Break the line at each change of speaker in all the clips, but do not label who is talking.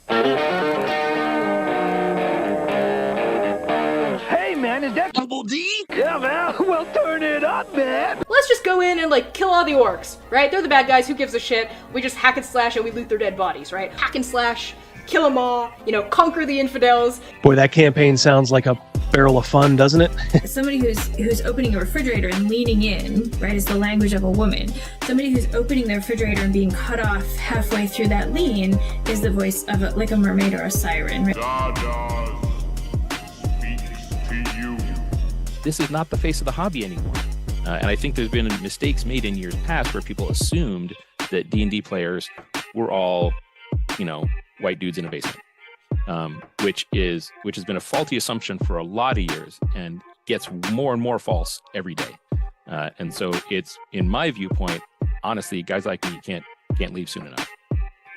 Hey, man, is that Double D? Yeah, man. Well, turn it up, man.
Let's just go in and, like, kill all the orcs, right? They're the bad guys. Who gives a shit? We just hack and slash and we loot their dead bodies, right? Hack and slash, kill them all, you know, conquer the infidels.
Boy, that campaign sounds like a barrel of fun, doesn't it?
Somebody who's opening a refrigerator and leaning in, right, is the language of a woman. Somebody who's opening the refrigerator and being cut off halfway through that lean is the voice of like a mermaid or a siren. Right?
This is not the face of the hobby anymore. And I think there's been mistakes made in years past where people assumed that D&D players were all, you know, white dudes in a basement. Which has been a faulty assumption for a lot of years and gets more and more false every day. And so it's, in my viewpoint, honestly, guys like me can't leave soon enough.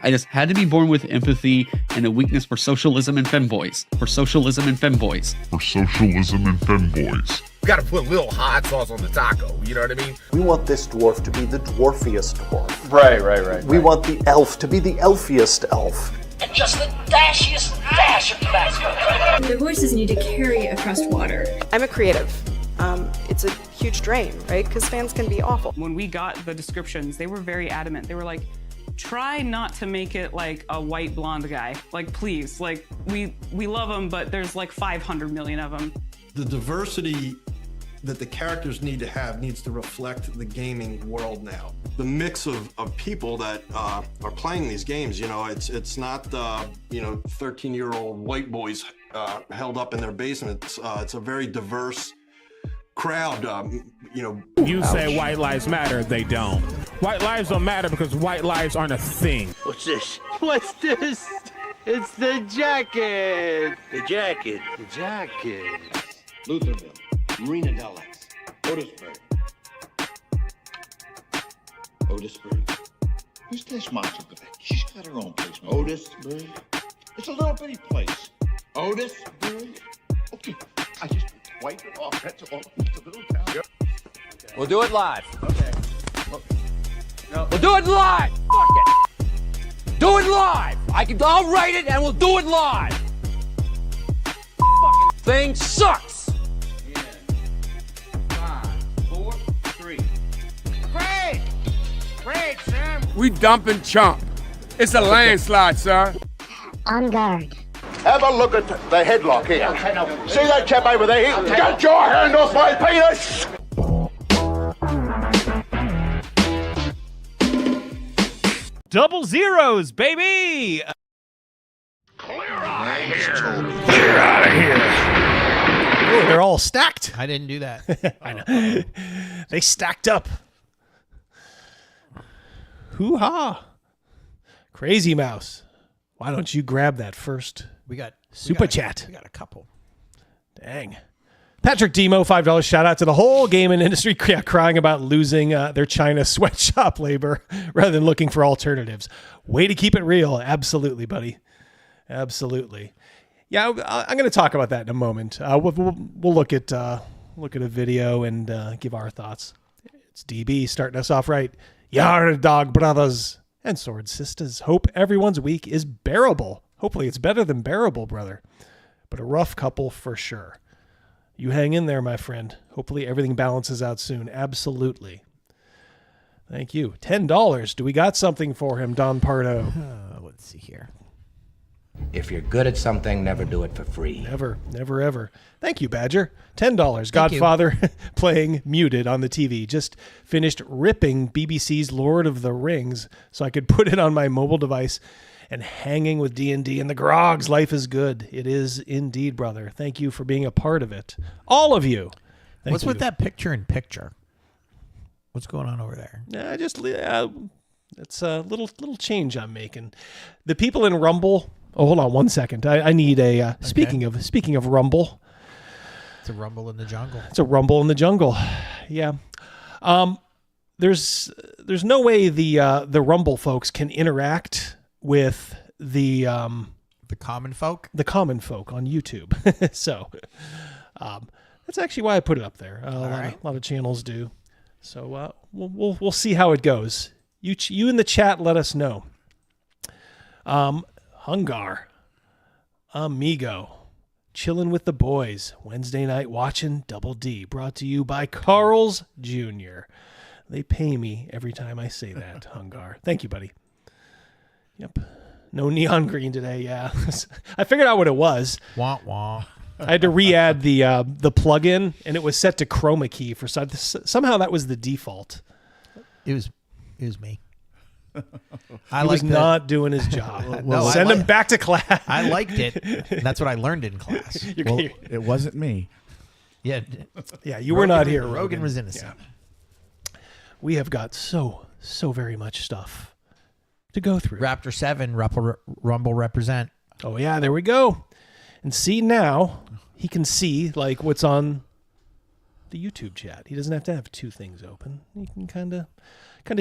I just had to be born with empathy and a weakness for socialism and femboys. For socialism and femboys.
For socialism and femboys.
You gotta put a little hot sauce on the taco, you know what I mean?
We want this dwarf to be the dwarfiest dwarf.
Right.
We want the elf to be the elfiest elf.
And just the dashiest dash of Tabasco.
The voices need to carry across water.
I'm a creative. It's a huge drain, right? Because fans can be awful.
When we got the descriptions, they were very adamant. They were like, try not to make it like a white blonde guy. Like, please, like, we love him, but there's like 500 million of them.
The diversity that the characters need to have needs to reflect the gaming world now. The mix of people that are playing these games, you know, it's not, you know, 13-year-old white boys held up in their basements. It's a very diverse crowd, you know.
You say white lives matter, they don't. White lives don't matter because white lives aren't a thing.
What's this?
What's this? It's the jacket.
The jacket.
The jacket.
Lutherville, Marina Del X, Otisburg. Otisburg. Who's this monster? She's got her own place. Otisburg. It's a little bitty place. Otisburg. Okay, I just wipe it off. That's all. It's a little town. Yep.
Okay. We'll do it live. Okay. No. We'll do it live. Fuck it. Do it live. I'll write it and we'll do it live. Fucking thing sucks.
5, 4, 3.
Great, Sam. We dumping chump. It's a landslide, sir.
On guard.
Have a look at the headlock here. See that chap over there? Get your hand off my penis!
Double zeros, baby!
Clear out of here.
Clear out of here.
Oh, they're all stacked.
I didn't do that.
I know. They stacked up. Hoo-ha. Crazy Mouse. Why don't you grab that first?
We got
Super Chat.
We got a couple.
Dang. Patrick Demo, $5. Shout out to the whole gaming industry crying about losing their China sweatshop labor rather than looking for alternatives. Way to keep it real. Absolutely, buddy. Absolutely. Yeah, I'm going to talk about that in a moment. We'll look at a video and give our thoughts. It's DB starting us off right. Yar dog brothers and sword sisters. Hope everyone's week is bearable. Hopefully it's better than bearable, brother. But a rough couple for sure. You hang in there, my friend. Hopefully everything balances out soon. Absolutely. Thank you. $10. Do we got something for him, Don Pardo?
Let's see here.
If you're good at something, never do it for free.
Never, never, ever. Thank you, Badger. $10. Godfather playing muted on the TV. Just finished ripping BBC's Lord of the Rings so I could put it on my mobile device and hanging with D&D and the grogs. Life is good. It is indeed, brother. Thank you for being a part of it. All of you.
What's with that picture-in-picture? What's going on over there?
It's a little change I'm making. The people in Rumble. Oh, hold on 1 second. I need a okay. Speaking of Rumble.
It's a rumble in the jungle.
It's a rumble in the jungle. Yeah. There's no way the Rumble folks can interact with the
common folk.
The common folk on YouTube. So that's actually why I put it up there. A lot of channels do. So we'll see how it goes. You in the chat, let us know. Hungar. Amigo. Chilling with the boys. Wednesday night watching Double D. Brought to you by Carl's Jr. They pay me every time I say that, Hungar. Thank you, buddy. Yep. No neon green today, yeah. I figured out what it was.
Wah, wah.
I had to re-add the plugin, and it was set to chroma key for somehow that was the default.
It was me.
He was not doing his job.
No,
Send him back to class.
I liked it. That's what I learned in class.
Well, it wasn't me.
Yeah,
you were not here.
Rogan was innocent.
Yeah. We have got so very much stuff to go through.
Raptor 7, Rumble represent.
Oh yeah, there we go. And see now, he can see like what's on the YouTube chat. He doesn't have to have two things open. He can kind of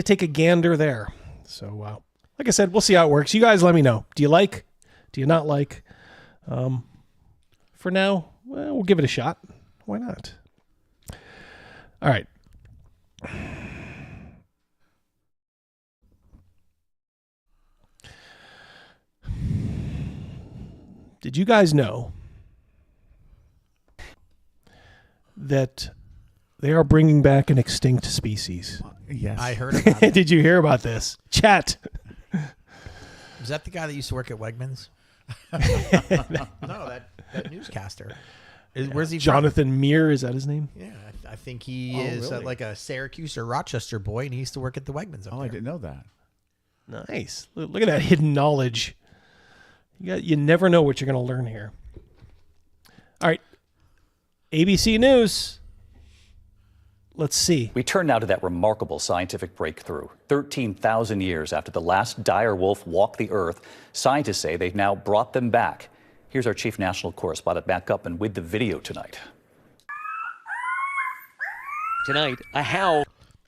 take a gander there. So, like I said, we'll see how it works. You guys let me know. Do you like? Do you not like? For now, we'll give it a shot. Why not? All right. Did you guys know that they are bringing back an extinct species?
Yes.
I heard about it.
Did you hear about this? Chat.
Was that the guy that used to work at Wegmans? No, that newscaster. Where's he
Jonathan Meir, is that his name?
Yeah, I think he is
really?
like a Syracuse or Rochester boy, and he used to work at the Wegmans up there.
I didn't know that.
Nice. Look at that hidden knowledge. You never know what you're going to learn here. All right. ABC News. Let's see.
We turn now to that remarkable scientific breakthrough. 13,000 years after the last dire wolf walked the earth, scientists say they've now brought them back. Here's our chief national correspondent back up and with the video tonight.
Tonight, a howl.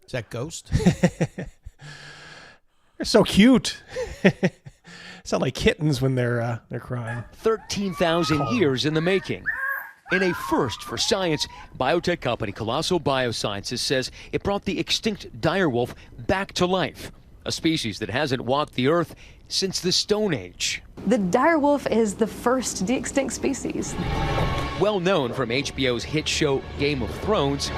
Is that Ghost?
They're so cute. Sound like kittens when they're crying.
13,000 years in the making. In a first for science, biotech company Colossal Biosciences says it brought the extinct direwolf back to life, a species that hasn't walked the earth since the Stone Age.
The direwolf is the first de-extinct species.
Well known from HBO's hit show Game of Thrones,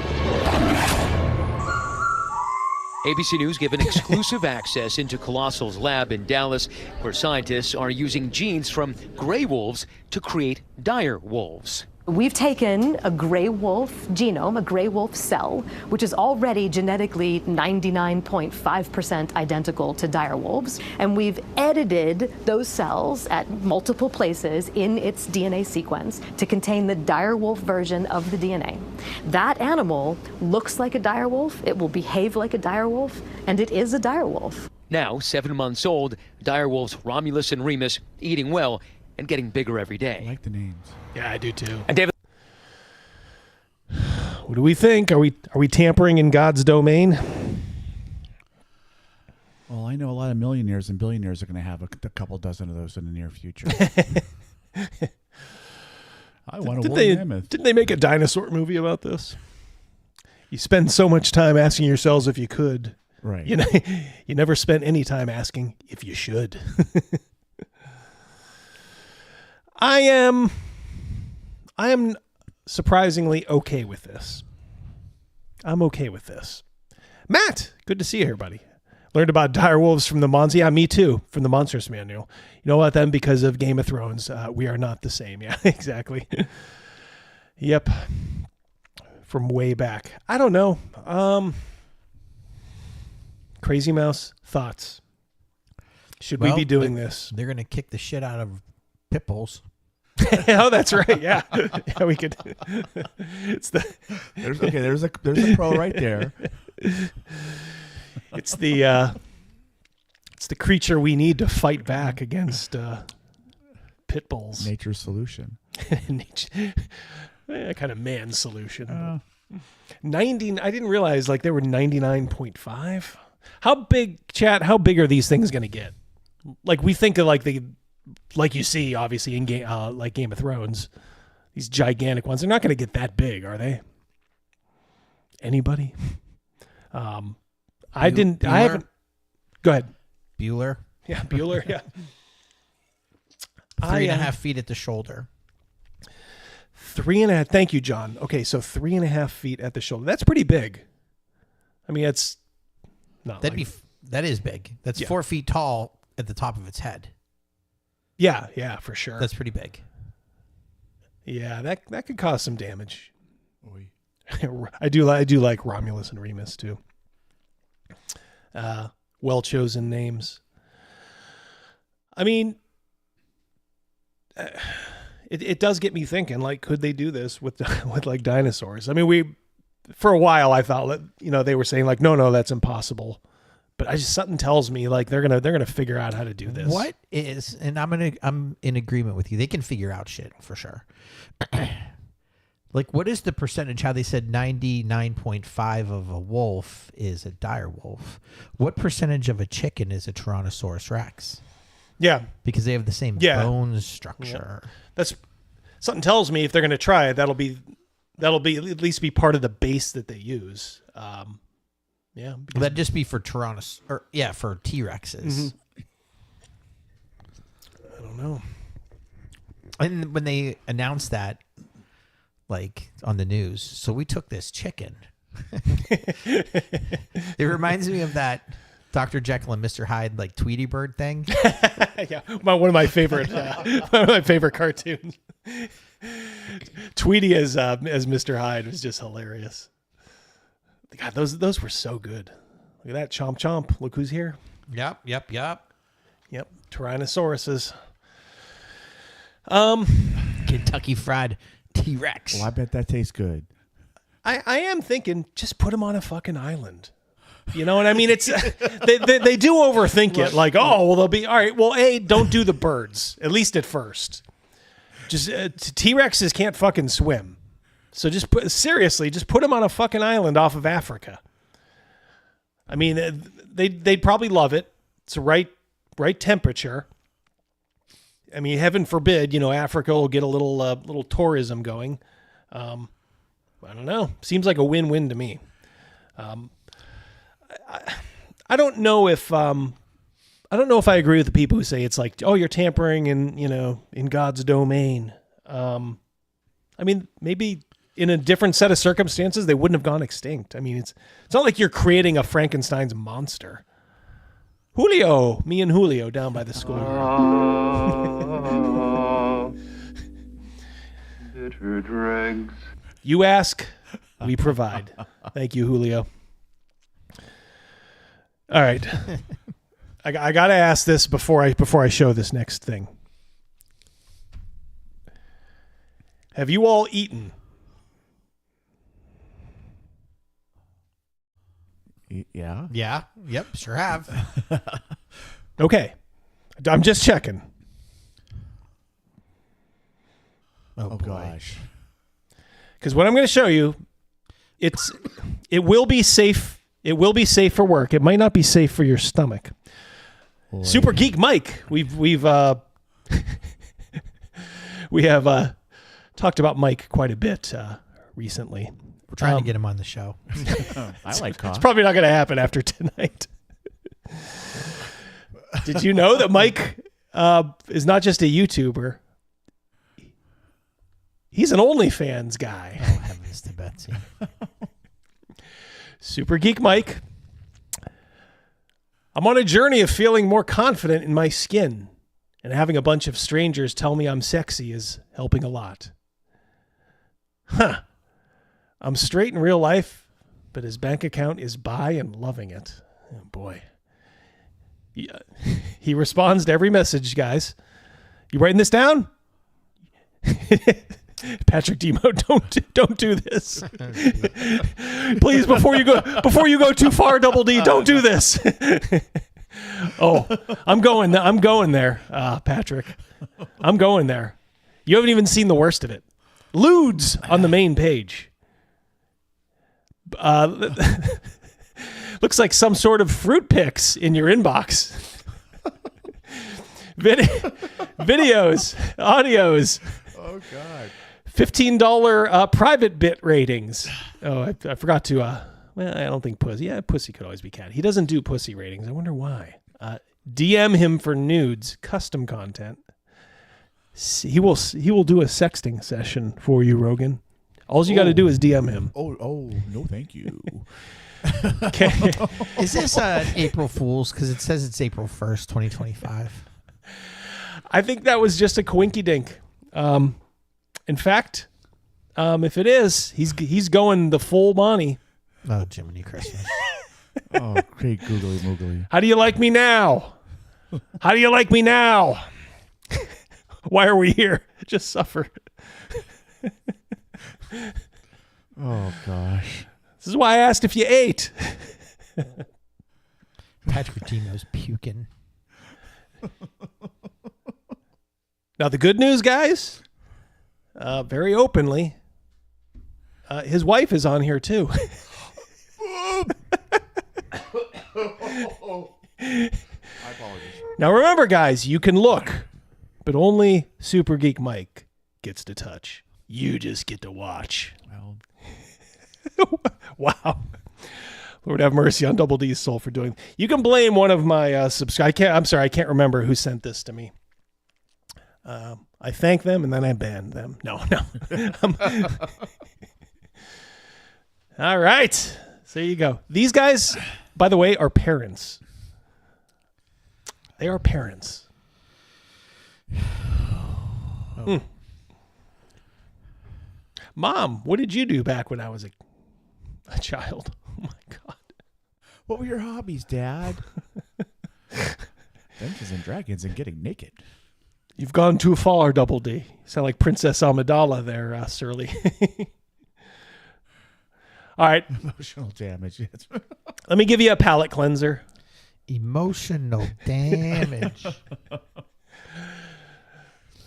ABC News given exclusive access into Colossal's lab in Dallas, where scientists are using genes from gray wolves to create dire wolves.
We've taken a gray wolf genome, a gray wolf cell, which is already genetically 99.5% identical to dire wolves, and we've edited those cells at multiple places in its DNA sequence to contain the dire wolf version of the DNA. That animal looks like a dire wolf, it will behave like a dire wolf, and it is a dire wolf.
Now, 7 months old, dire wolves Romulus and Remus eating well and getting bigger every day.
I like the names.
Yeah, I do too.
And David,
what do we think? Are we tampering in God's domain?
Well, I know a lot of millionaires and billionaires are going to have a couple dozen of those in the near future. I want to warn mammoth.
Didn't they make a dinosaur movie about this? You spend so much time asking yourselves if you could.
Right.
You know, you never spent any time asking if you should. I am surprisingly okay with this. I'm okay with this. Matt, good to see you here, buddy. Learned about dire wolves from the Mons. Yeah, me too, from the Monsters Manual. You know about them because of Game of Thrones. We are not the same. Yeah, exactly. Yep. From way back. I don't know. Crazy Mouse, thoughts? Should we be doing this?
They're going to kick the shit out of pit bulls.
Oh, that's right. Yeah, yeah, we could. It's the
there's a pro right there.
It's the creature we need to fight back against pit bulls.
Nature's solution.
Kind of man's solution. 90. I didn't realize there were 99.5. How big, chat? How big are these things going to get? We think of like you see, obviously, in Game of Thrones, these gigantic ones. They're not going to get that big, are they? Anybody? I didn't.
Bueller?
I haven't. Go ahead.
Bueller.
Yeah, Bueller. Yeah.
3.5 feet at the shoulder.
3.5. Thank you, John. Okay, so 3.5 feet at the shoulder. That's pretty big. I mean, it's not.
That is big. That's 4 feet tall at the top of its head.
Yeah, for sure.
That's pretty big.
Yeah, that could cause some damage. I do like Romulus and Remus too. Well chosen names. I mean, it does get me thinking. Like, could they do this with like dinosaurs? I mean, for a while I thought that they were saying like no, that's impossible. But something tells me like they're gonna figure out how to do this.
What is, and I'm in agreement with you. They can figure out shit for sure. Like, what is the percentage? How they said 99.5 of a wolf is a dire wolf. What percentage of a chicken is a Tyrannosaurus Rex?
Yeah,
because they have the same bone structure.
Yeah. That's something tells me if they're gonna try it, that'll be at least be part of the base that they use. Yeah,
that'd just be for Tyrannosaurus, or for T-Rexes.
Mm-hmm. I don't know.
And when they announced that, like on the news, so we took this chicken. It reminds me of that Dr. Jekyll and Mr. Hyde like Tweety Bird thing.
Yeah, one of my favorite cartoons. Tweety as Mr. Hyde was just hilarious. God, those were so good. Look at that, chomp chomp. Look who's here.
Yep.
Tyrannosauruses.
Kentucky Fried T-Rex.
Well, I bet that tastes good.
I am thinking just put them on a fucking island. You know what I mean? It's they do overthink it. Like, oh, well, they'll be all right. Well, don't do the birds, at least at first. Just T-Rexes can't fucking swim. So just put them on a fucking island off of Africa. I mean, they'd probably love it. It's the right temperature. I mean, heaven forbid, Africa will get a little tourism going. I don't know. Seems like a win-win to me. I don't know if I agree with the people who say it's like, oh, you're tampering in God's domain. I mean, maybe in a different set of circumstances, they wouldn't have gone extinct. I mean, it's not like you're creating a Frankenstein's monster. Julio, me and Julio down by the school.
Bitter dregs.
You ask, we provide. Thank you, Julio. All right. I got to ask this before I show this next thing. Have you all eaten?
Yeah.
Yeah. Yep. Sure have.
Okay. I'm just checking.
Oh boy.
Gosh.
Because what I'm going to show you, it will be safe. It will be safe for work. It might not be safe for your stomach.
Boy.
Super Geek Mike. We have talked about Mike quite a bit recently.
We're trying to get him on the show.
I like coffee.
It's probably not going to happen after tonight. Did you know that Mike is not just a YouTuber? He's an OnlyFans guy.
Oh, heavens to Betsy.
Super Geek Mike. I'm on a journey of feeling more confident in my skin, and having a bunch of strangers tell me I'm sexy is helping a lot. Huh. I'm straight in real life, but his bank account is bi and loving it. Oh, boy. He responds to every message, guys. You writing this down? Patrick Demo, don't do this. Please, before you go too far, Double D, don't do this. Oh, I'm going there, Patrick. I'm going there. You haven't even seen the worst of it. Lewds on the main page. Looks like some sort of fruit picks in your inbox. Videos, audios.
Oh God.
$15 private bit ratings. Oh, I forgot to. Well, I don't think pussy. Yeah, pussy could always be cat. He doesn't do pussy ratings. I wonder why. DM him for nudes, custom content. He will do a sexting session for you, Rogan. All you got to do is DM him.
Oh, no, thank you.
Okay.
Is this April Fool's? Because it says it's April 1st, 2025.
I think that was just a coinky dink. In fact, if it is, he's going the full Monty.
Oh, Jiminy Christmas.
Oh, great googly moogly.
How do you like me now? How do you like me now? Why are we here? Just suffer.
Oh, gosh.
This is why I asked if you ate.
Patrick Dino's puking.
Now, the good news, guys, very openly, his wife is on here, too.
I apologize.
Now, remember, guys, you can look, but only Super Geek Mike gets to touch. You just get to watch. Wow. Lord have mercy on Double D's soul for doing. You can blame one of my subscribers. I'm sorry, I can't remember who sent this to me. I thanked them and then I banned them. No. All right. So there you go. These guys, by the way, are parents. They are parents. Oh. Mom, what did you do back when I was a child? Oh my God.
What were your hobbies, Dad? Dungeons and Dragons and getting naked.
You've gone too far, Double D. You sound like Princess Amidala there, Surly. All right.
Emotional damage.
Let me give you a palate cleanser.
Emotional damage.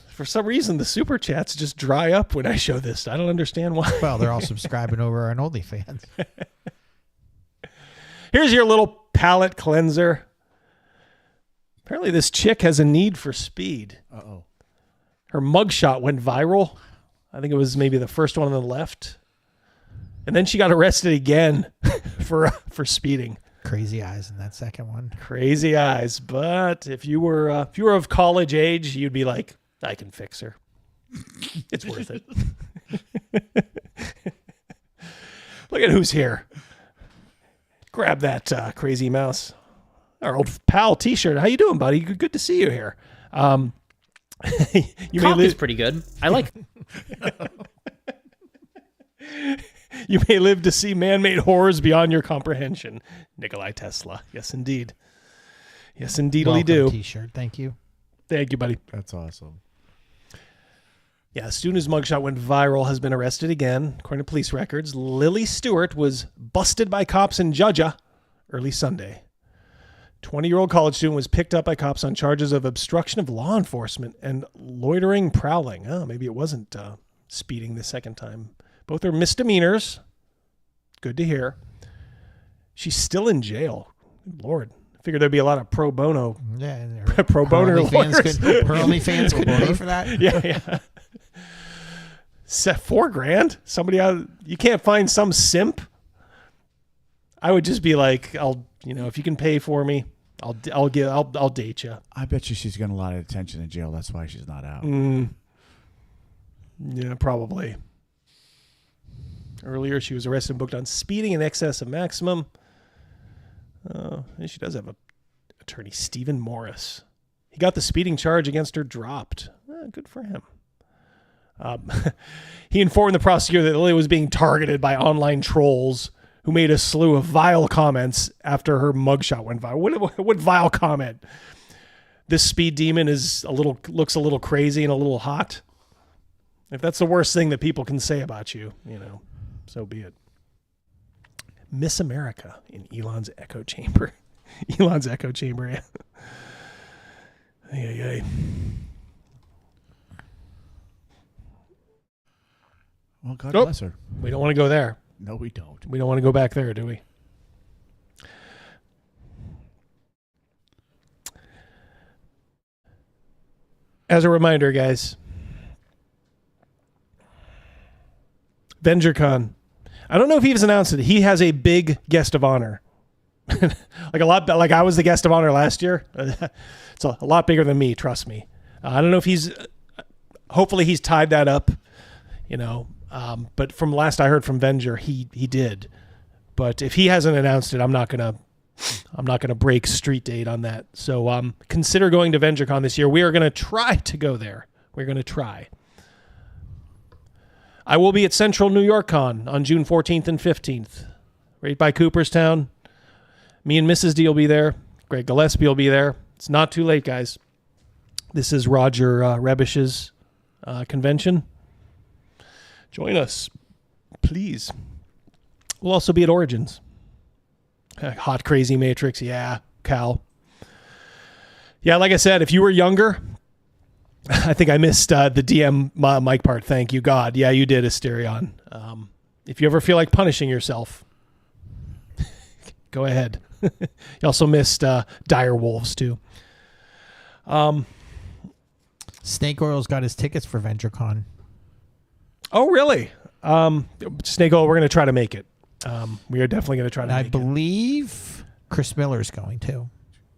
For some reason, the super chats just dry up when I show this. I don't understand why.
Well, they're all subscribing over on OnlyFans.
Here's your little palate cleanser. Apparently, this chick has a need for speed.
Uh-oh.
Her mugshot went viral. I think it was maybe the first one on the left. And then she got arrested again for speeding.
Crazy eyes in that second one.
Crazy eyes. But if you were of college age, you'd be like, I can fix her. It's worth it. Look at who's here. Grab that crazy mouse. Our old pal T-shirt. How you doing, buddy? Good to see you here.
Coffee's pretty good. I like.
You may live to see man-made horrors beyond your comprehension. Nikolai Tesla. Yes, indeed. Yes, indeedly do.
T-shirt. Thank you.
Thank you, buddy.
That's awesome.
Yeah, a student whose mugshot went viral has been arrested again. According to police records, Lily Stewart was busted by cops in Georgia early Sunday. 20-year-old college student was picked up by cops on charges of obstruction of law enforcement and loitering prowling. Oh, maybe it wasn't speeding the second time. Both are misdemeanors. Good to hear. She's still in jail. Good Lord. I figured there'd be a lot of pro bono.
Yeah,
pro bono lawyers.
Her OnlyFans could pay for that.
Yeah. Set $4,000. Somebody out. You can't find some simp. I would just be like, if you can pay for me, I'll date you.
I bet you she's getting a lot of attention in jail. That's why she's not out.
Yeah, probably. Earlier, she was arrested and booked on speeding in excess of maximum. And she does have an attorney, Stephen Morris. He got the speeding charge against her dropped. Good for him. He informed the prosecutor that Lily was being targeted by online trolls who made a slew of vile comments after her mugshot went viral. What vile comment? This speed demon looks a little crazy and a little hot. If that's the worst thing that people can say about you, so be it. Miss America in Elon's echo chamber. Elon's echo chamber, yeah. Ay.
Well, God bless her.
We don't want to go there.
No, we don't.
We don't want to go back there, do we? As a reminder, guys, VentureCon. I don't know if he's announced it. He has a big guest of honor. Like I was the guest of honor last year. It's a lot bigger than me, trust me. I don't know if he's hopefully he's tied that up, but from last I heard from Venger, he did. But if he hasn't announced it, I'm not gonna break street date on that. So consider going to VengerCon this year. We are gonna try to go there. We're gonna try. I will be at Central New York Con on June 14th and 15th, right by Cooperstown. Me and Mrs. D will be there. Greg Gillespie will be there. It's not too late, guys. This is Roger Rebish's convention. Join us, please. We'll also be at Origins. Hot Crazy Matrix, yeah, Cal. Yeah, like I said, if you were younger, I think I missed the DM mic part. Thank you, God. Yeah, you did, Asterion. If you ever feel like punishing yourself, go ahead. You also missed Dire Wolves, too.
Snake Oil's got his tickets for VentureCon.
Oh, really? Snake Oil, we're going to try to make it. We are definitely going to try to make it.
I believe Chris Miller's going, too.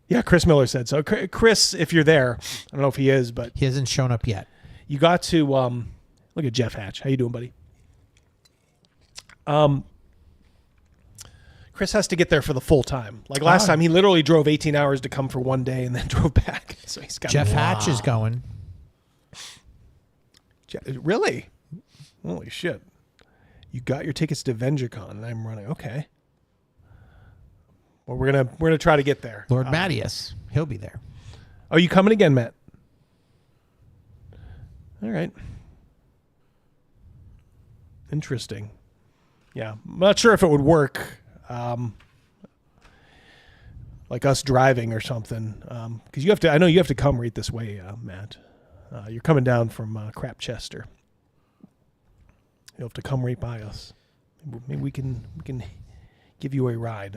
Yeah, Chris Miller said so. Chris, if you're there, I don't know if he is, but
he hasn't shown up yet.
You got to look at Jeff Hatch. How you doing, buddy? Chris has to get there for the full time. Like last time, he literally drove 18 hours to come for one day and then drove back. So he's got
Jeff Hatch is going.
Really? Holy shit! You got your tickets to VengerCon, and I'm running. Okay. Well, we're gonna try to get there.
Lord Mattias, he'll be there.
Are you coming again, Matt? All right. Interesting. Yeah, I'm not sure if it would work, like us driving or something, because you have to. I know you have to come right this way, Matt. You're coming down from Crapchester. You'll have to come right by us. Maybe we can give you a ride.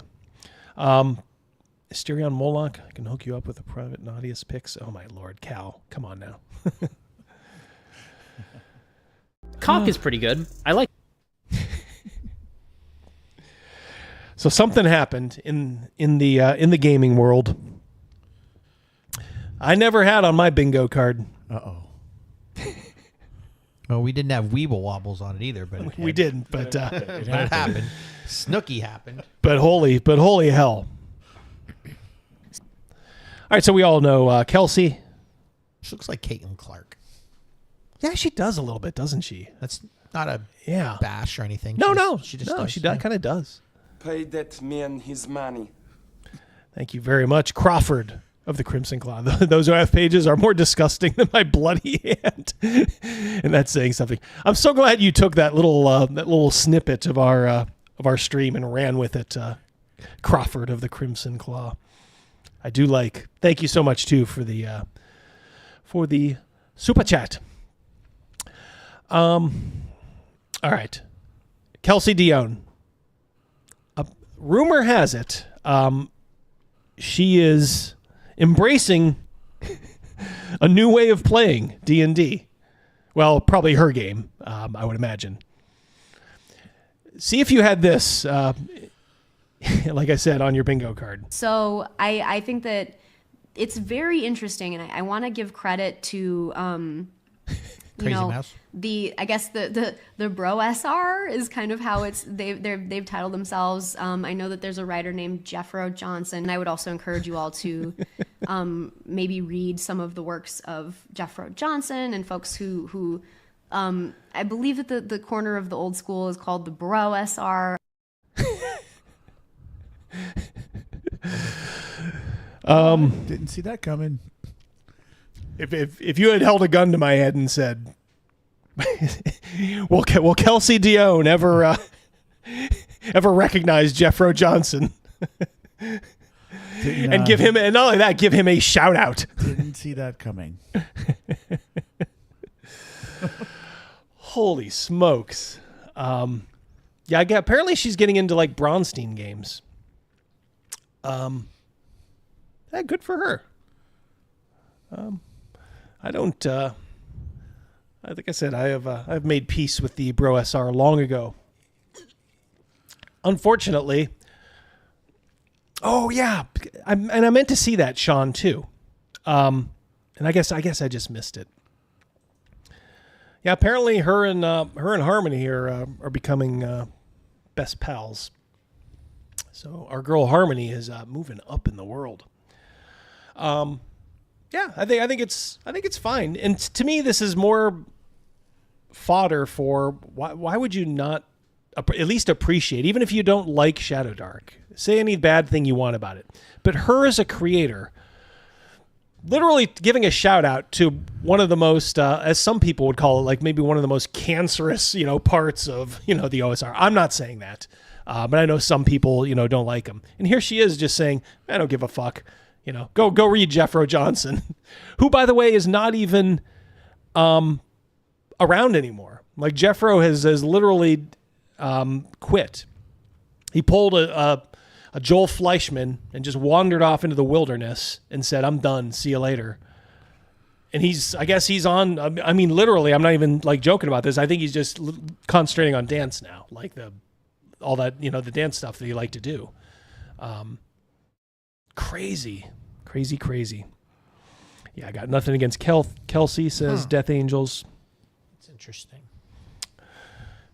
Asterion Moloch, I can hook you up with a private Naughtiest Picks. Oh my lord, Cal, come on now.
Cock is pretty good. I like.
So something happened in the gaming world. I never had on my bingo card.
Uh-oh.
Well, we didn't have Weeble Wobbles on it either, but
we didn't. But
it happened. Snooky happened.
But holy hell! All right, so we all know Kelsey.
She looks like Caitlin Clark.
Yeah, she does a little bit, doesn't she?
That's not a bash or anything.
She
just does.
She kind of does.
Pay that man his money.
Thank you very much, Crawford of the Crimson Claw. Those OF pages are more disgusting than my bloody hand, and that's saying something. I'm so glad you took that little snippet of our stream and ran with it, Crawford of the Crimson Claw. I do like. Thank you so much too for the super chat. All right, Kelsey Dion. Rumor has it, she is embracing a new way of playing D&D. Well, probably her game, I would imagine. See if you had this, like I said, on your bingo card.
So I think that it's very interesting, and I want to give credit to
Crazy Mouse.
I guess the BroSR is kind of how they've titled themselves. I know that there's a writer named Jeffro Johnson, and I would also encourage you all to maybe read some of the works of Jeffro Johnson and folks who I believe that the corner of the old school is called the BroSR.
Didn't see that coming.
If you had held a gun to my head and said, "Will Kelsey Dion ever recognize Jeffro Johnson?" and give him, and not only that, give him a shout out.
Didn't see that coming.
Holy smokes! Yeah, apparently she's getting into like Bronstein games. Yeah, good for her. I don't. Like I said, I've made peace with the BroSR long ago. Unfortunately. Oh yeah, I meant to see that, Sean, too. And I guess I just missed it. Yeah, apparently her and Harmony here are becoming best pals. So our girl Harmony is moving up in the world. Yeah, I think it's fine. And to me, this is more fodder for why would you not at least appreciate, even if you don't like Shadow Dark, say any bad thing you want about it. But her as a creator, literally giving a shout out to one of the most, as some people would call it, like maybe one of the most cancerous, parts of, the OSR. I'm not saying that, but I know some people, don't like him. And here she is just saying, I don't give a fuck. Go read Jeffro Johnson, who, by the way, is not even around anymore. Like Jeffro has literally quit. He pulled a Joel Fleischman and just wandered off into the wilderness and said, I'm done. See you later. And I guess he's on, I mean, literally, I'm not even like joking about this. I think he's just concentrating on dance now. Like all that, the dance stuff that he liked to do. Crazy. Yeah, I got nothing against Kelsey, says Death Angels.
It's interesting.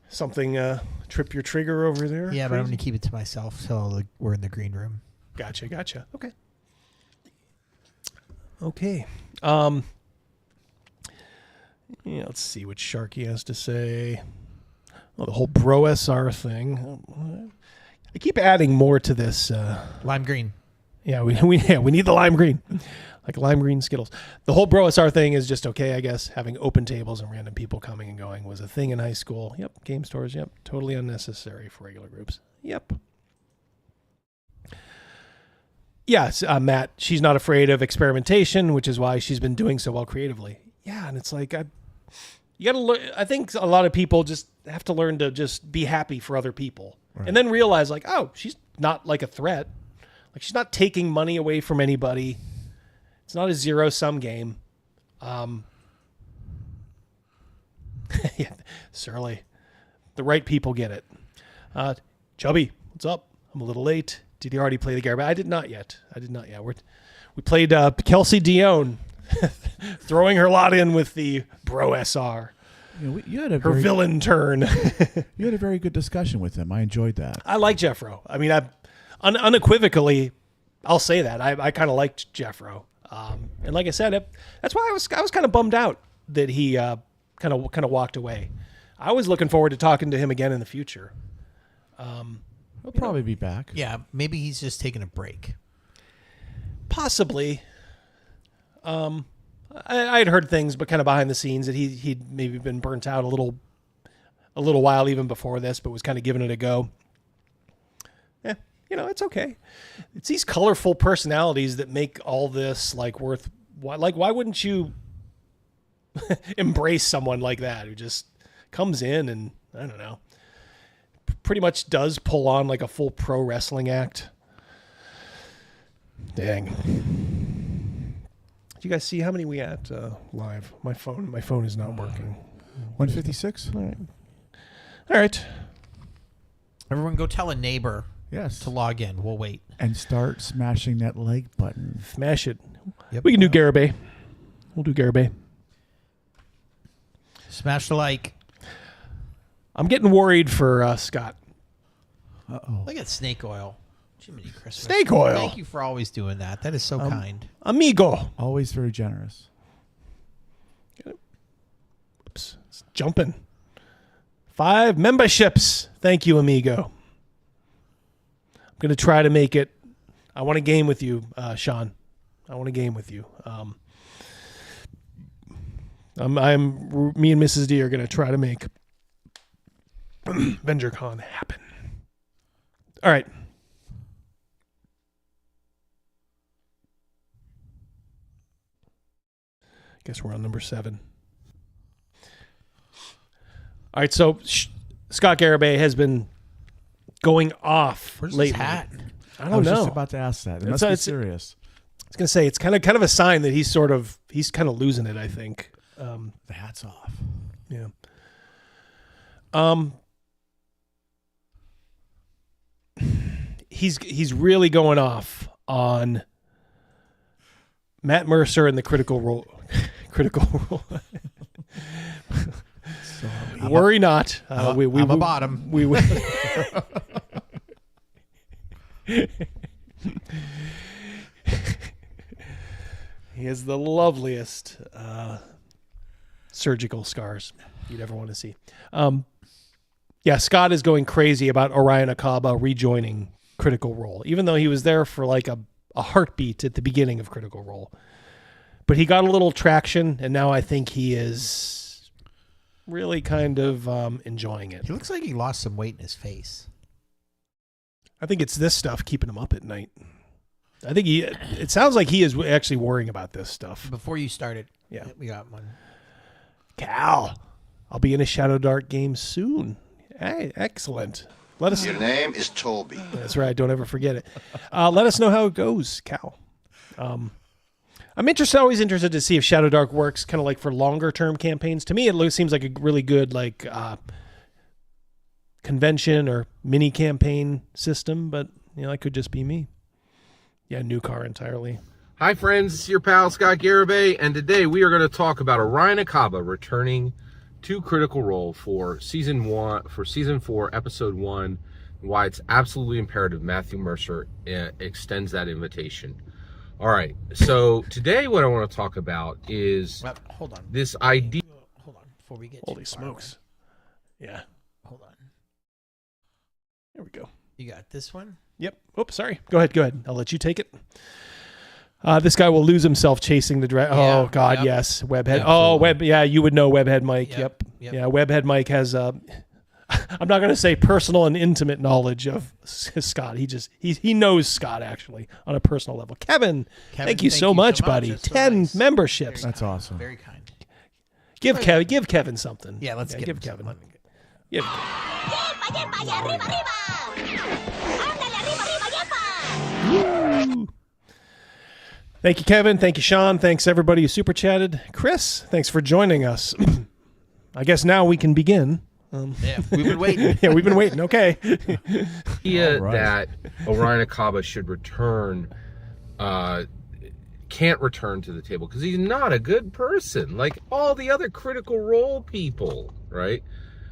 Something trip your trigger over there?
Yeah, but I'm going to keep it to myself till we're in the green room.
Gotcha. Okay. Yeah, let's see what Sharky has to say. Oh, the whole BroSR thing. I keep adding more to this.
Lime green.
Yeah, we need the lime green. Like lime green Skittles. The whole BroSR thing is just okay, I guess. Having open tables and random people coming and going was a thing in high school. Yep. Game stores. Yep. Totally unnecessary for regular groups. Yep. Yes, Matt, she's not afraid of experimentation, which is why she's been doing so well creatively. Yeah, and it's like, you got to learn. I think a lot of people just have to learn to just be happy for other people. Right. And then realize like, oh, she's not like a threat. Like she's not taking money away from anybody. It's not a zero-sum game. Yeah, Surly. The right people get it. Chubby, what's up? I'm a little late. Did you already play the Garibay? I did not yet. We played Kelsey Dion, throwing her lot in with the BroSR.
You had
her villain turn.
You had a very good discussion with him. I enjoyed that.
I like Jeffro. I mean, unequivocally, I'll say that. I kind of liked Jeffro. And like I said, that's why I was kind of bummed out that he kind of walked away. I was looking forward to talking to him again in the future.
He'll probably be back.
Yeah, maybe he's just taking a break.
Possibly. I had heard things, but kind of behind the scenes that he'd maybe been burnt out a little while even before this, but was kind of giving it a go. Yeah, it's okay. It's these colorful personalities that make all this like worth. Why wouldn't you embrace someone like that who just comes in and I don't know, pretty much does pull on like a full pro wrestling act. Dang. Did you guys see how many we at live? My phone is not working.
156?
All right.
Everyone go tell a neighbor
yes
to log in. We'll wait.
And start smashing that like button.
Smash it.
Yep.
We can do Garibay. We'll do Garibay.
Smash the like.
I'm getting worried for Scott.
Uh-oh.
Look at snake oil. Jiminy Christmas.
Snake oil.
Thank you for always doing that. That is so kind.
Amigo.
Always very generous.
Oops. It's jumping. 5 memberships. Thank you, amigo. I'm going to try to make it. I want to game with you, Sean. I want to game with you. Me and Mrs. D are going to try to make VengerCon happen. All right. Guess we're on number 7. All right, so Scott Garibay has been going off
Where's
lately.
his hat?
I don't know.
I was just about to ask that. It must be serious.
I was going to say it's kind of a sign that he's kind of losing it, I think.
The hat's off.
Yeah. He's really going off on Matt Mercer and the critical role. Worry not.
I'm a bottom.
We He has the loveliest surgical scars you'd ever want to see. Yeah, Scott is going crazy about Orion Akaba rejoining Critical Role, even though he was there for like a heartbeat at the beginning of Critical Role. But he got a little traction, and now I think he is really kind of enjoying it.
He looks like he lost some weight in his face.
I think it's this stuff keeping him up at night. I think it sounds like he is actually worrying about this stuff.
Before you started,
yeah,
we got one.
Cal, I'll be in a Shadow Dark game soon. Hey, excellent. Let us.
Your name is Toby.
That's right. Don't ever forget it. Let us know how it goes, Cal. I'm always interested to see if Shadow Dark works kind of like for longer term campaigns. To me, it seems like a really good like convention or mini campaign system, but that could just be me. Yeah, new car entirely.
Hi friends, it's your pal Scott Garibay, and today we are going to talk about Orion Akaba returning to Critical Role for season 4, episode 1, and why it's absolutely imperative Matthew Mercer extends that invitation. All right, so today what I want to talk about is
hold on.
This idea.
Hold on, before we get
holy smokes. Yeah.
Hold on.
There we go.
You got this one?
Yep. Oops, sorry. Go ahead. I'll let you take it. This guy will lose himself chasing the dragon. Oh, God,
yep.
yes. Webhead.
Absolutely.
Oh, yeah, you would know Webhead Mike. Yep.
Yep.
Yeah, Webhead Mike has, I'm not going to say personal and intimate knowledge of Scott. He knows Scott, actually, on a personal level. Kevin, thank you so much, buddy.
That's so
10
nice.
memberships.
That's awesome.
Very kind.
Give Kevin something.
Yeah, let's
give Kevin. Give. Thank you, Kevin. Thank you, Sean. Thanks, everybody who super chatted. Chris, thanks for joining us. I guess now we can begin.
Yeah, we've been waiting.
Yeah, we've been waiting. Okay.
That Orion Akaba should return, can't return to the table because he's not a good person like all the other Critical Role people, right?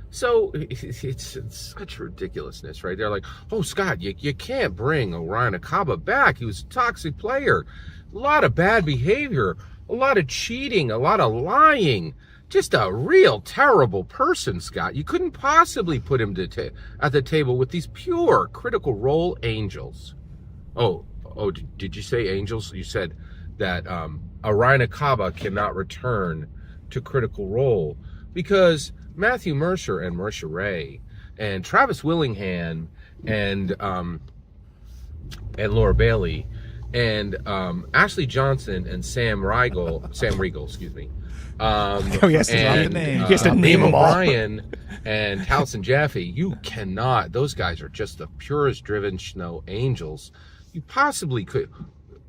So it's such ridiculousness, right? They're like, oh, Scott, you can't bring Orion Akaba back. He was a toxic player. A lot of bad behavior, a lot of cheating, a lot of lying. Just a real terrible person, Scott. You couldn't possibly put him at the table with these pure Critical Role angels. Oh, did you say angels? You said that Orion Akaba cannot return to Critical Role because Matthew Mercer and Marisha Ray and Travis Willingham and Laura Bailey and Ashley Johnson and Sam Riegel, excuse me.
He has to drop the name. He has to name them all.
Brian and Taliesin Jaffe, you cannot. Those guys are just the purest driven snow angels. You possibly could.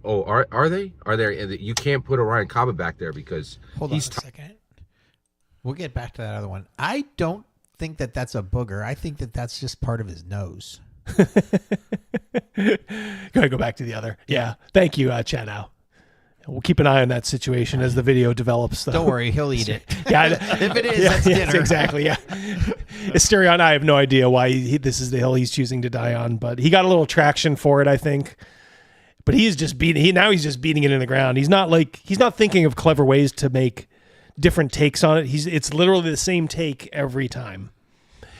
Oh, are they? Are there? You can't put Orion Akaba back there because
Hold on a second. We'll get back to that other one. I don't think that that's a booger. I think that that's just part of his nose.
Go back to the other. Yeah. Thank you, Chad. Now we'll keep an eye on that situation as the video develops. Though.
Don't worry, he'll eat it.
Yeah,
if it is, that's dinner.
Exactly. Yeah. Asterion, I have no idea why this is the hill he's choosing to die on, but he got a little traction for it, I think. But he's just beating it in the ground. He's not thinking of clever ways to make different takes on it. It's literally the same take every time.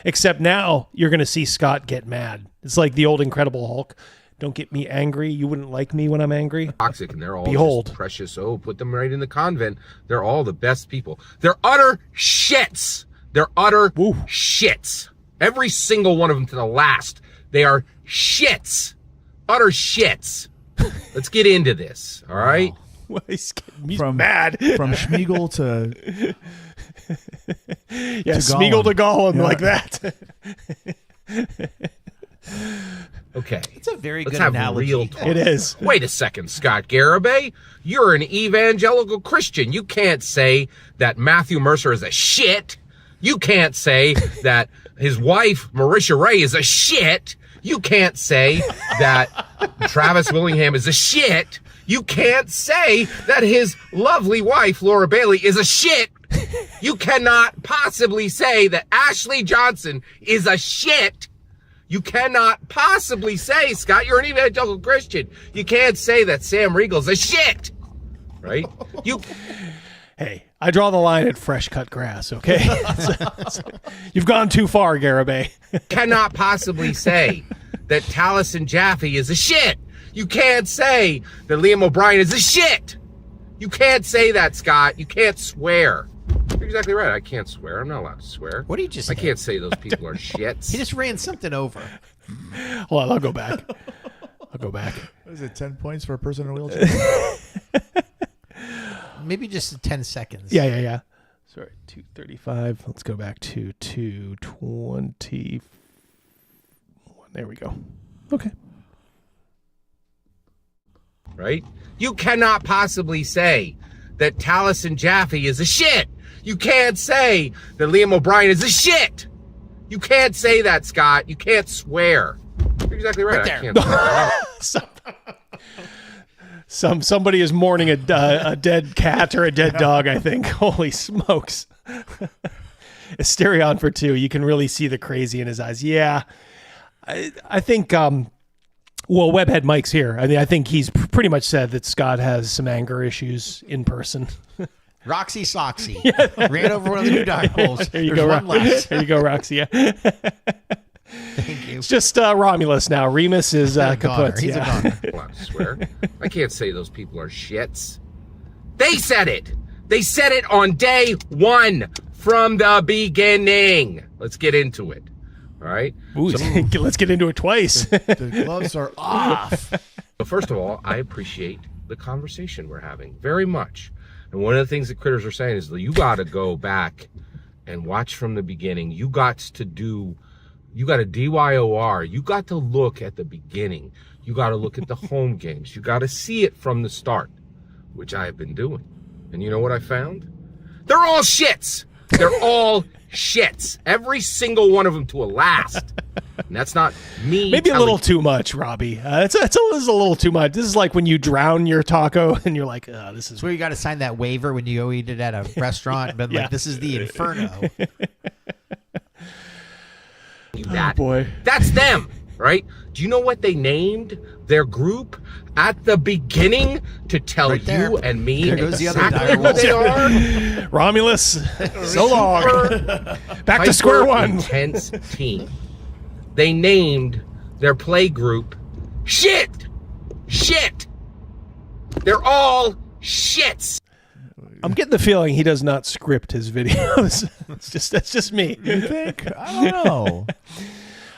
Except now you're going to see Scott get mad. It's like the old Incredible Hulk. Don't get me angry. You wouldn't like me when I'm angry.
Toxic, and they're all just precious. Oh, put them right in the convent. They're all the best people. They're utter shits. They're utter shits. Every single one of them to the last. They are shits. Utter shits. Let's get into this. All right.
Well, he's mad.
From Schmeagol to
Schmeagol to Gollum, like that.
Okay.
It's a very
Let's
good
have
analogy.
Real talk.
It is.
Wait a second, Scott Garibay. You're an evangelical Christian. You can't say that Matthew Mercer is a shit. You can't say that his wife, Marisha Ray, is a shit. You can't say that Travis Willingham is a shit. You can't say that his lovely wife, Laura Bailey, is a shit. You cannot possibly say that Ashley Johnson is a shit. You cannot possibly say, Scott, you're an evangelical Christian. You can't say that Sam Riegel's a shit. Right?
Hey, I draw the line at fresh cut grass, okay? You've gone too far, Garibay.
Cannot possibly say that Taliesin Jaffe is a shit. You can't say that Liam O'Brien is a shit. You can't say that, Scott. You can't swear. You're exactly right. I can't swear. I'm not allowed to swear.
What do you just
I
say?
can't say those people are shits.
He just ran something over.
Hold on, I'll go back.
What is it, 10 points for a person in a wheelchair?
Maybe just 10 seconds.
Yeah. Sorry, 235. Let's go back to 221. There we go. Okay.
Right? You cannot possibly say that Taliesin Jaffe is a shit. You can't say that Liam O'Brien is a shit. You can't say that, Scott. You can't swear. You're exactly right. I can't swear.
Somebody is mourning a dead cat or a dead dog, I think. Holy smokes. Asterion for 2. You can really see the crazy in his eyes. Yeah. I think, well, Webhead Mike's here. I mean, I think he's pretty much said that Scott has some anger issues in person.
Roxy Soxy. Ran over one of the new direwolves.
There you
There's
go,
one left.
There you go, Roxy. Yeah.
Thank you.
It's just Romulus now. Remus is kaput.
He's a goner.
I'm allowed to swear. I can't say those people are shits. They said it. They said it on day 1 from the beginning. Let's get into it. All right?
Ooh, let's get into it twice.
The gloves are off.
But first of all, I appreciate the conversation we're having very much. And one of the things that critters are saying is that you got to go back and watch from the beginning. You got to DYOR. You got to look at the beginning. You got to look at the home games. You got to see it from the start, which I have been doing. And you know what I found? They're all shits. They're all shits. Every single one of them to a last. And that's not me.
Maybe a little too much, Robbie. This is a little too much. This is like when you drown your taco and you're like, this is
where you got to sign that waiver when you go eat it at a restaurant. But like, this is the inferno.
Oh, boy. That's them, right? Do you know what they named their group at the beginning to tell you and me exactly what they are?
Romulus, so long. Back to square one.
Intense team. They named their play group Shit. They're all shits.
I'm getting the feeling he does not script his videos. That's just me.
You think? I don't know.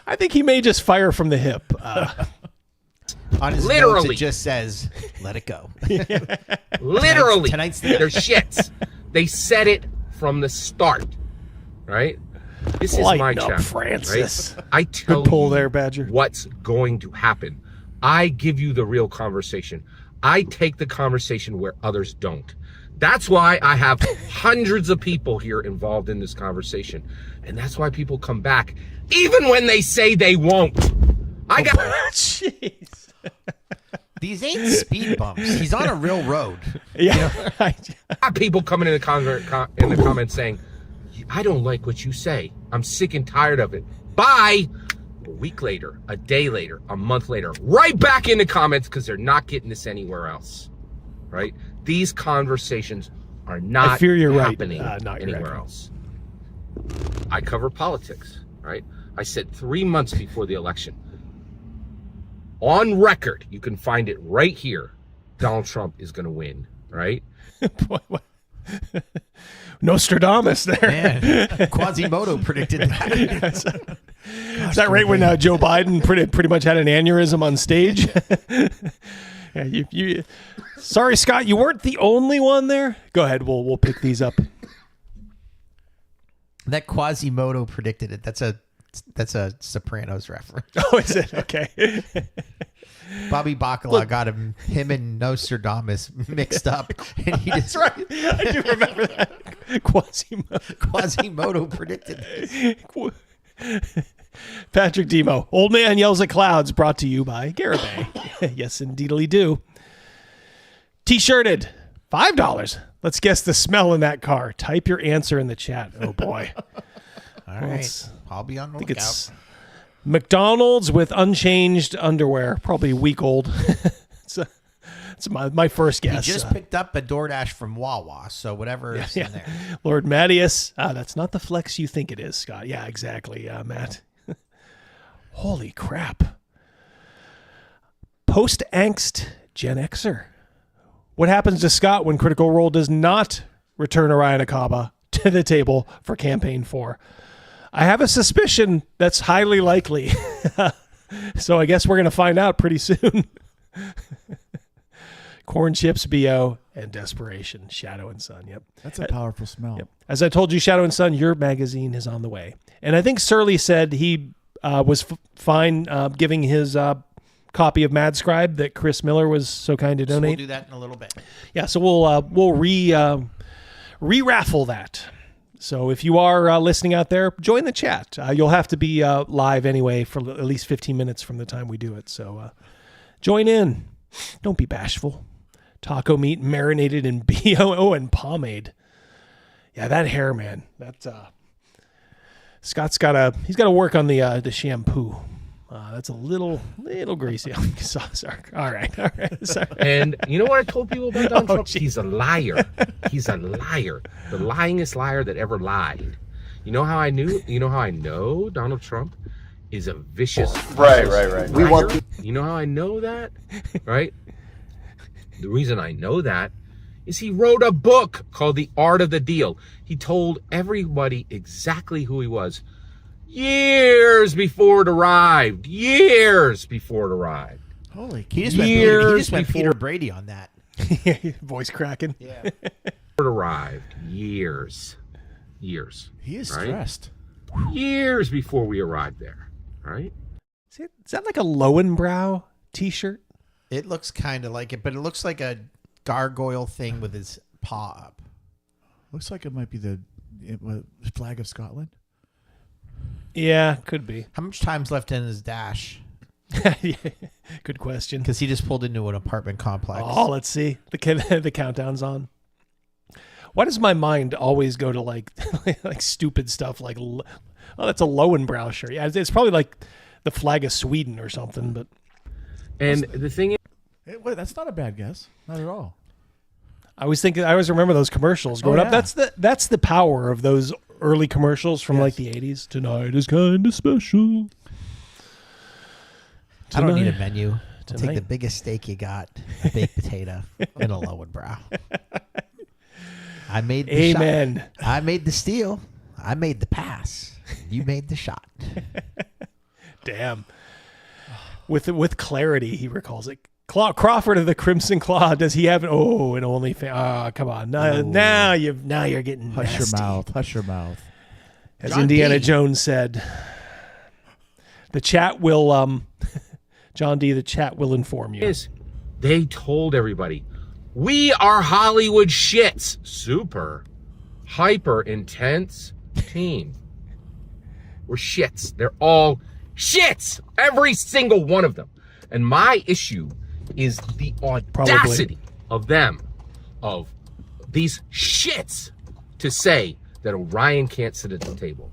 I think he may just fire from the hip.
On his
Literally.
notes, it just says, let it go.
Literally.
Tonight's the
they're shits. They said it from the start, right? This is my
Lighten up,
channel,
Francis.
right? I tell
Good pull
you
there, Badger.
what's going to happen. I give you the real conversation. I take the conversation where others don't. That's why I have hundreds of people here involved in this conversation. And that's why people come back, even when they say they won't.
Jeez.
These ain't speed bumps. He's on a real road.
Yeah.
I have people coming in the comments saying, I don't like what you say. I'm sick and tired of it. Bye. A week later, a day later, a month later, right back in the comments because they're not getting this anywhere else. Right? These conversations are not
I fear you're
happening
right.
anywhere else. I cover politics, right? I said 3 months before the election. On record, you can find it right here. Donald Trump is going to win, right?
Nostradamus there.
Man, Quasimodo predicted that.
Is that right when Joe Biden pretty much had an aneurysm on stage? Yeah, sorry, Scott, you weren't the only one there. Go ahead, we'll pick these up.
That Quasimodo predicted it. That's a Sopranos reference.
Oh, is it? Okay.
Bobby Bacala got him and Nostradamus mixed up, and he
That's right. I do remember that.
Quasimodo predicted this.
Patrick Demo, Old Man Yells at Clouds, brought to you by Garibay. Yes, indeedly do. T-shirted, $5. Let's guess the smell in that car. Type your answer in the chat. Oh boy.
All right. I'll be on the
I think
lookout.
it's McDonald's with unchanged underwear. Probably a week old. It's my first guess.
He just picked up a DoorDash from Wawa, so whatever is in there.
Lord Mattias. That's not the flex you think it is, Scott. Yeah, exactly, Matt. Holy crap. Post-angst Gen Xer. What happens to Scott when Critical Role does not return Orion Akaba to the table for Campaign 4? I have a suspicion that's highly likely. So I guess we're going to find out pretty soon. Corn chips, BO, and desperation. Shadow and Sun. Yep.
That's a powerful smell.
Yep. As I told you, Shadow and Sun, your magazine is on the way. And I think Surly said he was fine giving his copy of Mad Scribe that Chris Miller was so kind to donate.
We'll do that in a little bit.
Yeah, so we'll re-raffle that. So if you are listening out there, join the chat. You'll have to be live anyway for at least 15 minutes from the time we do it. So join in. Don't be bashful. Taco meat marinated in BO and pomade. Yeah, that hair, man. That Scott's got to work on the shampoo. That's a little greasy. Sorry. All right. Sorry.
And you know what I told people about Donald Trump? He's a liar. He's a liar. The lyingest liar that ever lied. You know how I know Donald Trump is a vicious
Right.
liar? You know how I know that? Right? The reason I know that is he wrote a book called The Art of the Deal. He told everybody exactly who he was years before it arrived.
Holy, he just went Peter Brady on that.
Voice cracking.
Yeah.
It arrived years.
He is
right?
stressed.
Years before we arrived there, right?
Is that like a Lowenbrow t-shirt?
It looks kind of like it, but it looks like a gargoyle thing with his paw up.
Looks like it might be the flag of Scotland.
Yeah, could be.
How much time's left in his dash?
Good question.
Because he just pulled into an apartment complex.
Oh, let's see. The countdown's on. Why does my mind always go to like stupid stuff like, oh, that's a Lowenbrow shirt. Yeah, it's probably like the flag of Sweden or something. But
the thing is,
wait, that's not a bad guess. Not at all.
I always remember those commercials growing up. That's the power of those early commercials from like the 80s. Tonight is kind of special.
I don't need a menu. I'll take the biggest steak you got, a baked potato, and a Lowenbrow. I made the
Amen.
shot. I made the steal. I made the pass. You made the shot.
Damn. With clarity, he recalls it. Crawford of the Crimson Claw. Does he have an OnlyFans? Oh, come on. Now you're getting
Hush
nasty.
Hush your mouth.
As
John
Indiana
D.
Jones said, the chat will John D, the chat will inform you.
They told everybody, we are Hollywood shits. Super, hyper intense team. We're shits. They're all shits. Every single one of them. And my issue is the audacity of them, of these shits, to say that Orion can't sit at the table.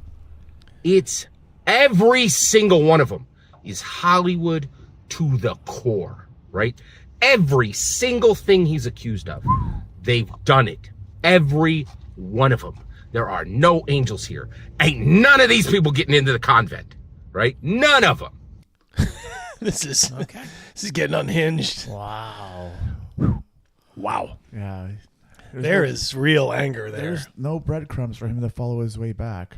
It's every single one of them is Hollywood to the core, right? Every single thing he's accused of, they've done it. Every one of them. There are no angels here. Ain't none of these people getting into the convent, right? None of them.
This is getting unhinged.
Wow.
Yeah.
There is real anger there.
There's no breadcrumbs for him to follow his way back.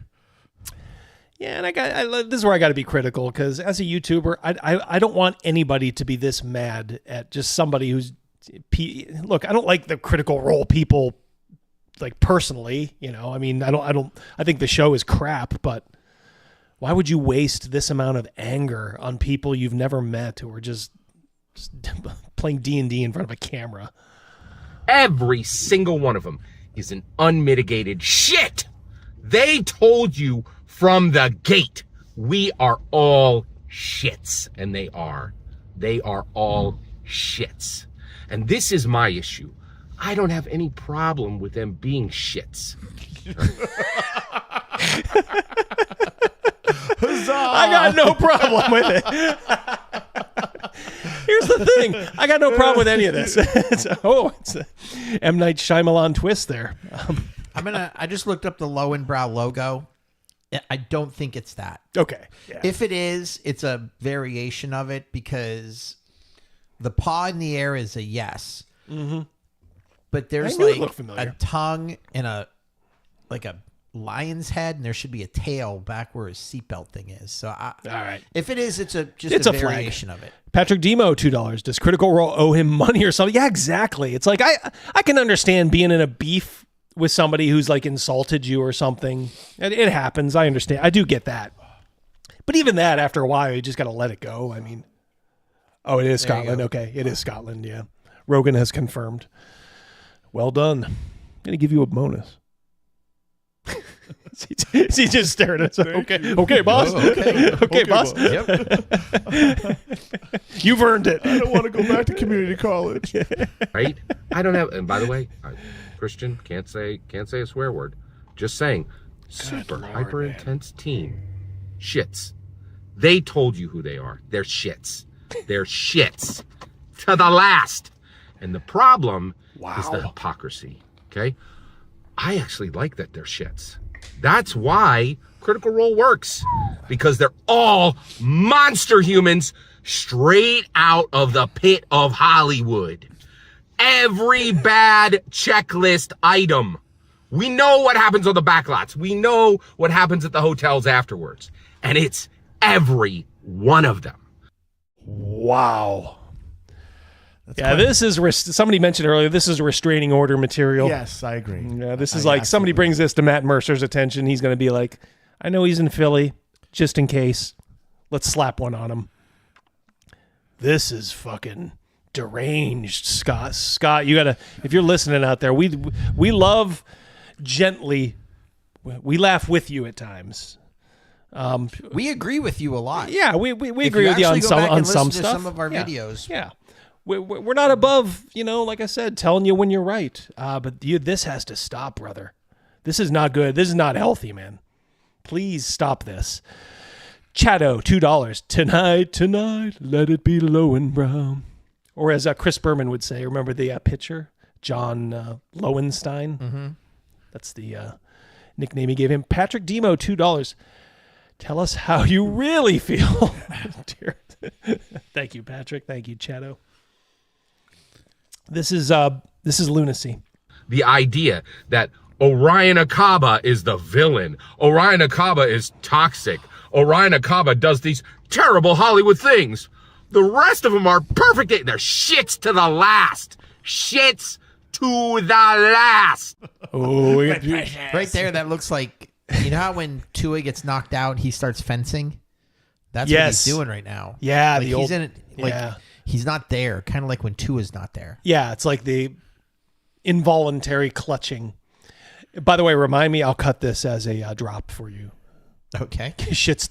Yeah, and this is where I got to be critical, because as a YouTuber, I don't want anybody to be this mad at just somebody who's look. I don't like the Critical Role people, like personally. You know, I mean, I think the show is crap, but why would you waste this amount of anger on people you've never met who are just playing D&D in front of a camera?
Every single one of them is an unmitigated shit. They told you from the gate, we are all shits. And they are. They are all shits. And this is my issue. I don't have any problem with them being shits.
I got no problem with it. Here's the thing. I got no problem with any of this. It's a M. Night Shyamalan twist there.
I just looked up the Lowenbrow logo. I don't think it's that.
Okay. Yeah.
If it is, it's a variation of it because the paw in the air is a yes.
Mm-hmm.
But there's
I knew it
like
looked familiar.
a tongue and a lion's head, and there should be a tail back where his seatbelt thing is. So, all
right.
If it is, it's a variation of it.
Patrick Demo, $2. Does Critical Role owe him money or something? Yeah, exactly. It's like I can understand being in a beef with somebody who's like insulted you or something. It happens. I understand. I do get that. But even that, after a while, you just got to let it go. I mean, oh, it is Scotland. Okay, it is Scotland. Yeah, Rogan has confirmed. Well done. I'm gonna give you a bonus. he just stared at us. Okay, boss. Okay, boss.
Yep.
You've earned it.
I don't want to go back to community college.
Right? I don't have. And by the way, Christian can't say a swear word. Just saying, super hyper intense team, shits. They told you who they are. They're shits. They're shits to the last. And the problem is the hypocrisy. Okay, I actually like that they're shits. That's why Critical Role works, because they're all monster humans straight out of the pit of Hollywood. Every bad checklist item. We know what happens on the backlots. We know what happens at the hotels afterwards. And it's every one of them.
Wow. This is somebody mentioned earlier. This is restraining order material.
Yes, I agree.
Yeah, this is like somebody brings this to Matt Mercer's attention. He's going to be like, "I know he's in Philly, just in case. Let's slap one on him." This is fucking deranged, Scott. Scott, you gotta. If you're listening out there, we love gently. We laugh with you at times.
We agree with you a lot.
Yeah, we agree with you on some stuff.
Some of our videos.
Yeah. We're not above, like I said, telling you when you're right. But this has to stop, brother. This is not good. This is not healthy, man. Please stop this. Chatto, $2. Tonight, let it be Lowenbrow. Or as Chris Berman would say, remember the pitcher, John Lowenstein?
Mm-hmm.
That's the nickname he gave him. Patrick Demo, $2. Tell us how you really feel. Thank you, Patrick. Thank you, Chatto. This is lunacy.
The idea that Orion Akaba is the villain. Orion Akaba is toxic. Orion Akaba does these terrible Hollywood things. The rest of them are perfect. They're shits to the last. Shits to the last.
Oh,
right there, that looks like, you know how when Tua gets knocked out, he starts fencing? That's what he's doing right now.
Yeah,
like he's in it. Like he's not there. Kind of like when Tua's not there.
Yeah, it's like the involuntary clutching. By the way, remind me. I'll cut this as a drop for you.
Okay.
Shits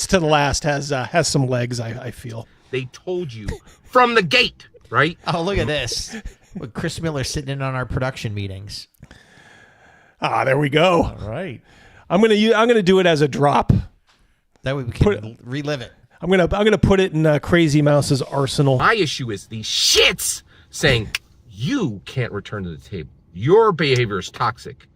to the last has some legs. I feel.
They told you from the gate, right?
Oh, look at this. With Chris Miller sitting in on our production meetings.
There we go.
All right.
I'm gonna do it as a drop.
That way we can relive it.
I'm gonna put it in Crazy Mouse's arsenal.
My issue is these shits saying you can't return to the table. Your behavior is toxic.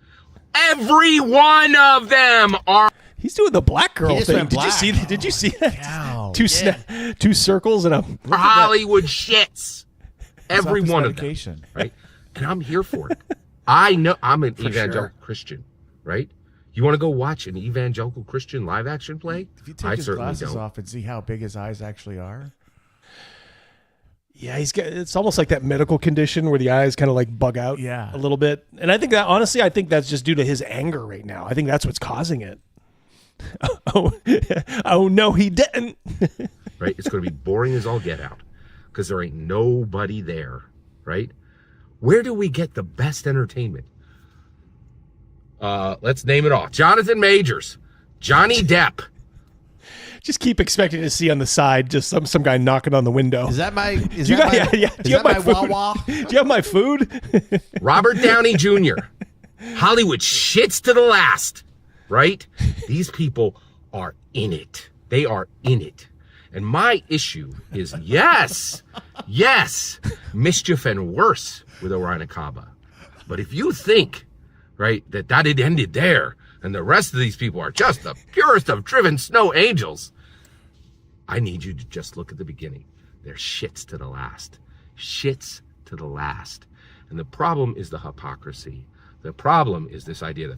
Every one of them are.
He's doing the black girl thing. Did you see that?
Cow.
Two circles and a
Hollywood shits. Every one of them. Right? And I'm here for it. I know I'm an evangelical Christian, right? You want to go watch an evangelical Christian live action play?
If you take his glasses off and see how big his eyes actually are.
Yeah, it's almost like that medical condition where the eyes kind of like bug out a little bit. And I think that, honestly, that's just due to his anger right now. I think that's what's causing it. Oh no, he didn't.
Right? It's going to be boring as all get out because there ain't nobody there, right? Where do we get the best entertainment? Let's name it off. Jonathan Majors, Johnny Depp.
Just keep expecting to see on the side just some guy knocking on the window.
Is that my? Is
Do you
that
got-
my?
yeah, do
Is
you have
that
my
my
food?
Wawa?
Do you have my food?
Robert Downey Jr. Hollywood shits to the last, right? These people are in it. They are in it. And my issue is, yes, mischief and worse with Orion Akaba. But if you think, right, that it ended there and the rest of these people are just the purest of driven snow angels, I need you to just look at the beginning. They're shits to the last. Shits to the last. And the problem is the hypocrisy. The problem is this idea that,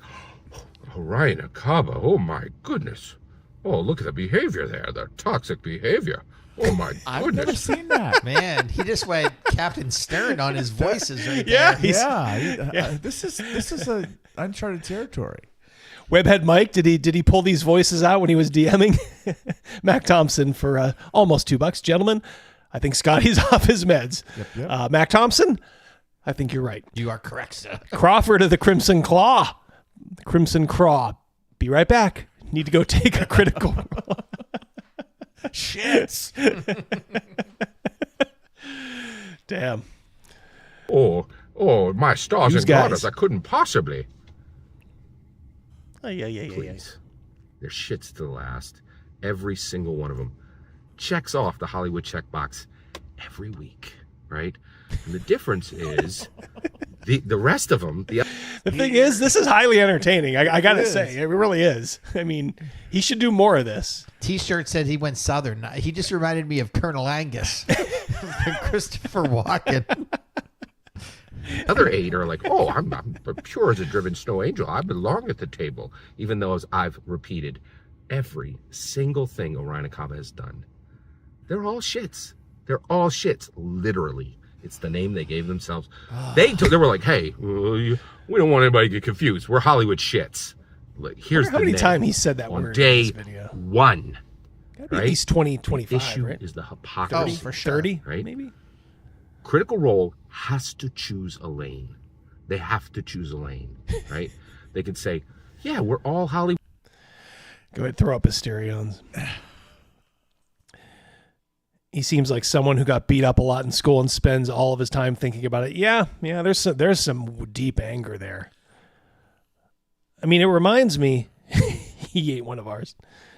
Orion Akaba, oh my goodness. Oh, look at the behavior there, the toxic behavior. Oh my goodness.
I've never seen that.
Man, he just went Captain Stern on his voices right there.
This is a uncharted territory.
Webhead Mike, did he pull these voices out when he was DMing? Mac Thompson for almost $2. Gentlemen, I think Scotty's off his meds.
Yep.
Mac Thompson, I think you're right.
You are correct, sir.
Crawford of the Crimson Claw. Crimson Craw. Be right back. Need to go take a critical. Shits. Damn.
Oh, my stars
These
and
guys.
garters, I couldn't possibly.
Please.
They're shits to the last. Every single one of them checks off the Hollywood checkbox every week, right? And the difference is the rest of them. The
thing is, this is highly entertaining. I gotta say, it really is. I mean, he should do more of this.
T-shirt said he went Southern. He just reminded me of Colonel Angus and Christopher Walken.
other 8 are like, oh, I'm pure as a driven snow angel. I belong at the table, even though as I've repeated every single thing Orion Akaba has done. They're all shits. They're all shits, literally. It's the name they gave themselves. They were like, hey, we don't want anybody to get confused. We're Hollywood shits. Like, here's
how
the
many
name
times he said that
on
word
day
in this video.
1.
At least 20, 25,
the issue
right?
is the hypocrisy.
Oh, for sure. 30,
right?
maybe?
Critical Role has to choose a lane. They have to choose a lane, right? They can say, yeah, we're all Hollywood.
Go ahead, throw up his stereons. He seems like someone who got beat up a lot in school and spends all of his time thinking about it. Yeah, there's some deep anger there. I mean, it reminds me, he ain't one of ours.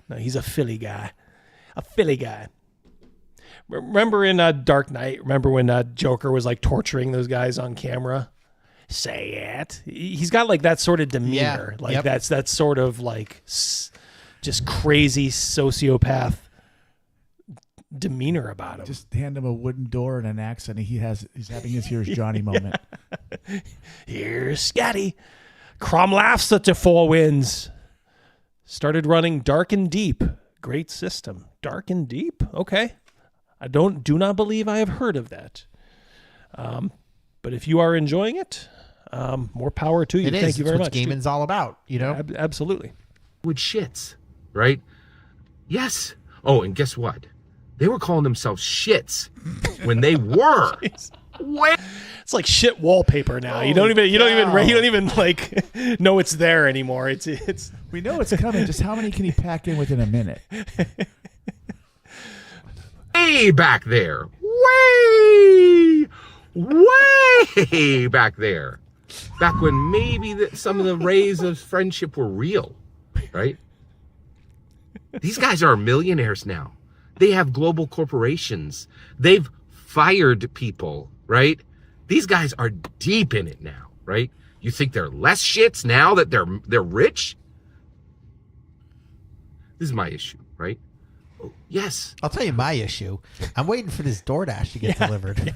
No, he's a Philly guy. A Philly guy. Remember in Dark Knight, remember when Joker was like torturing those guys on camera? Say it. He's got like that sort of demeanor.
Yeah.
Like
Yep.
that's sort of like just crazy sociopath demeanor about him.
Just hand him a wooden door and an axe, and he's having his Here's Johnny moment.
Here's Scotty. Crom laughs at the 4 wins. Started running Dark and Deep. Great system. Dark and Deep. Okay. I do not believe I have heard of that. But if you are enjoying it, more power to you.
It is.
Thank you very
It's
much.
what gaming's all about, you know?
Absolutely.
Wood shits, right? Yes. Oh, and guess what? They were calling themselves shits when they were.
It's like shit wallpaper now. You don't even like know it's there anymore. It's
We know it's coming. Just how many can he pack in within a minute?
Way back there. Way back there. Back when maybe some of the rays of friendship were real, right? These guys are millionaires now. They have global corporations. They've fired people, right? These guys are deep in it now, right? You think they're less shits now that they're rich? This is my issue, right? Oh, yes.
I'll tell you my issue. I'm waiting for this DoorDash to get delivered.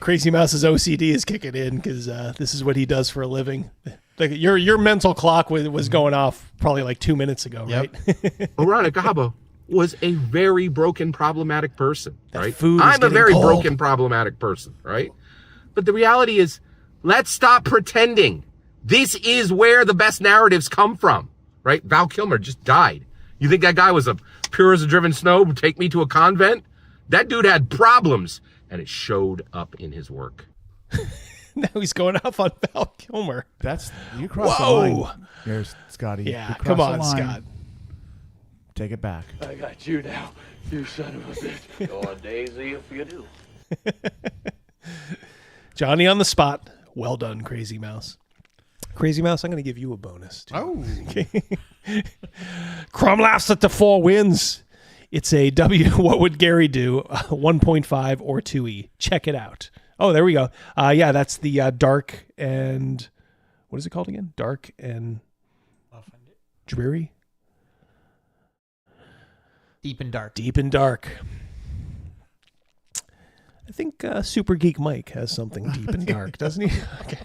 Crazy Mouse's OCD is kicking in because this is what he does for a living. Like your mental clock was going off probably like 2 minutes ago, right?
Orion Akaba was a very broken, problematic person, right?
food is
I'm a
getting
very
cold.
broken, problematic person, right? But the reality is, let's stop pretending. This is where the best narratives come from, right? Val Kilmer just died. You think that guy was a pure as a driven snow, take me to a convent? That dude had problems, and it showed up in his work.
Now he's going off on Val Kilmer.
You crossed the line. There's Scotty.
Yeah,
You crossed
come
the
on,
line.
Scott.
Take it back.
I got you now, you son of a bitch.
You're Daisy if you do.
Johnny on the spot. Well done, Crazy Mouse. Crazy Mouse, I'm going to give you a bonus. Too.
Oh.
Okay. Crumb laughs at the 4 wins. It's a W. What would Gary do? 1.5 or 2E. Check it out. Oh, there we go. Yeah, that's the dark and what is it called again? Dark and dreary.
Deep and dark.
Deep and dark. I think Super Geek Mike has something deep and dark, doesn't he? Okay.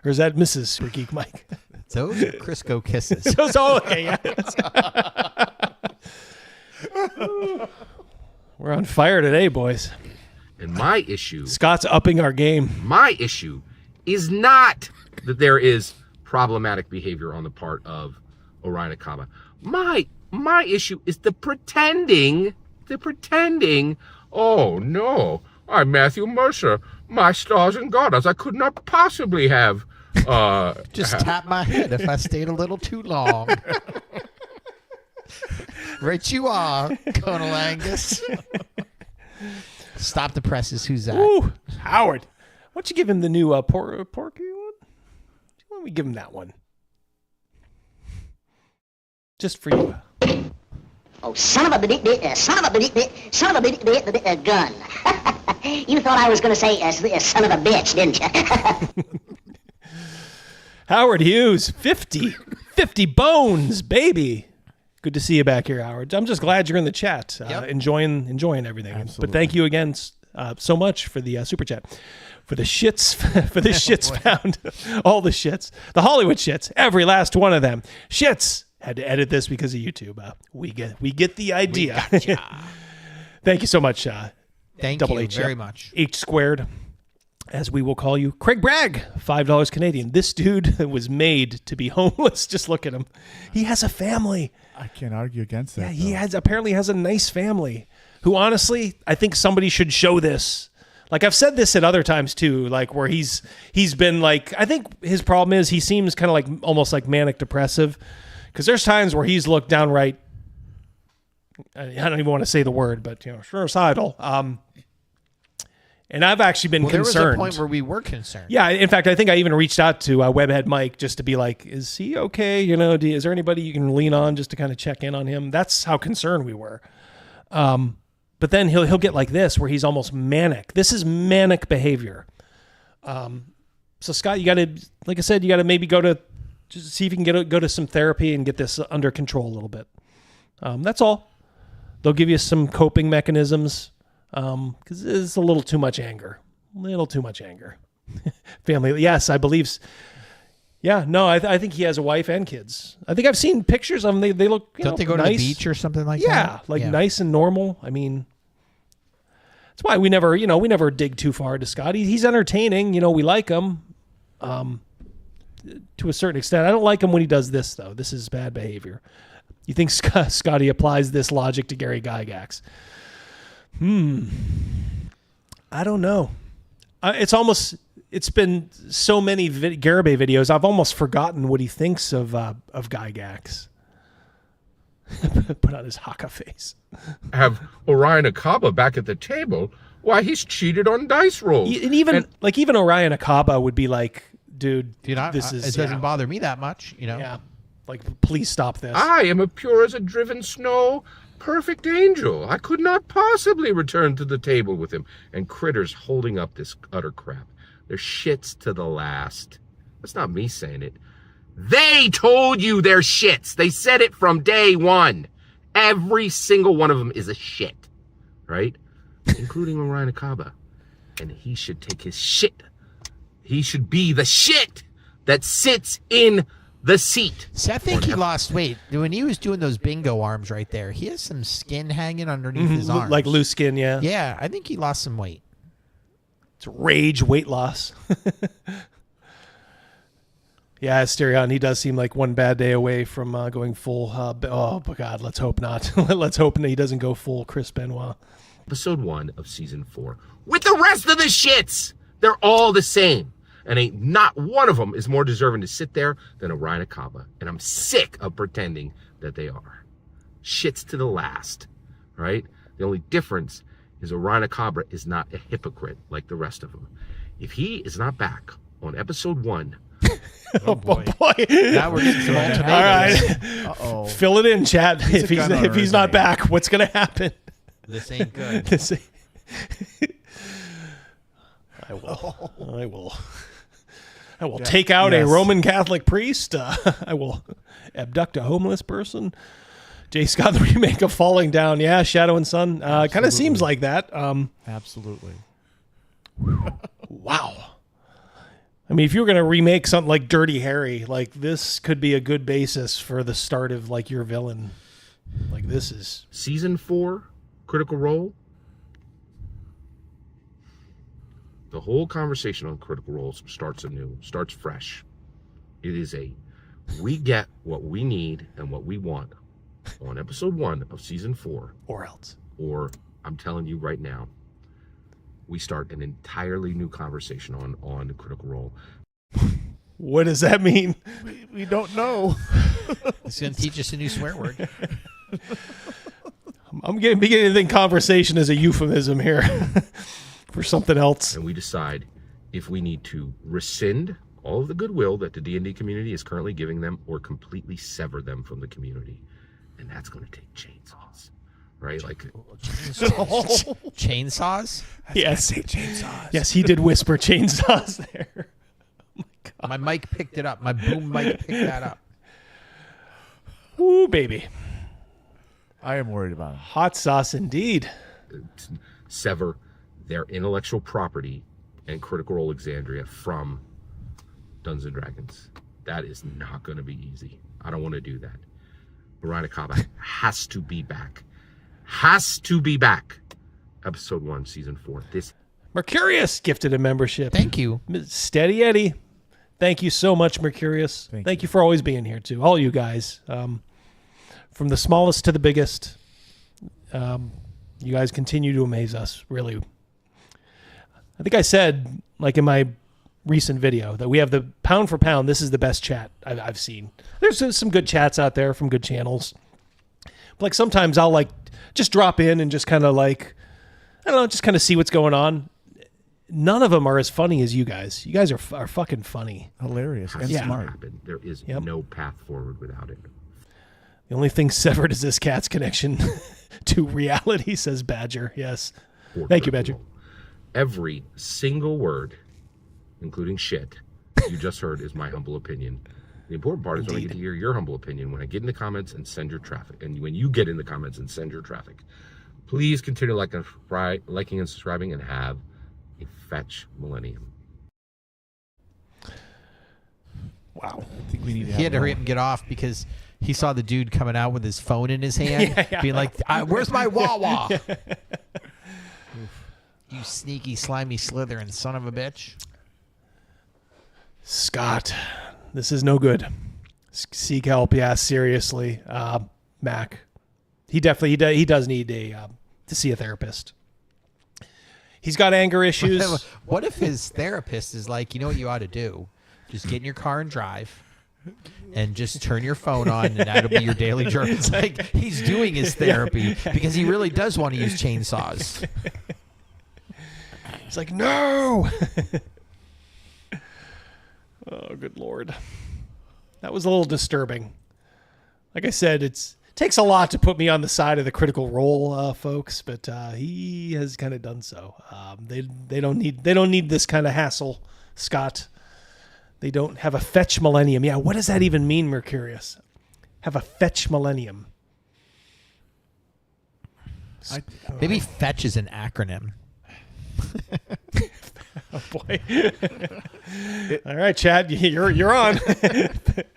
Or is that Mrs. Super Geek Mike?
Those are Crisco kisses.
Those all okay. Yeah. We're on fire today, boys.
And my issue,
Scott's upping our game.
My issue is not that there is problematic behavior on the part of Orion Akaba. My issue is the pretending. Oh no, I'm Matthew Mercer. My stars and garters. I could not possibly have.
Just tap my head if I stayed a little too long. Right you are, Colonel Angus. Stop the presses. Who's that?
Ooh, Howard. Why don't you give him the new porky one? Why don't we give him that one? Just for you.
Oh, son of a gun. You thought I was going to say son of a bitch, didn't you?
Howard Hughes, 50 bones, baby. Good to see you back here, Howard. I'm just glad you're in the chat, enjoying everything.
Absolutely.
But thank you again so much for the super chat, for the shits, found, all the shits, the Hollywood shits, every last one of them. Shits had to edit this because of YouTube. We get the idea. Thank you so much.
Thank
Double
you
H,
very much.
H squared, as we will call you. Craig Bragg, $5 Canadian. This dude was made to be homeless. Just look at him. He has a family.
I can't argue against that.
Yeah, he apparently has a nice family. Who honestly, I think somebody should show this. Like I've said this at other times too, like where he's been like, I think his problem is he seems kind of like almost like manic depressive, because there's times where he's looked downright, I don't even want to say the word, but suicidal. And I've actually been concerned.
There was a point where we were concerned.
Yeah, in fact, I think I even reached out to Webhead Mike just to be like, is he okay? Is there anybody you can lean on just to kind of check in on him? That's how concerned we were. But then he'll get like this, where he's almost manic. This is manic behavior. So Scott, you got to, like I said, you got to maybe just see if you can go to some therapy and get this under control a little bit. That's all. They'll give you some coping mechanisms. Because it's a little too much anger. Family, yes, I believe. Yeah, no, I think he has a wife and kids. I think I've seen pictures of them. They look,
Don't they go
nice.
to the beach or something like that?
Yeah, like nice and normal. I mean, that's why we never dig too far to Scott. He's entertaining. We like him to a certain extent. I don't like him when he does this, though. This is bad behavior. You think Scotty applies this logic to Gary Gygax? I don't know. It's been so many Garibay videos. I've almost forgotten what he thinks of Gygax. Put on his haka face.
Have Orion Akaba back at the table. Why, he's cheated on dice rolls.
And even Orion Akaba would be like, dude,
it doesn't bother me that much,
Yeah. Like, please stop this.
I am as pure as a driven snow, perfect angel. I could not possibly return to the table with him. And Critter's holding up this utter crap. They're shits to the last. That's not me saying it. They told you they're shits. They said it from day one. Every single one of them is a shit, right? Including Orion Akaba. And he should take his shit. He should be the shit that sits in the seat.
See, I think he lost weight. When he was doing those bingo arms right there, he has some skin hanging underneath his arms.
Like loose skin, yeah.
Yeah, I think he lost some weight.
It's rage weight loss. Yeah, Asterion, he does seem like one bad day away from going full. Oh, God, let's hope not. Let's hope he doesn't go full Chris Benoit.
Episode 1 of Season 4. With the rest of the shits! They're all the same. And ain't not one of them is more deserving to sit there than Orion Akaba. And I'm sick of pretending that they are. shits to the last, right? The only difference is Orion Cabra is not a hypocrite like the rest of them. If he is not back on episode 1,
oh boy.
Now we're getting some ultimatums.
All right.
Uh-oh.
Fill it in, chat.
He's
If he's not back, what's going to happen?
This ain't good.
I will take out a Roman Catholic priest. I will abduct a homeless person. Jay Scott, the remake of Falling Down. Yeah, Shadow and Sun. Kind of seems like that.
Absolutely.
Wow. I mean, if you were going to remake something like Dirty Harry, like this could be a good basis for the start of like your villain. Like this is
season 4, Critical Role. The whole conversation on Critical Role starts anew, starts fresh. It is we get what we need and what we want on episode 1 of season 4.
Or else.
Or I'm telling you right now, we start an entirely new conversation on Critical Role.
What does that mean?
We don't know.
It's going to teach us a new swear word.
I'm beginning to think conversation is a euphemism here for something else.
And we decide if we need to rescind all of the goodwill that the D&D community is currently giving them or completely sever them from the community. And that's going to take chainsaws, right? Like
chainsaws?
Yes.
Chainsaws.
Yes, he did whisper chainsaws there.
My mic picked it up. My boom mic picked that up.
Ooh, baby.
I am worried about it.
Hot sauce indeed.
Sever their intellectual property and Critical Role Exandria from Dungeons & Dragons. That is not going to be easy. I don't want to do that. Orion Cabra has to be back. Has to be back. Episode 1, season 4. This
Mercurius gifted a membership.
Thank you.
Steady Eddie. Thank you so much, Mercurius. Thank you for always being here, too. All you guys. From the smallest to the biggest. You guys continue to amaze us, really. I think I said, like in my recent video, that we have the pound for pound. This is the best chat I've seen. There's some good chats out there from good channels. But like sometimes I'll like just drop in and just kind of like, I don't know, just kind of see what's going on. None of them are as funny as you guys. You guys are fucking funny.
Hilarious and smart.
There is no path forward without it.
The only thing severed is this cat's connection to reality, says Badger. Yes. Thank you, Badger.
Every single word, including shit, you just heard is my humble opinion. The important part is when I get to hear your humble opinion, when I get in the comments and send your traffic. And when you get in the comments and send your traffic, please continue liking and subscribing and have a fetch millennium.
Wow. I think we need to
He had to hurry up and get off because he saw the dude coming out with his phone in his hand, being like, where's my Wawa? You sneaky, slimy, slithering son of a bitch.
Scott, this is no good. Seek help. Yeah, seriously. Mac, he definitely he does need to see a therapist. He's got anger issues.
What if his therapist is like, you know what you ought to do? Just get in your car and drive and just turn your phone on and that'll be your daily journal. It's like he's doing his therapy because he really does want to use chainsaws.
It's like, no. Oh, good Lord. That was a little disturbing. Like I said, it takes a lot to put me on the side of the Critical Role folks, but he has kind of done so. They don't need this kind of hassle, Scott. They don't have a fetch millennium. Yeah, what does that even mean, Mercurius? Have a fetch millennium.
Maybe fetch is an acronym.
Oh boy. All right, Chad, you're on.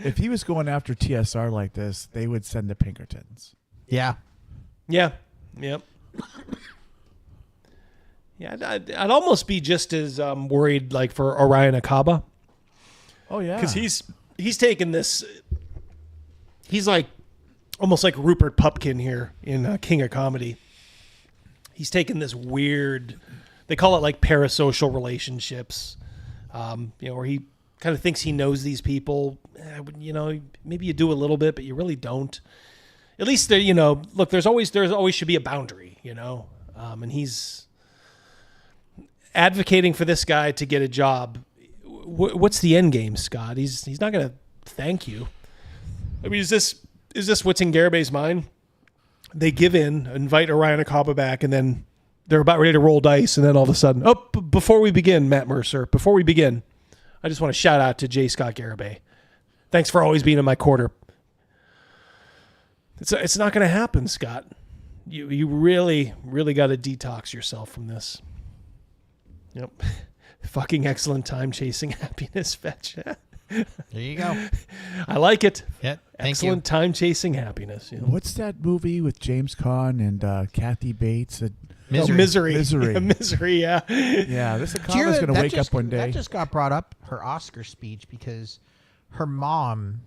If he was going after TSR like this, they would send the Pinkertons.
Yeah.
Yeah. Yep. Yeah, I'd almost be just as worried like for Orion Cabra.
Oh yeah.
Because he's taken this. He's like almost like Rupert Pupkin here in King of Comedy. He's taken this weird. They call it like parasocial relationships, where he kind of thinks he knows these people. Maybe you do a little bit, but you really don't. at least there, you know, look, there's always should be a boundary, you know, and he's advocating for this guy to get a job. What's the end game, Scott? He's not going to thank you. I mean, is this what's in Garabay's mind? They give in, invite Orion Akaba back, and then they're about ready to roll dice, and then all of a sudden, before we begin, Matt Mercer, I just want to shout out to J. Scott Garabay. Thanks for always being in my corner. It's not going to happen, Scott. You really, really got to detox yourself from this. Yep. Fucking excellent time chasing happiness, Fetch.
There you go.
I like it.
Yeah,
excellent time chasing happiness. You know?
What's that movie with James Caan and Kathy Bates?
Misery.
Misery.
Yeah, Misery, yeah.
Yeah, this Akama's going to wake up one day.
That just got brought up, her Oscar speech, because her mom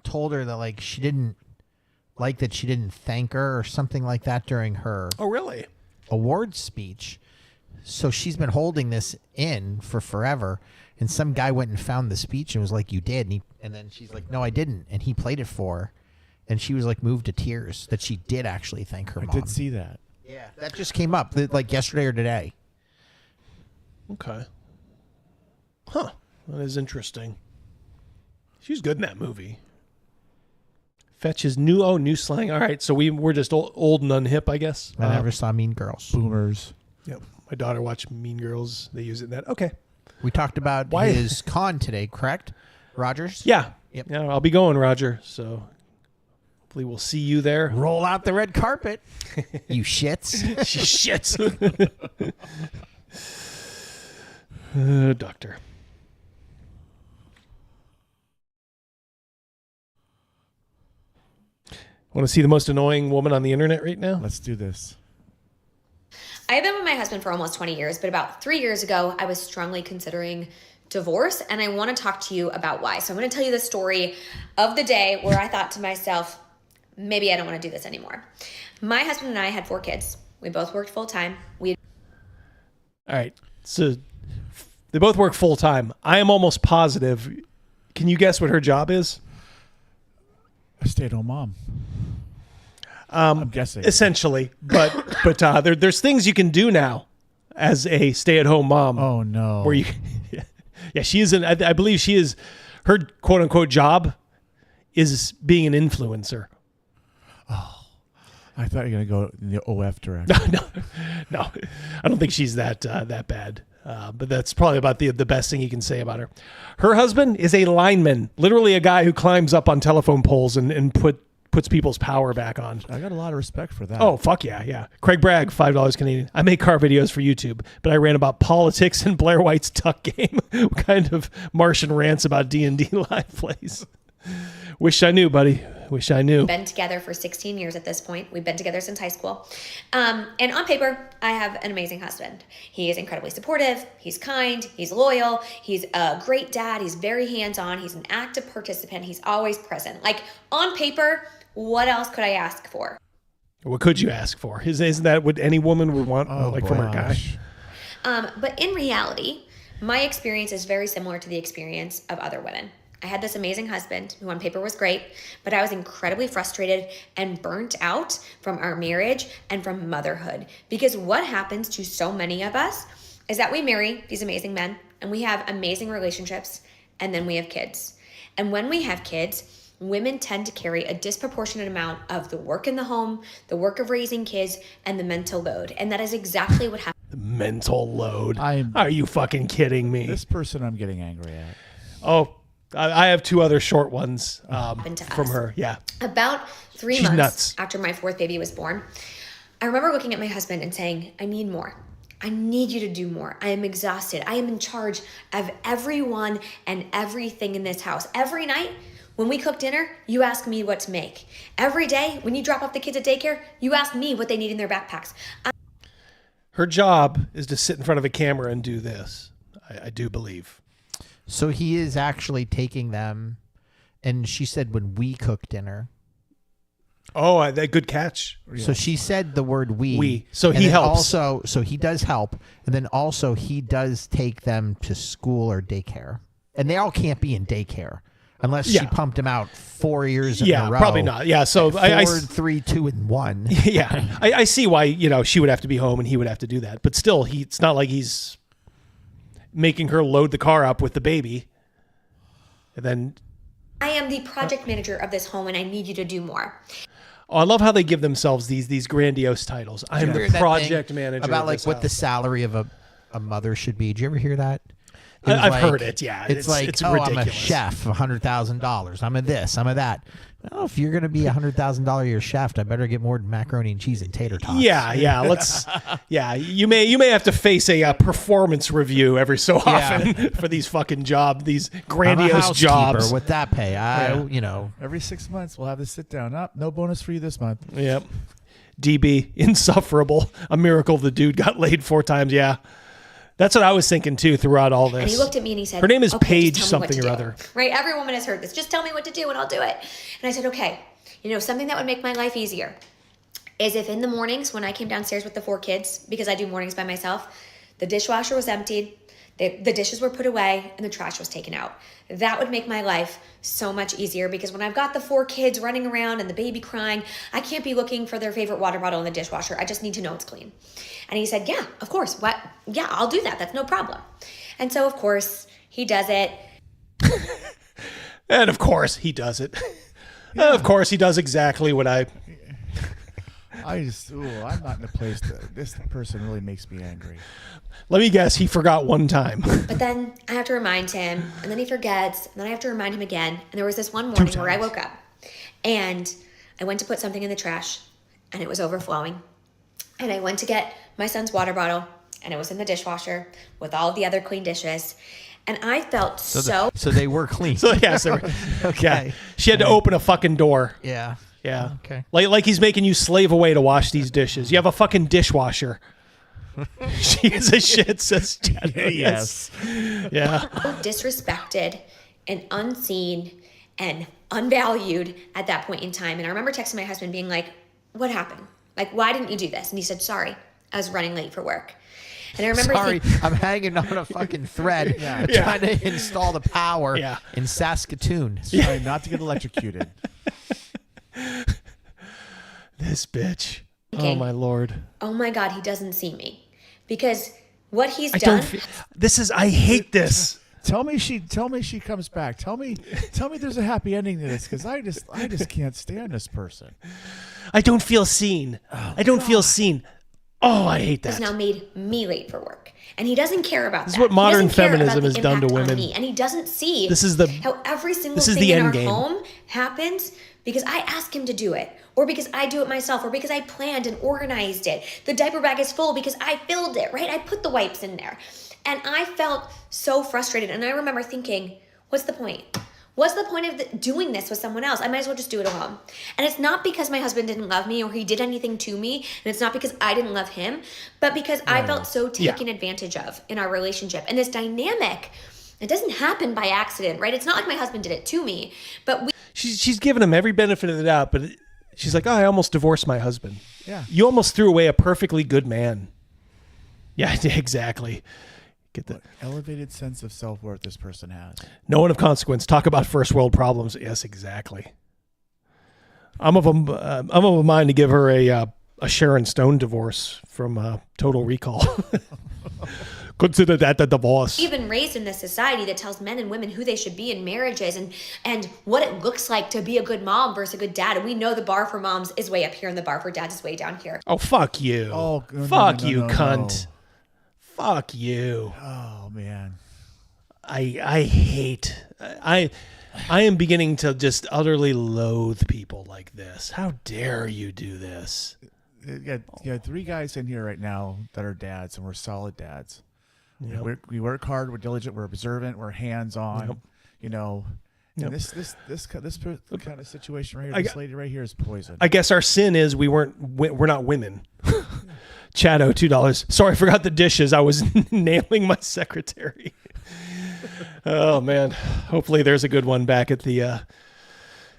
told her that, like, she didn't like that she didn't thank her or something like that during her awards speech. So she's been holding this in for forever. And some guy went and found the speech and was like, "You did." And then she's like, "No, I didn't." And he played it for her. And she was like moved to tears that she did actually thank her mom.
I did see that.
Yeah, that just came up like yesterday or today.
Okay. Huh. That is interesting. She's good in that movie. Fetch his new slang. All right, so we're just old and unhip, I guess.
I never saw Mean Girls.
Boomers.
Yep. My daughter watched Mean Girls. They use it in that. Okay.
We talked about his con today, correct? Rogers?
Yeah.
Yep.
Yeah, I'll be going, Roger. So hopefully we'll see you there.
Roll out the red carpet. You shits.
Shits. Doctor. Want to see the most annoying woman on the internet right now?
Let's do this.
I've been with my husband for almost 20 years, but about 3 years ago, I was strongly considering divorce, and I want to talk to you about why. So I'm going to tell you the story of the day where I thought to myself, maybe I don't want to do this anymore. My husband and I had 4 kids. We both worked full time.
All right. So they both work full time. I am almost positive. Can you guess what her job is?
A stay-at-home mom. I'm guessing.
Essentially, but there's things you can do now as a stay-at-home mom.
Oh no!
Where you, yeah, she is. I believe she is. Her quote-unquote job is being an influencer.
Oh, I thought you were gonna go in the OF direction.
No, I don't think she's that bad. But that's probably about the best thing you can say about her. Her husband is a lineman, literally a guy who climbs up on telephone poles and puts people's power back on.
I got a lot of respect for that.
Oh, fuck yeah. Craig Bragg, $5 Canadian. I make car videos for YouTube, but I ran about politics and Blair White's Tuck Game. What kind of Martian rants about D&D live plays? Wish I knew, buddy. Wish I knew.
Been together for 16 years at this point. We've been together since high school. And on paper, I have an amazing husband. He is incredibly supportive. He's kind. He's loyal. He's a great dad. He's very hands-on. He's an active participant. He's always present. Like, on paper, what else could I ask for?
What could you ask for? Isn't that what any woman would want from her guy?
But in reality, my experience is very similar to the experience of other women. I had this amazing husband who on paper was great, but I was incredibly frustrated and burnt out from our marriage and from motherhood. Because what happens to so many of us is that we marry these amazing men and we have amazing relationships and then we have kids. And when we have kids, women tend to carry a disproportionate amount of the work in the home, the work of raising kids, and the mental load. And that is exactly what happens.
The mental load. Are you fucking kidding me?
This person I'm getting angry at.
Oh, I have 2 other short ones from her. Yeah.
About 3
She's
months
nuts.
after my 4th baby was born, I remember looking at my husband and saying, I need more. I need you to do more. I am exhausted. I am in charge of everyone and everything in this house. Every night when we cook dinner, you ask me what to make. Every day when you drop off the kids at daycare, you ask me what they need in their backpacks.
Her job is to sit in front of a camera and do this. I do believe.
So he is actually taking them, and she said when we cook dinner.
Oh, that good catch.
So she said the word we.
We. So
and
he
then
helps.
Also, so he does help, and then also he does take them to school or daycare, and they all can't be in daycare. Unless she pumped him out 4 years in a row.
Probably not. Yeah, so
4, 3, 2, and 1.
Yeah, I see why she would have to be home and he would have to do that. But still, it's not like he's making her load the car up with the baby. And then
I am the project manager of this home and I need you to do more.
Oh, I love how they give themselves these grandiose titles. I'm the project manager.
About like what the salary of a mother should be. Did you ever hear that?
I've heard it. Yeah,
it's like
it's
I'm
ridiculous.
a chef, $100,000. I'm a this. I'm a that. Well, if you're gonna be $100,000 a year chef, I better get more than macaroni and cheese and tater tots.
Yeah. Let's. Yeah, you may have to face a performance review every so often for these fucking these grandiose jobs.
With that pay,
every 6 months we'll have this sit down. Up, no bonus for you this month.
Yep. DB, insufferable. A miracle the dude got laid 4 times. Yeah. That's what I was thinking too throughout all this.
And he looked at me and he said,
her name is
okay,
Paige
just tell me what
something
to
or
do.
other.
Right? Every woman has heard this. Just tell me what to do and I'll do it. And I said, okay, something that would make my life easier is if in the mornings when I came downstairs with the 4 kids, because I do mornings by myself, the dishwasher was emptied, the dishes were put away, and the trash was taken out. That would make my life so much easier because when I've got the 4 kids running around and the baby crying, I can't be looking for their favorite water bottle in the dishwasher. I just need to know it's clean. And he said, yeah, of course. What? Yeah, I'll do that. That's no problem. And so, of course, he does it.
And, of course, he does it. And, of course, he does exactly what I'm
not in a place that this person really makes me angry.
Let me guess, he forgot one time.
But then I have to remind him, and then he forgets, and then I have to remind him again. And there was this one morning where I woke up, and I went to put something in the trash, and it was overflowing. And I went to get my son's water bottle, and it was in the dishwasher with all of the other clean dishes. And I felt
so they were clean.
So yes, okay. Yeah. She had to open a fucking door.
Yeah.
Yeah.
Okay.
Like he's making you slave away to wash these dishes. You have a fucking dishwasher. She is a shit, says Chad. Yes. Yeah.
So disrespected and unseen and unvalued at that point in time. And I remember texting my husband being like, what happened? Like, why didn't you do this? And he said, sorry, I was running late for work. And I remember
I'm hanging on a fucking thread trying to install the power in Saskatoon.
Trying not to get electrocuted.
This bitch. Oh, my Lord.
Oh, my God, he doesn't see me. Because what he's done...
I hate this.
Tell me she comes back. Tell me there's a happy ending to this because I just can't stand this person.
I don't feel seen. I don't feel seen. Oh, I hate that.
Has now made me late for work. And he doesn't care about that.
This is what modern feminism has done to women.
And he doesn't see how every single thing in our home happens because I ask him to do it. Or because I do it myself. Or because I planned and organized it. The diaper bag is full because I filled it, right? I put the wipes in there. And I felt so frustrated. And I remember thinking, what's the point? What's the point of doing this with someone else? I might as well just do it alone. And it's not because my husband didn't love me or he did anything to me. And it's not because I didn't love him. But because I felt so taken advantage of in our relationship. And this dynamic, it doesn't happen by accident, right? It's not like my husband did it to me. But
she's given him every benefit of the doubt. But she's like, I almost divorced my husband.
Yeah.
You almost threw away a perfectly good man. Yeah, exactly. Get the
elevated sense of self-worth this person has.
No one of consequence. Talk about first world problems. Yes, exactly. I'm of a mind to give her a Sharon Stone divorce from Total Recall. Consider that a divorce.
We've been raised in this society that tells men and women who they should be in marriages and what it looks like to be a good mom versus a good dad. And we know the bar for moms is way up here and the bar for dads is way down here.
Oh, fuck you.
Oh,
fuck you, cunt. No. Fuck you.
Oh, man.
I hate... I am beginning to just utterly loathe people like this. How dare you do this?
You got 3 guys in here right now that are dads, and we're solid dads. Yep. We work hard, we're diligent, we're observant, we're hands-on. Yep. You know, and this kind of situation right here, this lady right here is poison.
I guess our sin is we're not women. Chado, $2. Sorry, I forgot the dishes. I was nailing my secretary. Oh man, hopefully there's a good one back at the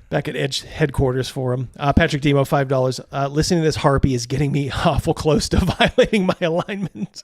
back at Edge headquarters for him. Patrick Demo, $5. Listening to this harpy is getting me awful close to violating my alignment.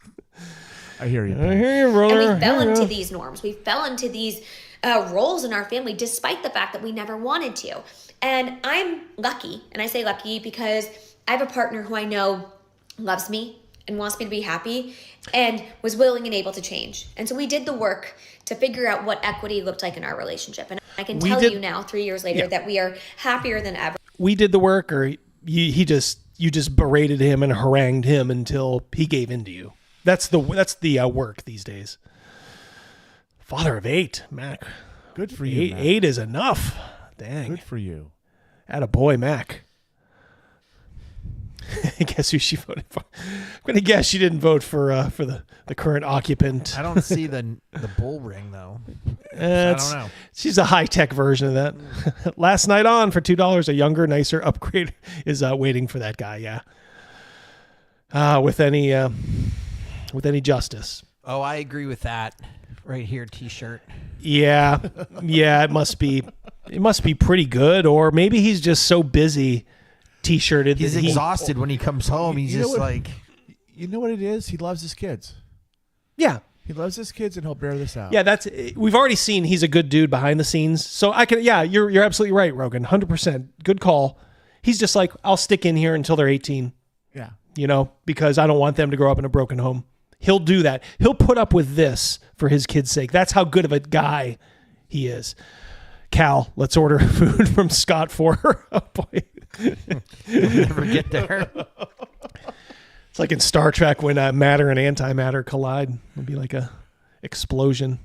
I hear you.
I hear you, brother.
And we fell into these norms. We fell into these roles in our family, despite the fact that we never wanted to. And I'm lucky, and I say lucky because I have a partner who I know loves me and wants me to be happy and was willing and able to change. And so we did the work to figure out what equity looked like in our relationship. And I can tell you now, 3 years later, that we are happier than ever.
We did the work, or you just berated him and harangued him until he gave in to you. That's the work these days. Father of 8, Mac.
Good for you, Mac.
8 is enough. Dang.
Good for you.
Attaboy, Mac. Guess who she voted for? I'm gonna guess she didn't vote for the current occupant.
I don't see the bull ring though. I don't know.
She's a high-tech version of that. Last night on for $2, a younger, nicer upgrade is waiting for that guy. Yeah. With any justice.
Oh, I agree with that. Right here, T-shirt.
Yeah, it must be pretty good, or maybe he's just so busy. T-shirted.
He's exhausted when he comes home. He's just like,
you know what it is? He loves his kids.
Yeah,
he loves his kids, and he'll bear this out.
Yeah, we've already seen he's a good dude behind the scenes. So I can. Yeah, you're absolutely right, Rogan. 100%. Good call. He's just like, I'll stick in here until they're 18.
Yeah,
because I don't want them to grow up in a broken home. He'll do that. He'll put up with this for his kids' sake. That's how good of a guy he is. Cal, let's order food from Scott for her. Oh boy.
We'll never get there.
It's like in Star Trek when matter and antimatter collide. It'll be like a explosion.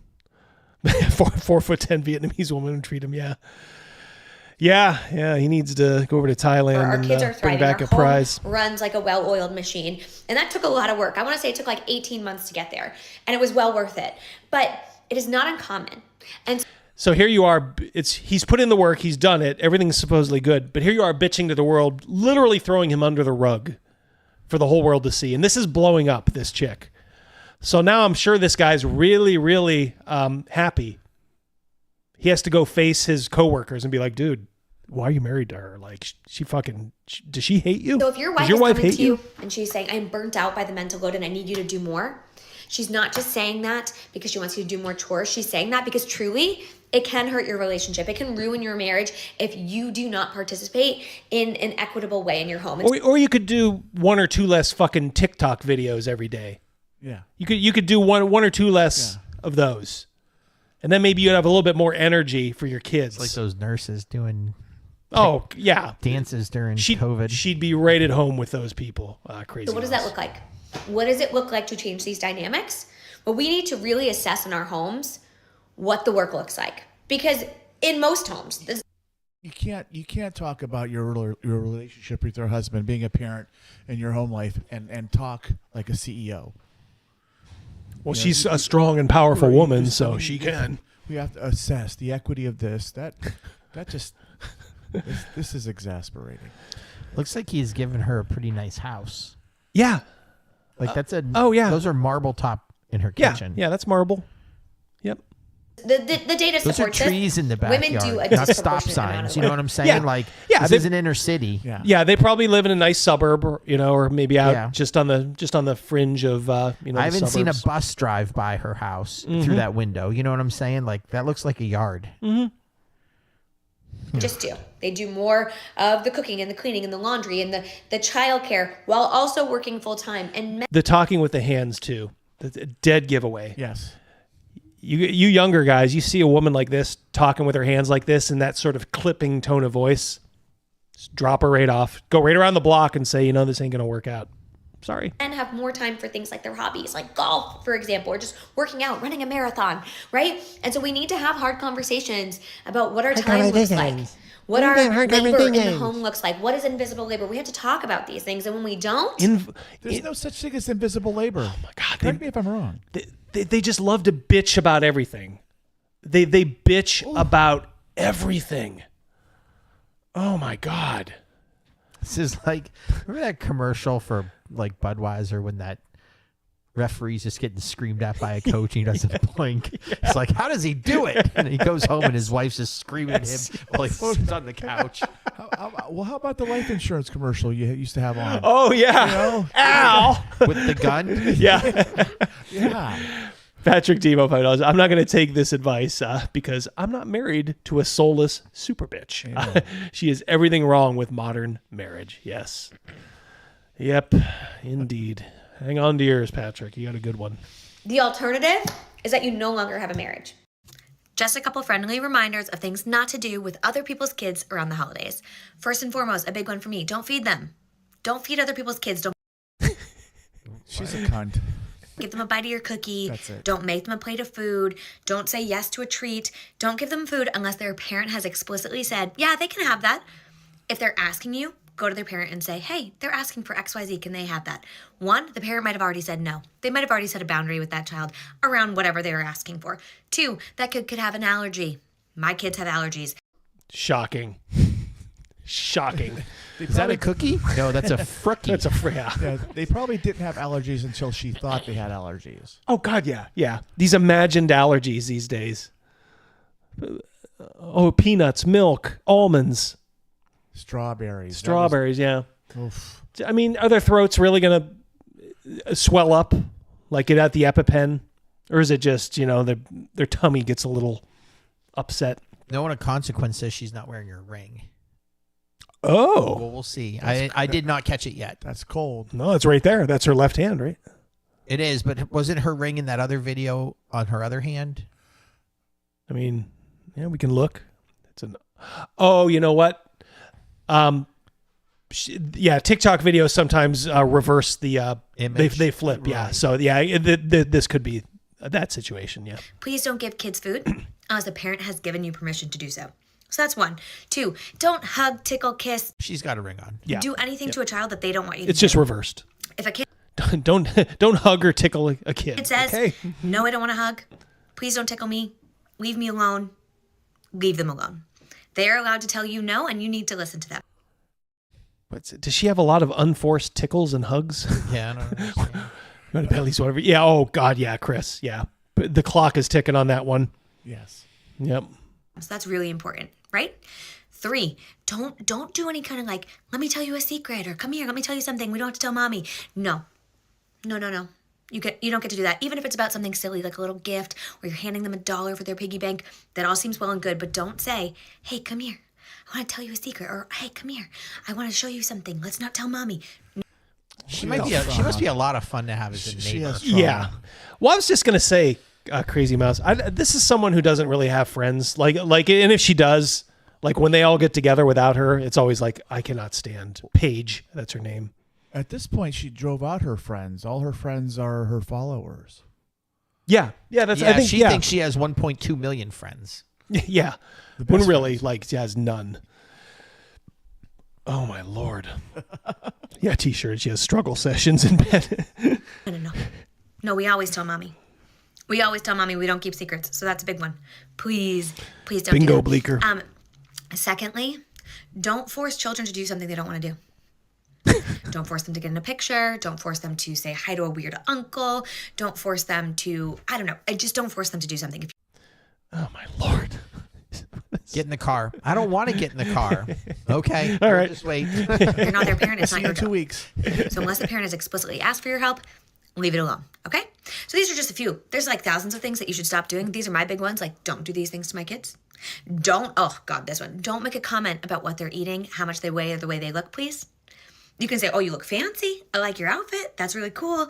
4'10" Vietnamese woman would treat him. Yeah. He needs to go over to Thailand
Our kids are
and
thriving.
bring back
Our
a prize.
home runs like a well-oiled machine, and that took a lot of work. I want to say it took like 18 months to get there, and it was well worth it. But it is not uncommon. And
so here you are. He's put in the work. He's done it. Everything's supposedly good. But here you are bitching to the world, literally throwing him under the rug for the whole world to see. And this is blowing up this chick. So now I'm sure this guy's really, really happy. He has to go face his coworkers and be like, dude, why are you married to her? Like, does she hate you?
So if your wife
Does your
is
wife
coming
hate
to you and she's saying, I'm burnt out by the mental load and I need you to do more, she's not just saying that because she wants you to do more chores. She's saying that because truly it can hurt your relationship. It can ruin your marriage if you do not participate in an equitable way in your home.
Or you could do 1 or 2 less fucking TikTok videos every day.
Yeah.
You could do one or 2 less of those. And then maybe you'd have a little bit more energy for your kids.
It's like those nurses doing
dances
during COVID.
She'd be right at home with those people. Crazy.
So what does that look like? What does it look like to change these dynamics? Well, we need to really assess in our homes what the work looks like. Because in most homes,
you can't talk about your relationship with your husband, being a parent in your home life, and talk like a CEO.
Well, she's a strong and powerful woman, so she can.
We have to assess the equity of this. This is exasperating.
Looks like he's given her a pretty nice house.
Yeah.
Like that's a
oh yeah.
Those are marble top in her kitchen.
Yeah, that's marble. Yep.
the data
Those are
supports
trees in the
Women
backyard,
do a
not stop
disproportionate amount
signs.
of
You know
work.
what I'm saying?
Yeah.
Like
Yeah,
this is an inner city.
Yeah, they probably live in a nice suburb, or maybe out just on the fringe of
I haven't seen a
suburbs.
bus drive by her house through that window. You know what I'm saying? Like that looks like a yard.
Mm-hmm.
Just do. They do more of the cooking and the cleaning and the laundry and the childcare while also working full time. And
The talking with the hands too. That's a dead giveaway.
Yes.
You younger guys, you see a woman like this talking with her hands like this in that sort of clipping tone of voice, just drop her right off. Go right around the block and say, this ain't gonna work out. Sorry.
and have more time for things like their hobbies, like golf, for example, or just working out, running a marathon, right? And so we need to have hard conversations about what our time looks like, what our labor in the home looks like, what is invisible labor. We have to talk about these things, and when we don't,
There's no such thing as invisible labor. Oh my God! Correct me if I'm wrong.
They just love to bitch about everything. They bitch about everything. Oh my God.
This is like, remember that commercial for like Budweiser when that referee's just getting screamed at by a coach and he doesn't blink. It's like, how does he do it? And he goes home and his wife's just screaming at him while he sits on the couch.
How about the life insurance commercial you used to have on?
Oh yeah.
Ow!
With the gun?
Yeah.
Yeah.
Patrick Demo, $5. I'm not going to take this advice because I'm not married to a soulless super bitch. She is everything wrong with modern marriage. Yes. Yep, indeed. Hang on to yours, Patrick. You got a good one.
The alternative is that you no longer have a marriage. Just a couple friendly reminders of things not to do with other people's kids around the holidays. First and foremost, a big one for me, don't feed them. Don't feed other people's kids. Don't.
She's a cunt.
Give them a bite of your cookie.
That's it.
Don't make them a plate of food. Don't say yes to a treat. Don't give them food unless their parent has explicitly said, yeah, they can have that. If they're asking you, go to their parent and say, hey, they're asking for XYZ. Can they have that? One, the parent might have already said no. They might have already set a boundary with that child around whatever they were asking for. Two, that kid could have an allergy. My kids have allergies.
Shocking. Shocking.
Is that a cookie? No, that's a frookie.
That's a
Yeah, they probably didn't have allergies until she thought they had allergies.
Oh, God, yeah. Yeah. These imagined allergies these days. Oh, peanuts, milk, almonds.
Strawberries.
Strawberries, yeah.
Oof.
I mean, are their throats really going to swell up like it at the EpiPen? Or is it just, their tummy gets a little upset?
No one of consequence says she's not wearing her ring.
Oh.
Well, we'll see. I did not catch it yet.
That's cold.
No, it's right there. That's her left hand, right?
It is, but wasn't her ring in that other video on her other hand?
I mean, yeah, we can look. Oh, you know what? TikTok videos sometimes reverse the image. They flip, right. Yeah. So yeah, this could be that situation. Yeah.
Please don't give kids food unless the parent has given you permission to do so. So that's one. Two, don't hug, tickle, kiss.
She's got a ring on.
Yeah.
Do anything to a child that they don't want you to do.
It's just reversed.
If a kid
don't hug or tickle a kid.
It says,
okay.
No, I don't want to hug. Please don't tickle me. Leave me alone. Leave them alone. They are allowed to tell you no, and you need to listen to them.
Does she have a lot of unforced tickles and hugs?
Yeah, I don't know.
At least whatever. Yeah. Oh God. Yeah, Chris. Yeah. But the clock is ticking on that one.
Yes.
Yep.
So that's really important, right? Three, don't do any kind of like, let me tell you a secret, or come here, let me tell you something. We don't have to tell mommy. No. You don't get to do that. Even if it's about something silly, like a little gift, or you're handing them $1 for their piggy bank, that all seems well and good, but don't say, hey, come here. I want to tell you a secret, or hey, come here. I want to show you something. Let's not tell mommy.
She must be a lot of fun to have as a neighbor.
Yeah. Well, I was just gonna say, Crazy Mouse. This is someone who doesn't really have friends. Like, and if she does, like when they all get together without her, it's always like, I cannot stand Paige. That's her name.
At this point, she drove out her friends. All her friends are her followers.
Yeah. I think
she thinks she has 1.2 million friends.
Yeah. When really, like, she has none. Oh, my Lord. Yeah, T-shirt. She has struggle sessions in bed.
No, we always tell mommy. We always tell mommy we don't keep secrets. So that's a big one. Please don't
Bingo,
do that.
Bleecker.
Secondly, don't force children to do something they don't want to do. Don't force them to get in a picture. Don't force them to say hi to a weird uncle. Don't force them to, I don't know. Just don't force them to do something.
Oh, my Lord.
Get in the car. I don't want to get in the car. Okay.
All right.
Just wait.
You're not their parent. It's not your job.
2 weeks.
So unless the parent has explicitly asked for your help, leave it alone. Okay? So these are just a few. There's like thousands of things that you should stop doing. These are my big ones. Like, don't do these things to my kids. This one. Don't make a comment about what they're eating, how much they weigh, or the way they look, please. You can say, oh, you look fancy. I like your outfit. That's really cool.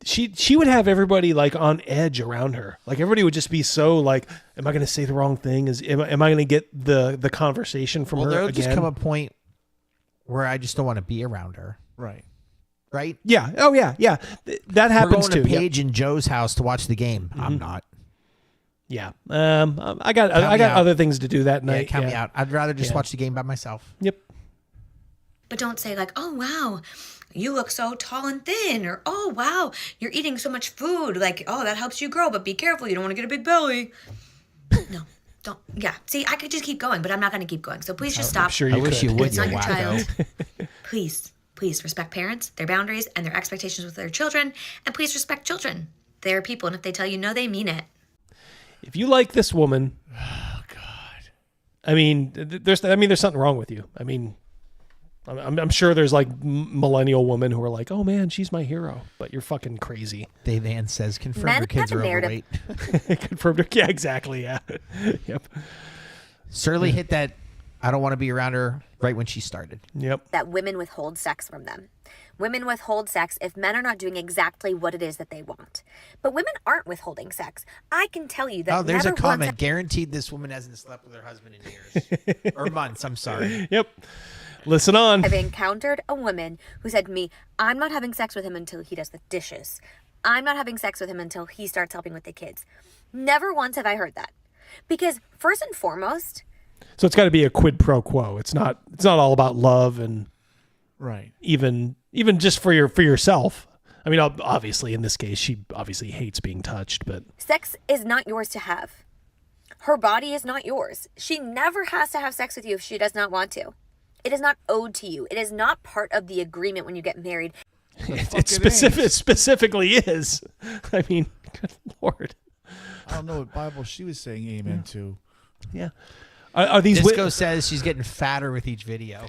She would have everybody like on edge around her. Like everybody would just be so like, am I going to say the wrong thing? Am I going to get the conversation from her
there'll
again?
just come a point where I just don't want to be around her.
Right.
Right?
Yeah. Oh, yeah. Yeah. That happens
We're going
too.
to Paige and Joe's house to watch the game. Mm-hmm. I'm not.
Yeah. I got other things to do that night.
Count me out. I'd rather just watch the game by myself.
Yep.
But don't say like, oh, wow, you look so tall and thin, or oh, wow, you're eating so much food. Like, oh, that helps you grow, but be careful. You don't want to get a big belly. No, don't. Yeah. See, I could just keep going, but I'm not going to keep going. So please just stop.
I wish you would.
It's not your child. Please respect parents, their boundaries, and their expectations with their children. And please respect children. They're people. And if they tell you no, they mean it.
If you like this woman, oh God, I mean, there's something wrong with you. I mean, I'm sure there's like millennial women who are like, oh man, she's my hero, but you're fucking crazy.
Dave Ann says, confirm
Men
your kids
have
are
a narrative.
overweight.
Confirmed. Yeah, exactly. Yeah. Yep.
Surly hit that. I don't want to be around her right when she started.
Yep.
That women withhold sex from them. Women withhold sex if men are not doing exactly what it is that they want. But women aren't withholding sex. I can tell you that.
Oh, there's a
never
comment.
once-
Guaranteed this woman hasn't slept with her husband in years. Or months, I'm sorry.
Yep. Listen on.
I've encountered a woman who said to me, I'm not having sex with him until he does the dishes. I'm not having sex with him until he starts helping with the kids. Never once have I heard that. Because first and foremost,
So it's got to be a quid pro quo. It's not all about love and
right.
Even just for yourself. I mean, obviously in this case, she obviously hates being touched, but
sex is not yours to have. Her body is not yours. She never has to have sex with you if she does not want to. It is not owed to you. It is not part of the agreement when you get married.
it specifically is. I mean, good Lord.
I don't know what Bible she was saying amen to.
Yeah. Are these
Disco says she's getting fatter with each video.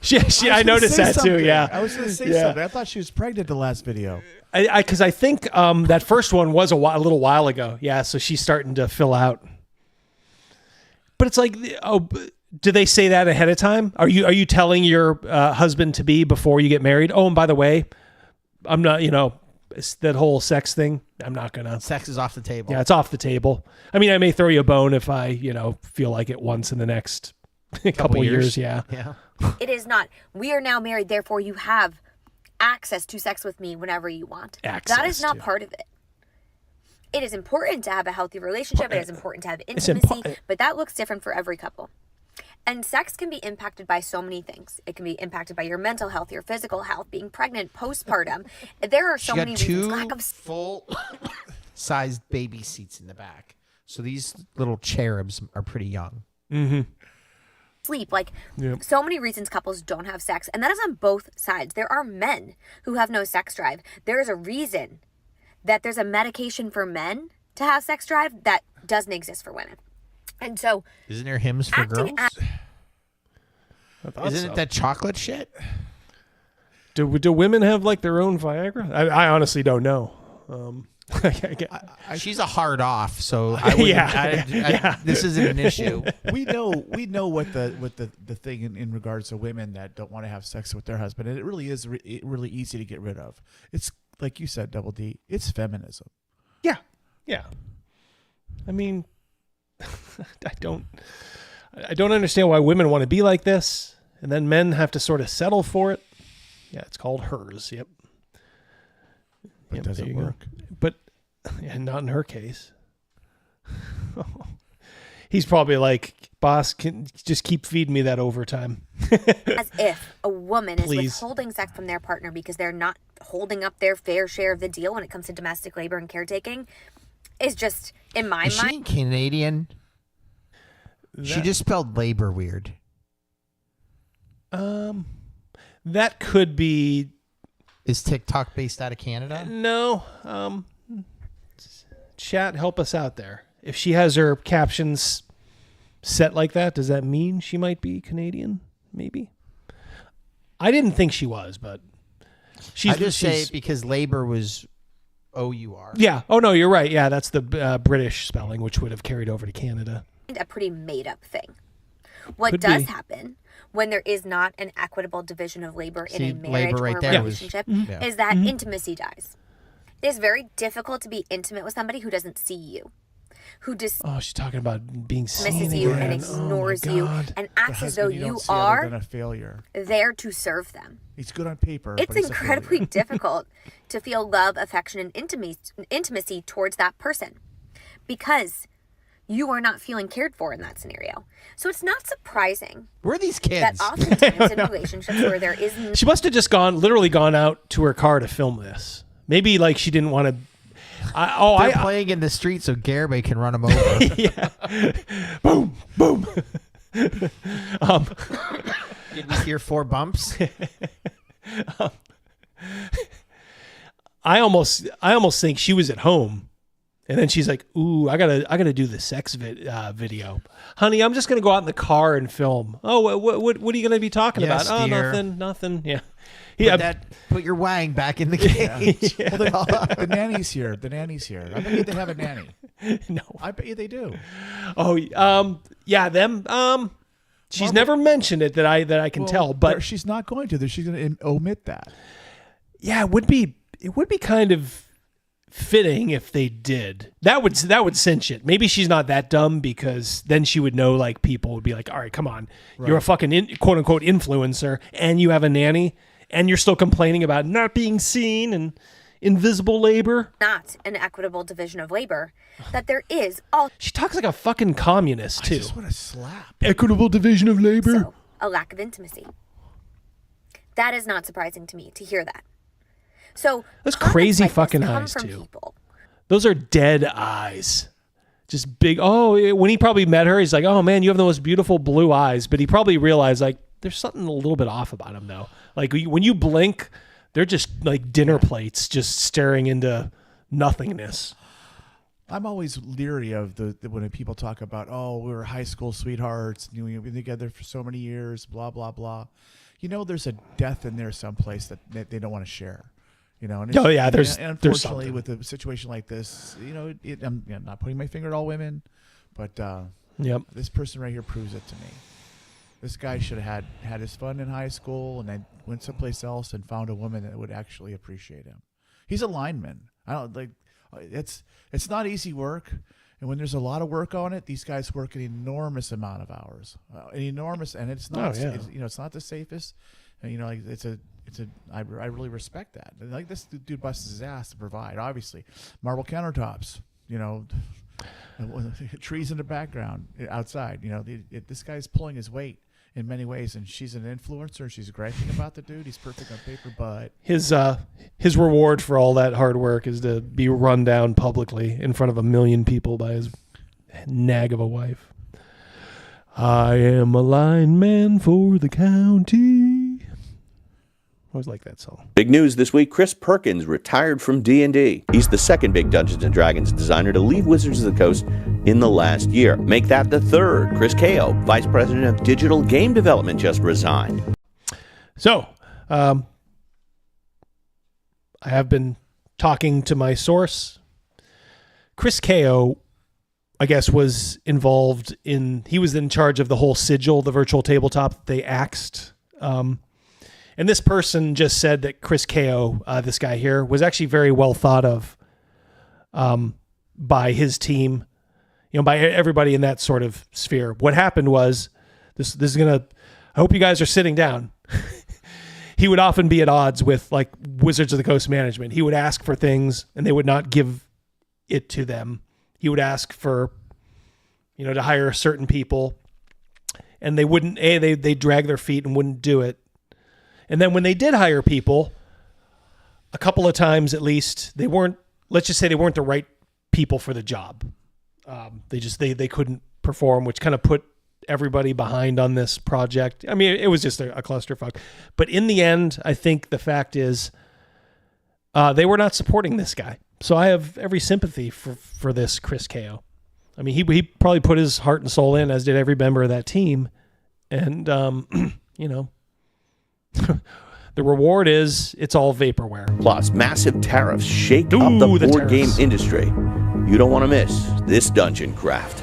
I noticed that too. Yeah,
I was going to say something. I thought she was pregnant the last video.
Because I think that first one was a little while ago. Yeah, so she's starting to fill out. But it's like, do they say that ahead of time? Are you telling your husband to be before you get married? Oh, and by the way, I'm not. That whole sex thing. I'm not gonna.
Sex is off the table.
Yeah, it's off the table. I mean, I may throw you a bone if I, feel like it once in the next couple years. Yeah.
Yeah.
It is not. We are now married, therefore you have access to sex with me whenever you want. That is not part of it. It is important to have a healthy relationship. It is important to have intimacy, but that looks different for every couple. And sex can be impacted by so many things. It can be impacted by your mental health, your physical health, being pregnant, postpartum. There are so many reasons. Lack of
full-sized baby seats in the back. So these little cherubs are pretty young.
Mm-hmm.
Sleep. So many reasons couples don't have sex. And that is on both sides. There are men who have no sex drive. There is a reason that there's a medication for men to have sex drive that doesn't exist for women. And so,
isn't there hymns for girls? Isn't it that chocolate shit?
Do women have like their own Viagra? I honestly don't know.
She's a hard off, so I wouldn't, this isn't an issue.
We know what the thing in regards to women that don't want to have sex with their husband, and it really is really easy to get rid of. It's like you said, Double D. It's feminism.
Yeah. I mean, I don't understand why women want to be like this, and then men have to sort of settle for it. Yeah, it's called hers. Yep.
But does it work?
But not in her case. He's probably like, boss, can just keep feeding me that overtime.
As if a woman is withholding sex from their partner because they're not holding up their fair share of the deal when it comes to domestic labor and caretaking is just, in my
Is
mind.
she Canadian? She just spelled labor weird.
That could be.
Is TikTok based out of Canada?
No. Chat, help us out there. If she has her captions set like that, does that mean she might be Canadian? Maybe. I didn't think she was, but
I just say it because labor was O-U-R.
Yeah. Oh no, you're right. Yeah, that's the British spelling, which would have carried over to Canada.
A pretty made up thing. What
Could
does
be.
happen when there is not an equitable division of labor in a marriage
labor right
or a
there was-
relationship
Yeah.
is that intimacy dies. It is very difficult to be intimate with somebody who doesn't see you, who
Oh, she's talking about being seen
dismisses you and
again.
ignores
Oh my
you
God.
and
The
acts as though
husband
you
don't see other
are
than a failure.
there to serve them.
He's good on paper.
It's
but he's a
incredibly
failure.
difficult to feel love, affection, and intimacy towards that person because you are not feeling cared for in that scenario. So it's not surprising
Where are these
that
kids?
oftentimes in relationships where there is
She must have just literally gone out to her car to film this. Maybe like she didn't want to.
They're playing in the street so Garibay can run them over.
Yeah. Boom, boom.
Did we hear 4 bumps?
I almost think she was at home And then she's like, "Ooh, I gotta do the sex video, honey. I'm just gonna go out in the car and film. Oh, what are you gonna be talking
Yes,
about?
dear.
Oh, nothing. Yeah,
Put your wang back in the cage.
Well, the nanny's here. The nanny's here. I bet you they have a nanny.
No,
I bet you they do.
Oh, yeah, them. She's never mentioned it that I can tell, but
she's not going to. She's going to omit that.
Yeah, it would be kind of fitting if they did. That would cinch it. Maybe she's not that dumb, because then she would know, like, people would be like, all right, come on, you're a fucking quote unquote influencer, and you have a nanny, and you're still complaining about not being seen and invisible labor.
Not an equitable division of labor, that there is all.
She talks like a fucking communist too.
I just want to slap.
Equitable division of labor.
So, a lack of intimacy. That is not surprising to me to hear that. So
those crazy fucking
come
eyes
from
too.
people.
Those are dead eyes. Just big. Oh, when he probably met her, he's like, "Oh man, you have the most beautiful blue eyes." But he probably realized, like, there's something a little bit off about him though. Like when you blink, they're just like dinner plates, just staring into nothingness.
I'm always leery of when people talk about, oh, we were high school sweethearts, we've been together for so many years, blah blah blah. There's a death in there someplace that they don't want to share. And
there's
unfortunately with a situation like this, I'm not putting my finger at all women, but this person right here proves it to me. This guy should have had his fun in high school and then went someplace else and found a woman that would actually appreciate him. He's a lineman. It's not easy work, and when there's a lot of work on it, these guys work an enormous amount of hours, and it's not it's not the safest. And, I really respect that. And, like, this dude busts his ass to provide. Obviously, marble countertops. Trees in the background outside. This guy's pulling his weight in many ways, and she's an influencer. She's griping about the dude. He's perfect on paper, but
his reward for all that hard work is to be run down publicly in front of 1 million people by his nag of a wife. I am a lineman for the county. I always like that song.
Big news this week, Chris Perkins retired from D&D. He's the second big Dungeons & Dragons designer to leave Wizards of the Coast in the last year. Make that the third. Chris Kao, Vice President of Digital Game Development, just resigned.
So, I have been talking to my source. Chris Kao, I guess, was involved he was in charge of the whole sigil, the virtual tabletop that they axed. And this person just said that Chris Kao, this guy here, was actually very well thought of by his team, by everybody in that sort of sphere. What happened was, this is I hope you guys are sitting down. He would often be at odds with, like, Wizards of the Coast management. He would ask for things and they would not give it to them. He would ask for, to hire certain people, and they wouldn't, they drag their feet and wouldn't do it. And then when they did hire people, a couple of times at least, let's just say they weren't the right people for the job. They couldn't perform, which kind of put everybody behind on this project. I mean, it was just a clusterfuck. But in the end, I think the fact is they were not supporting this guy. So I have every sympathy for this Chris Kao. I mean, he probably put his heart and soul in, as did every member of that team. And, the reward is it's all vaporware.
Plus, massive tariffs shake up the board game industry. You don't want to miss this Dungeon Craft.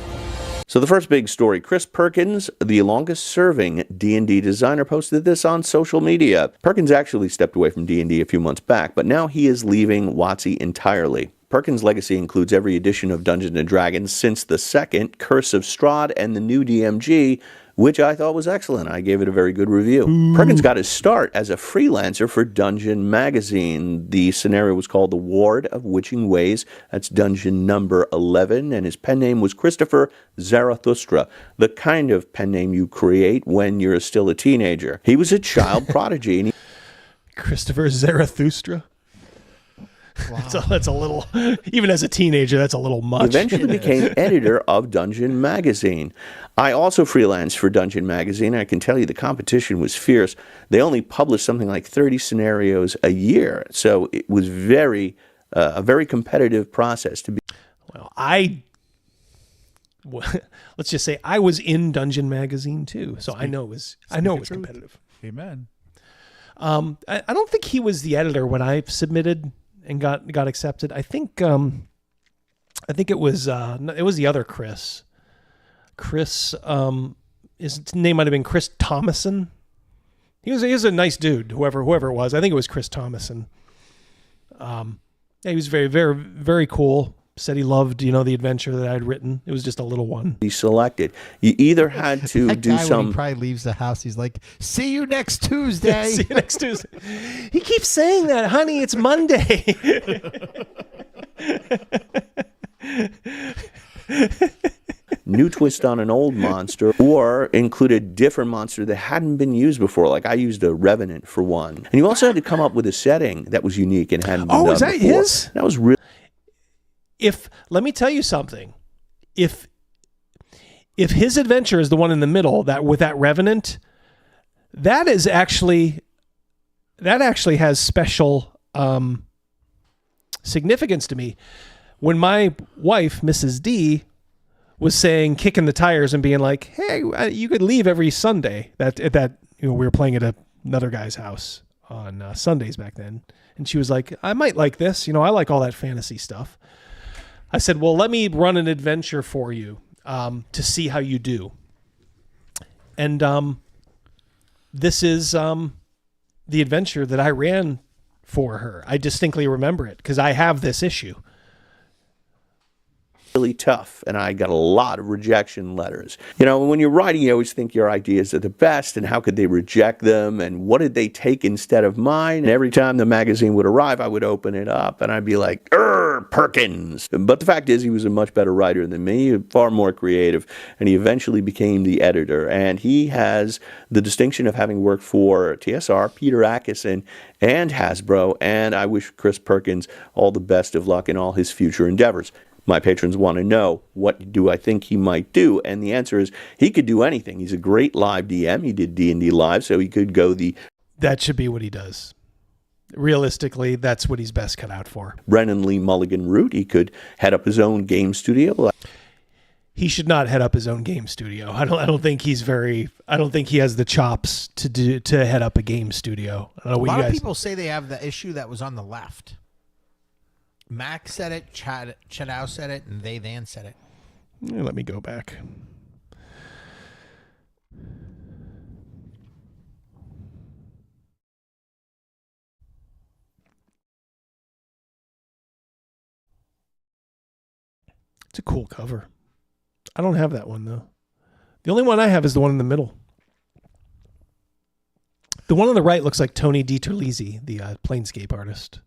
So the first big story, Chris Perkins, the longest-serving D&D designer, posted this on social media. Perkins actually stepped away from D&D a few months back, but now he is leaving WotC entirely. Perkins' legacy includes every edition of Dungeons & Dragons since the second, Curse of Strahd, and the new DMG, which I thought was excellent. I gave it a very good review. Perkins got his start as a freelancer for Dungeon Magazine. The scenario was called The Ward of Witching Ways. That's dungeon number 11, and his pen name was Christopher Zarathustra, the kind of pen name you create when you're still a teenager. He was a child prodigy. And
Christopher Zarathustra? Wow. That's a little, even as a teenager, that's a little much.
He eventually became editor of Dungeon Magazine. I also freelanced for Dungeon Magazine. I can tell you the competition was fierce. They only published something like 30 scenarios a year. So it was a very competitive process to be.
Well, let's just say I was in Dungeon Magazine too, so I know it was competitive.
Amen.
I don't think he was the editor when I submitted and got accepted. I think it was the other Chris. Chris, his name might have been Chris Thomason. He was a nice dude, whoever it was. I think it was Chris Thomason. Yeah, he was very, very, very cool. Said he loved, the adventure that I had written. It was just a little one.
He selected. You either had to
That
do
guy,
some.
when he probably leaves the house, he's like, "See you next Tuesday."
See you next Tuesday. He keeps saying that, honey. It's Monday.
New twist on an old monster, or included different monster that hadn't been used before. Like I used a Revenant for one. And you also had to come up with a setting that was unique and hadn't been done
is that
before.
his?
That was really.
Let me tell you something. If his adventure is the one in the middle, that with that Revenant, that actually has special significance to me. When my wife, Mrs. D, was kicking the tires and being like, "Hey, you could leave every Sunday." We were playing at another guy's house on Sundays back then, and she was like, "I might like this. I like all that fantasy stuff." I said, "Well, let me run an adventure for you to see how you do." And this is the adventure that I ran for her. I distinctly remember it because I have this issue.
Really tough, and I got a lot of rejection letters. When you're writing, you always think your ideas are the best, and how could they reject them, and what did they take instead of mine? And every time the magazine would arrive, I would open it up, and I'd be like, Perkins! But the fact is, he was a much better writer than me, far more creative, and he eventually became the editor, and he has the distinction of having worked for TSR, Peter Ackison, and Hasbro, and I wish Chris Perkins all the best of luck in all his future endeavors. My patrons want to know, what do I think he might do? And the answer is, he could do anything. He's a great live DM. He did D&D live, so he could go
That should be what he does. Realistically, that's what he's best cut out for.
Brennan Lee Mulligan route. He could head up his own game studio.
He should not head up his own game studio. I don't think he has the chops to head up a game studio. I don't know what
A lot
you guys...
of people say they have the issue that was on the left. Mac said it, Chadow said it, and Van said it.
Let me go back. It's a cool cover. I don't have that one, though. The only one I have is the one in the middle. The one on the right looks like Tony DiTerlizzi, the Planescape artist.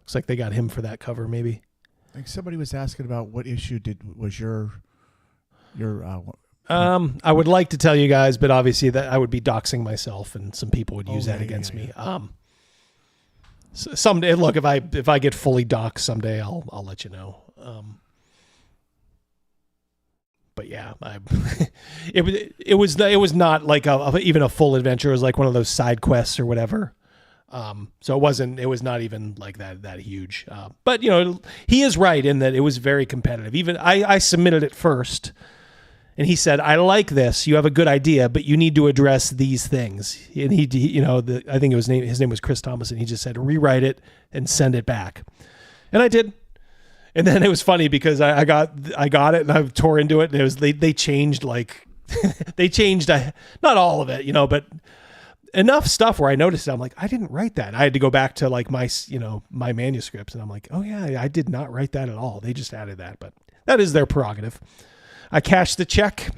Looks like they got him for that cover, maybe.
I think somebody was asking about what issue was your.
I would like to tell you guys, but obviously that I would be doxing myself, and some people would use that against me. So someday, look, if I get fully doxed someday, I'll let you know. But yeah, it was not like even a full adventure. It was like one of those side quests or whatever. So it was not even like that huge. But he is right in that it was very competitive. Even I submitted it first, and he said, "I like this. You have a good idea, but you need to address these things." And I think his name was Chris Thomas, and he just said, "Rewrite it and send it back." And I did. And then it was funny because I got it and I tore into it, and it was they changed not all of it, but enough stuff where I noticed it. I'm like, I didn't write that. And I had to go back to like my manuscripts, and I'm like, oh yeah, I did not write that at all. They just added that, but that is their prerogative. I cashed the check.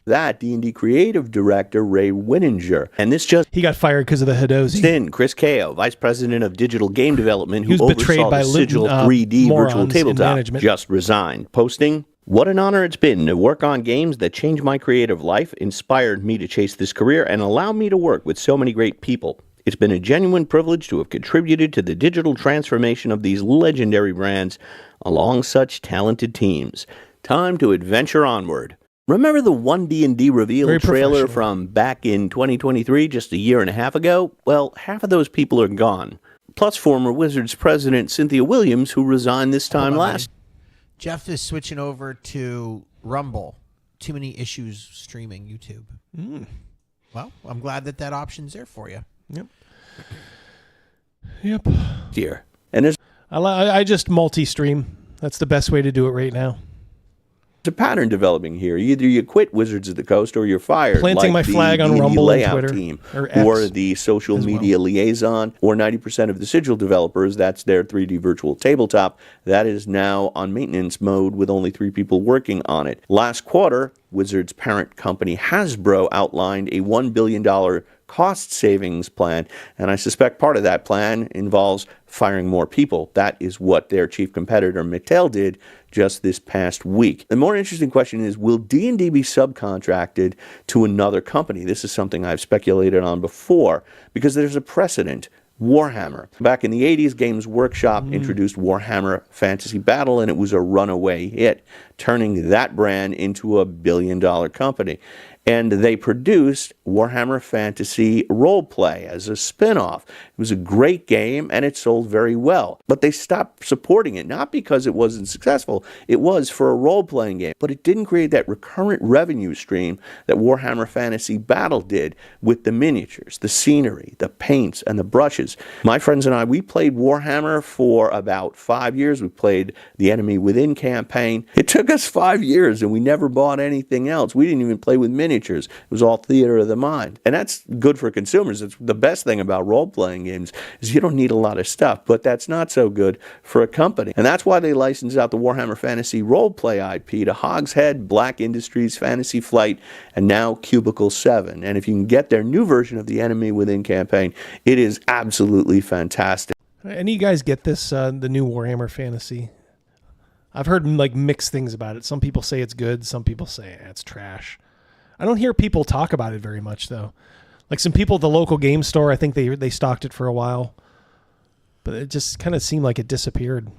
That D&D creative director Ray Winninger, and
he got fired because of the Hadozi.
Chris Kao, vice president of digital game development, who
was betrayed
oversaw
by
the Sigil 3D virtual tabletop, just resigned, posting, "What an honor it's been to work on games that changed my creative life, inspired me to chase this career, and allowed me to work with so many great people. It's been a genuine privilege to have contributed to the digital transformation of these legendary brands along such talented teams. Time to adventure onward." Remember the one D&D reveal trailer from back in 2023, just a year and a half ago? Well, half of those people are gone. Plus former Wizards president Cynthia Williams, who resigned this time last.
Jeff is switching over to Rumble. Too many issues streaming YouTube. Well, I'm glad that option's there for you.
Yep.
Here. And there's
I just multi-stream. That's the best way to do it right now.
a pattern developing here. Either you quit Wizards of the Coast or you're fired.
Planting my flag on Rumble and Twitter,
team,
or
the social media liaison, or 90% of the sigil developers. That's their 3D virtual tabletop. That is now on maintenance mode with only 3 people working on it. Last quarter, Wizards' parent company Hasbro outlined a $1 billion cost savings plan, and I suspect part of that plan involves firing more people. That is what their chief competitor Mattel did just this past week. The more interesting question is, will D&D be subcontracted to another company? This is something I've speculated on before because there's a precedent. Warhammer. Back in the 80s, Games Workshop introduced Warhammer Fantasy Battle, and it was a runaway hit, turning that brand into a billion-dollar company. And they produced Warhammer Fantasy Roleplay as a spin-off. It was a great game, and it sold very well. But they stopped supporting it, not because it wasn't successful. It was for a role-playing game. But it didn't create that recurrent revenue stream that Warhammer Fantasy Battle did with the miniatures, the scenery, the paints, and the brushes. My friends and I, we played Warhammer for about 5 years. We played the Enemy Within campaign. It took us 5 years, and we never bought anything else. We didn't even play with miniatures. It was all theater of the mind. And that's good for consumers. It's the best thing about role-playing games is you don't need a lot of stuff, but that's not so good for a company. And that's why they licensed out the Warhammer Fantasy Roleplay IP to Hogshead, Black Industries, Fantasy Flight, and now Cubicle 7. And if you can get their new version of the Enemy Within campaign, it is absolutely fantastic.
Any of you guys get this, the new Warhammer Fantasy? I've heard like mixed things about it. Some people say it's good. Some people say it's trash. I don't hear people talk about it very much, though. Like some people at the local game store, I think they stocked it for a while. But it just kind of seemed like it disappeared.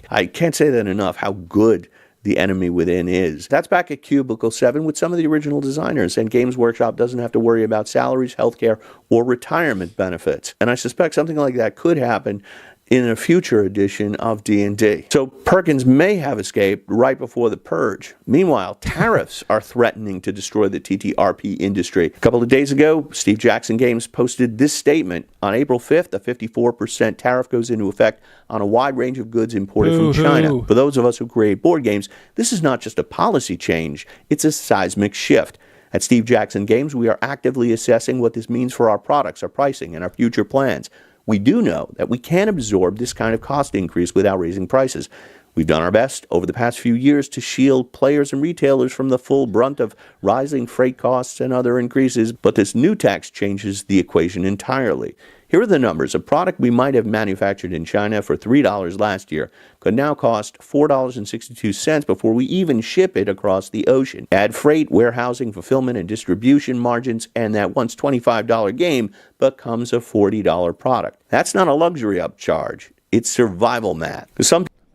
I can't say that enough, how good the Enemy Within is. That's back at Cubicle 7 with some of the original designers, and Games Workshop doesn't have to worry about salaries, healthcare, or retirement benefits. And I suspect something like that could happen in a future edition of D&D. So Perkins may have escaped right before the purge. Meanwhile, tariffs are threatening to destroy the TTRP industry. A couple of days ago, Steve Jackson Games posted this statement. On April 5th, a 54% tariff goes into effect on a wide range of goods imported from China. For those of us who create board games, this is not just a policy change, it's a seismic shift. At Steve Jackson Games, we are actively assessing what this means for our products, our pricing, and our future plans. We do know that we can't absorb this kind of cost increase without raising prices. We've done our best over the past few years to shield players and retailers from the full brunt of rising freight costs and other increases, but this new tax changes the equation entirely. Here are the numbers. A product we might have manufactured in China for $3 last year could now cost $4.62 before we even ship it across the ocean. Add freight, warehousing, fulfillment, and distribution margins, and that once $25 game becomes a $40 product. That's not a luxury upcharge. It's survival math.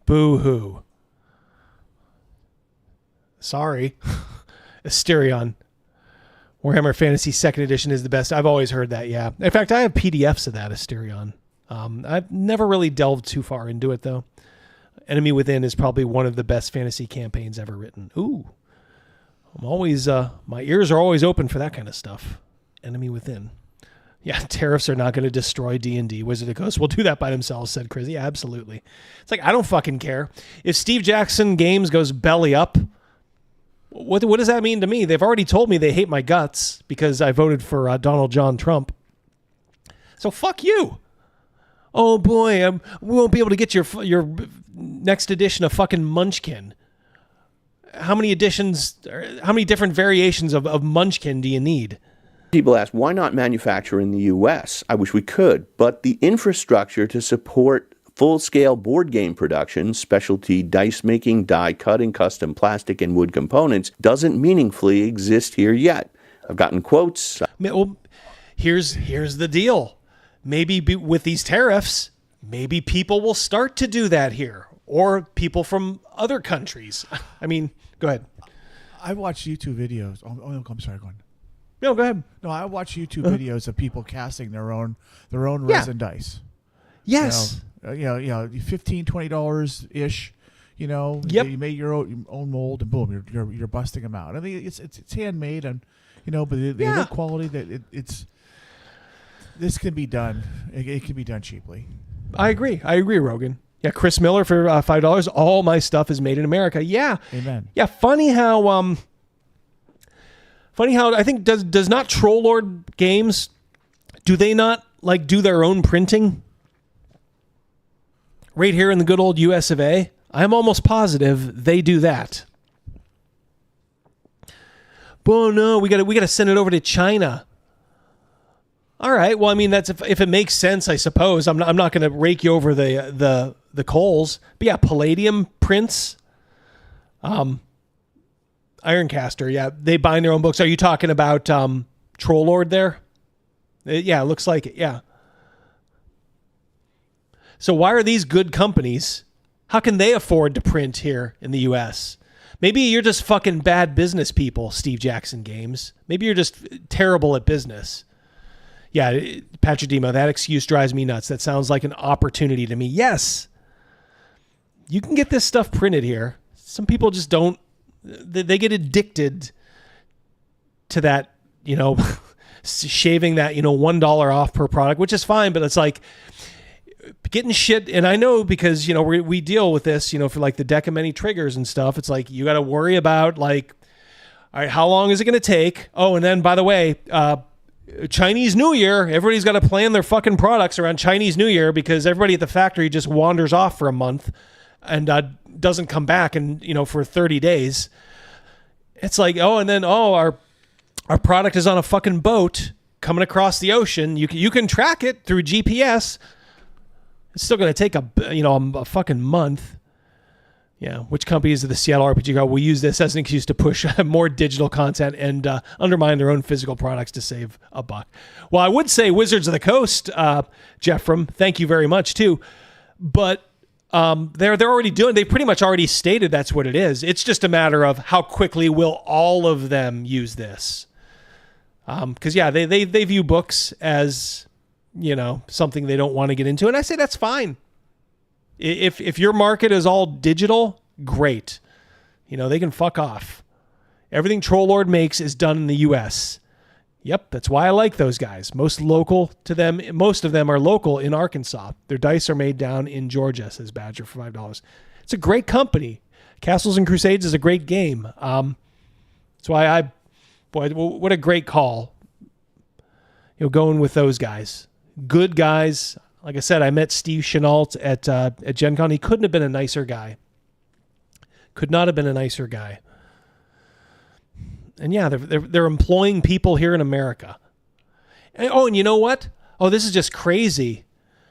Boo-hoo. Sorry. Asterion. Warhammer Fantasy 2nd Edition is the best. I've always heard that, yeah. In fact, I have PDFs of that, Asterion. I've never really delved too far into it, though. Enemy Within is probably one of the best fantasy campaigns ever written. Ooh. I'm always, my ears are always open for that kind of stuff. Enemy Within. Yeah, tariffs are not going to destroy D&D. Wizard of the Coast will do that by themselves, said Chris. Yeah, absolutely. It's like, I don't fucking care. If Steve Jackson Games goes belly up, what does that mean to me? They've already told me they hate my guts because I voted for Donald John Trump. So fuck you. Oh boy, we won't be able to get your next edition of fucking Munchkin. How many editions, how many different variations of Munchkin do you need?
People ask, why not manufacture in the U.S.? I wish we could, but the infrastructure to support full-scale board game production, specialty dice making, die cutting, custom plastic and wood components doesn't meaningfully exist here yet. I've gotten quotes.
Well, here's the deal. Maybe with these tariffs, maybe people will start to do that here, or people from other countries. I mean, go ahead.
I watch YouTube videos. Oh, I'm sorry, go on.
No, go ahead.
No, I watch YouTube videos of people casting their own resin dice.
Yes.
$15, $20 ish. You know,
Yep.
you made your own mold, and boom, you're busting them out. I mean, it's handmade, and you know, but they look quality. That it's this can be done. It can be done cheaply.
I agree, Rogan. Yeah, Chris Miller for $5. All my stuff is made in America. Yeah,
amen.
Yeah, funny how I think does not Troll Lord Games, do they not like do their own printing right here in the good old US of A? I'm almost positive they do that. Well, no, we got to send it over to China. All right. Well, I mean, that's if it makes sense, I suppose. I'm not going to rake you over the coals. But yeah, Palladium prints, Ironcaster. Yeah, they bind their own books. Are you talking about Troll Lord there? Yeah, it looks like it. Yeah. So why are these good companies? How can they afford to print here in the U.S.? Maybe you're just fucking bad business people, Steve Jackson Games. Maybe you're just terrible at business. Yeah, Patrick Demo, that excuse drives me nuts. That sounds like an opportunity to me. Yes, you can get this stuff printed here. Some people just don't. They get addicted to that, you know, shaving that, you know, $1 off per product, which is fine, but it's like getting shit. And I know because, you know, we deal with this, you know, for like the deck of many triggers and stuff. It's like you got to worry about like, all right, how long is it going to take? Oh, and then by the way, Chinese New Year, everybody's got to plan their fucking products around Chinese New Year because everybody at the factory just wanders off for a month and doesn't come back and, you know, for 30 days. It's like, oh, and then, oh, our product is on a fucking boat coming across the ocean. You can track it through GPS. It's still going to take a fucking month. Yeah, which companies of the Seattle RPG Guard will use this as an excuse to push more digital content and undermine their own physical products to save a buck? Well, I would say Wizards of the Coast, Jeffrem, thank you very much too. But they're already doing. They pretty much already stated that's what it is. It's just a matter of how quickly will all of them use this. Because yeah, they view books as, you know, something they don't want to get into, and I say that's fine. If your market is all digital, great. You know, they can fuck off. Everything Troll Lord makes is done in the U.S. Yep, that's why I like those guys. Most of them are local in Arkansas. Their dice are made down in Georgia, says Badger for $5. It's a great company. Castles and Crusades is a great game. That's why what a great call. You know, going with those guys. Good guys. Like I said, I met Steve Chenault at Gen Con. He couldn't have been a nicer guy. Could not have been a nicer guy. And yeah, they're employing people here in America. And you know what? Oh, this is just crazy.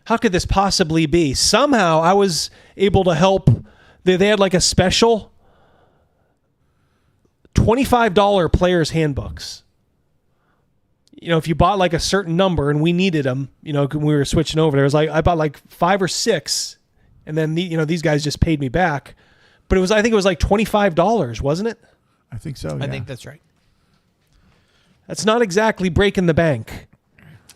How could this possibly be? Somehow I was able to help. They had like a special $25 players handbooks. You know, if you bought like a certain number and we needed them, you know, when we were switching over there, it was like I bought like 5 or 6, and then these guys just paid me back. But I think it was like $25, wasn't it?
I think so.
I think that's right.
That's not exactly breaking the bank.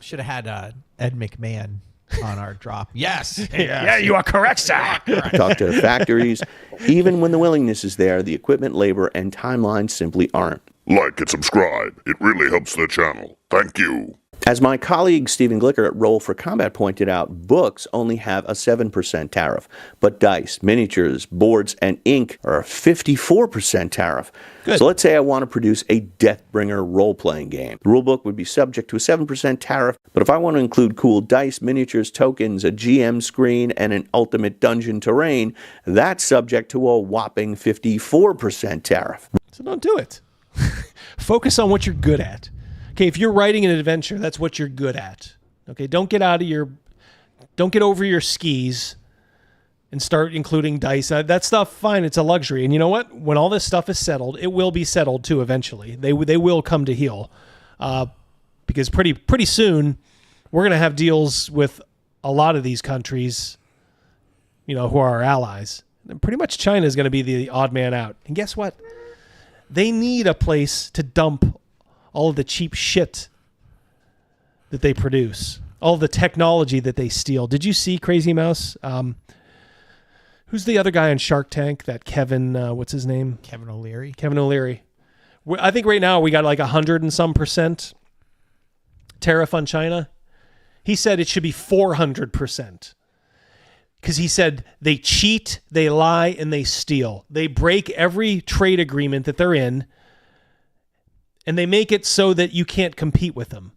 Should have had Ed McMahon on our drop. Yes.
Yeah, you are correct, sir.
Talk to the factories. Even when the willingness is there, the equipment, labor, and timelines simply aren't.
Like and subscribe. It really helps the channel. Thank you.
As my colleague Stephen Glicker at Roll for Combat pointed out, books only have a 7% tariff, but dice, miniatures, boards, and ink are a 54% tariff. Good. So let's say I want to produce a Deathbringer role-playing game. The rulebook would be subject to a 7% tariff, but if I want to include cool dice, miniatures, tokens, a GM screen, and an ultimate dungeon terrain, that's subject to a whopping 54% tariff.
So don't do it. Focus on what you're good at. Okay, if you're writing an adventure, that's what you're good at. Okay, don't get over your skis and start including dice. That stuff, fine, it's a luxury. And you know what? When all this stuff is settled, it will be settled too eventually. They will come to heel. Because pretty soon, we're going to have deals with a lot of these countries, you know, who are our allies. And pretty much China is going to be the odd man out. And guess what? They need a place to dump all of the cheap shit that they produce, all of the technology that they steal. Did you see Crazy Mouse, Who's the other guy on Shark Tank? That Kevin, what's his name?
Kevin O'Leary.
Kevin O'Leary. I think right now we got like 100 and some % tariff on China. He said it should be 400%. Because he said they cheat, they lie, and they steal. They break every trade agreement that they're in, and they make it so that you can't compete with them.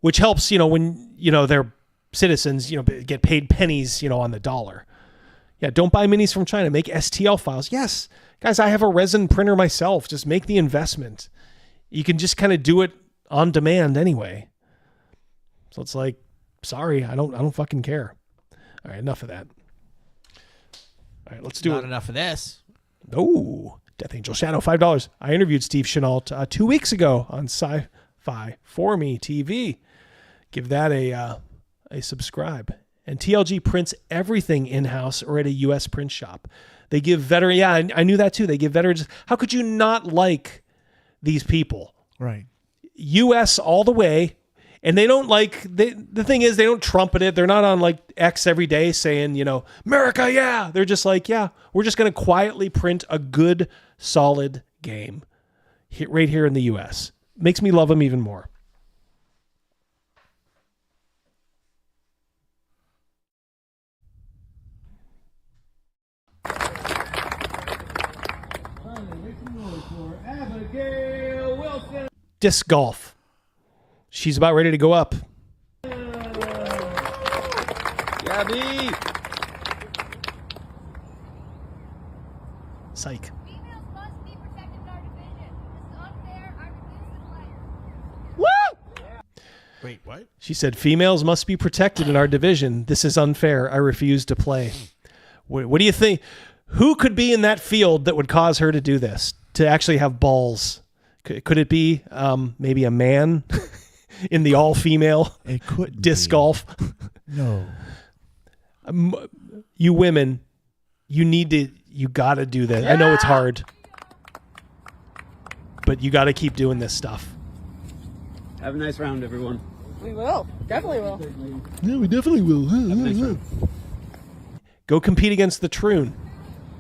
Which helps, when, their citizens, get paid pennies, on the dollar. Yeah, don't buy minis from China. Make STL files. Yes, guys, I have a resin printer myself. Just make the investment. You can just kind of do it on demand anyway. So it's like, sorry, I don't fucking care. All right, enough of that. All right, let's do
Not
it.
enough of this.
Oh, Death Angel Shadow, $5. I interviewed Steve Chenault 2 weeks ago on Sci-Fi For Me TV. Give that a subscribe. And TLG prints everything in-house or at a U.S. print shop. They give veteran. Yeah, I knew that too. They give veterans. How could you not like these people?
Right.
U.S. all the way. And they don't the thing is, they don't trumpet it. They're not on like X every day saying, America, yeah. They're just like, yeah, we're just going to quietly print a good, solid game right here in the U.S. Makes me love them even more. Disc golf. She's about ready to go up.
Gabby!
Psych. Woo!
Wait, what?
She said, females must be protected in our division. This is unfair. I refuse to play. What do you think? Who could be in that field that would cause her to do this? To actually have balls? Could it be maybe a man in the all-female disc golf?
No.
You women, you got to do this. I know it's hard, but you got to keep doing this stuff.
Have a nice round, everyone.
We will. Definitely will.
Yeah, we definitely will. Go compete against the Troon.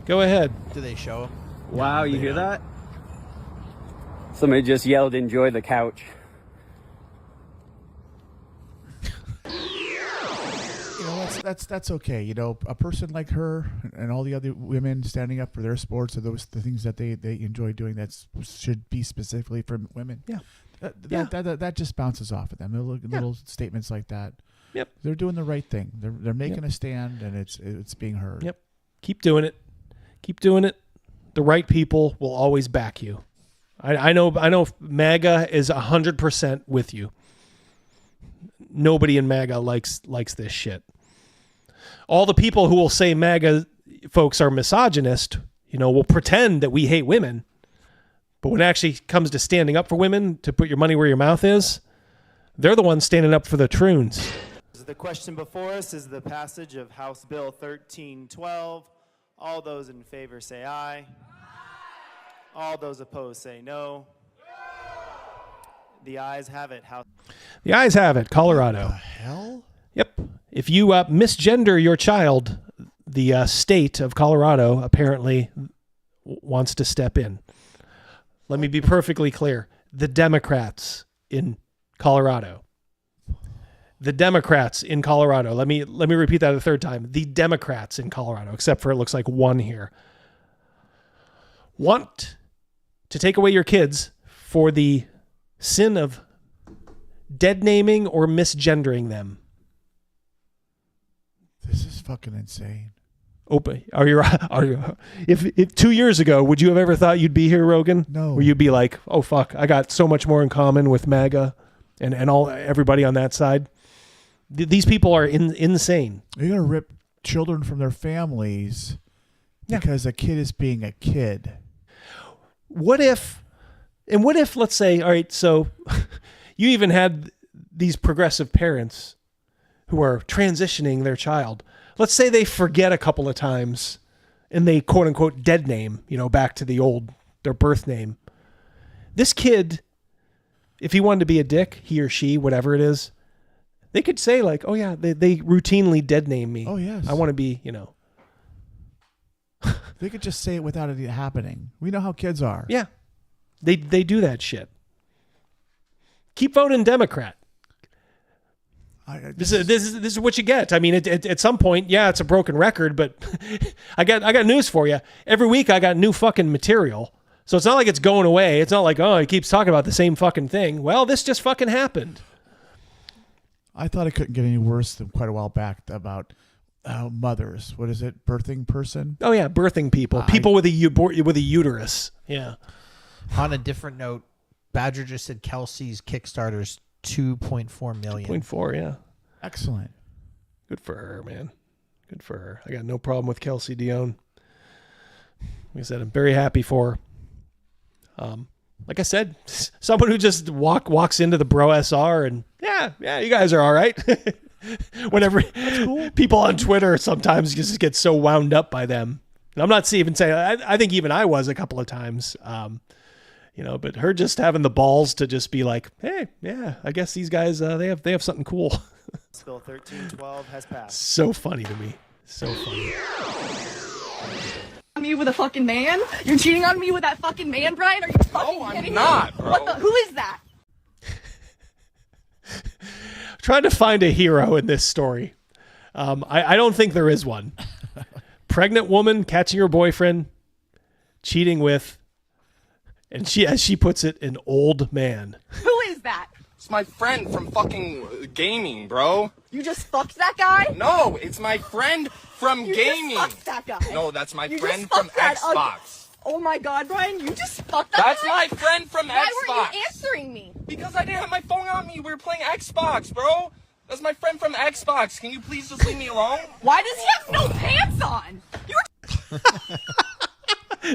Go ahead.
Do they show them?
Wow, you hear that? Somebody just yelled, enjoy the couch.
That's okay. A person like her and all the other women standing up for their sports are the things that they enjoy doing. That should be specifically for women.
Yeah.
That just bounces off of them. Little statements like that.
Yep.
They're doing the right thing. They're making a stand, and it's being heard.
Yep. Keep doing it. Keep doing it. The right people will always back you. I know MAGA is 100% with you. Nobody in MAGA likes this shit. All the people who will say MAGA folks are misogynist, will pretend that we hate women. But when it actually comes to standing up for women, to put your money where your mouth is, they're the ones standing up for the Troons.
The question before us is the passage of House Bill 1312. All those in favor say aye. All those opposed say no. The ayes have it.
The ayes have it. Colorado.
What the hell?
Yep. If you misgender your child, the state of Colorado apparently wants to step in. Let me be perfectly clear. The Democrats in Colorado. The Democrats in Colorado. Let me repeat that a third time. The Democrats in Colorado, except for it looks like one here, want to take away your kids for the sin of dead naming or misgendering them.
This is fucking insane.
Are you? If 2 years ago, would you have ever thought you'd be here, Rogan?
No.
Or you'd be like, oh fuck, I got so much more in common with MAGA and everybody on that side. These people are insane.
You're gonna rip children from their families because a kid is being a kid.
What if, let's say, all right, so you even had these progressive parents who are transitioning their child. Let's say they forget a couple of times and they quote unquote dead name, back to their birth name. This kid, if he wanted to be a dick, he or she, whatever it is, they could say like, oh yeah, they routinely dead name me.
Oh yes.
I want to be,
They could just say it without it happening. We know how kids are.
Yeah. They do that shit. Keep voting Democrat. This is what you get. I mean, at some point, yeah, it's a broken record, but I got news for you. Every week I got new fucking material. So it's not like it's going away. It's not like, oh, he keeps talking about the same fucking thing. Well, this just fucking happened.
I thought it couldn't get any worse than quite a while back about mothers. What is it? Birthing person?
Oh yeah, birthing people. People with a uterus. Yeah.
On a different note, Badger just said Kelsey's Kickstarter's 2.4 million.
2.4, yeah.
Excellent.
Good for her, man. Good for her. I got no problem with Kelsey Dion. Like I said, I'm very happy for her. Like I said, someone who just walks into the BroSR and yeah, you guys are all right. Whenever people on Twitter sometimes just get so wound up by them. And I'm not even saying, I think even I was a couple of times. But her just having the balls to just be like, hey, yeah, I guess these guys, they have something cool.
Bill 1312 has passed.
So funny to me. So funny.
Me with a fucking man? You're cheating on me with that fucking man, Brian? Are you fucking kidding me?
not, bro.
Who is that?
Trying to find a hero in this story. I don't think there is one. Pregnant woman catching her boyfriend cheating with, and she, as she puts it, an old man.
Who is that?
It's my friend from fucking gaming, bro.
You just fucked that guy?
No, it's my friend from gaming.
You just fucked that guy.
No, that's my
You
friend
just
from
fucked that
Xbox.
Oh my god, Brian, you just fucked that
That's
guy?
my friend from
Why
Xbox.
weren't you answering me?
Because I didn't have my phone on me. We were playing Xbox, bro. That's my friend from Xbox. Can you please just leave me alone?
Why does he have no pants on?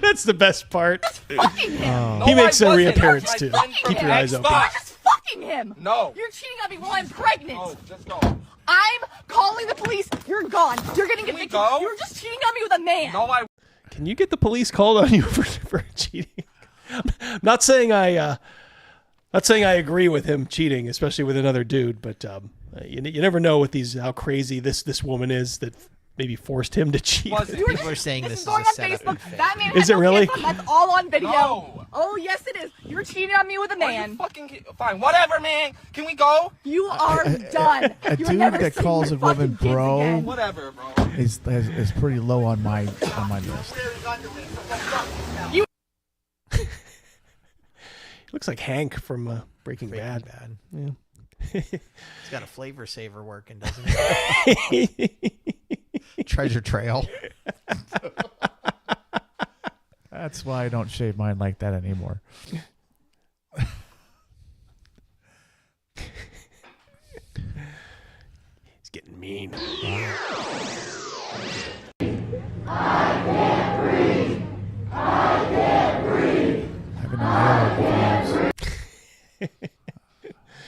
That's the best part.
Fucking him.
He makes a
I wasn't.
reappearance
That's
too.
my friend from
Keep your eyes open.
Xbox.
Just fucking him.
No.
You're cheating on me while I'm pregnant.
Oh, just go.
I'm calling the police. You're gone. You're getting
Can we
evicted.
go?
You're just cheating on me with a man.
No, I.
Can you get the police called on you for cheating? I'm not saying I agree with him cheating, especially with another dude, but you never know with how crazy this woman is that maybe forced him to cheat.
People are saying this is
going
a
on
setup.
Facebook. That man
Is
had
it
no
really?
pants on. That's all on video.
No.
Oh yes, it is. You're cheating on me with a man.
Fine, whatever, man. Can we go?
You are done.
A
You're
dude
never
that
seeing
calls a
your
woman
fucking kids
bro
again.
Whatever, bro.
is pretty low on my list.
Looks like Hank from Breaking Bad. Yeah.
He's got a flavor saver working, doesn't he? Treasure trail.
That's why I don't shave mine like that anymore.
He's getting mean.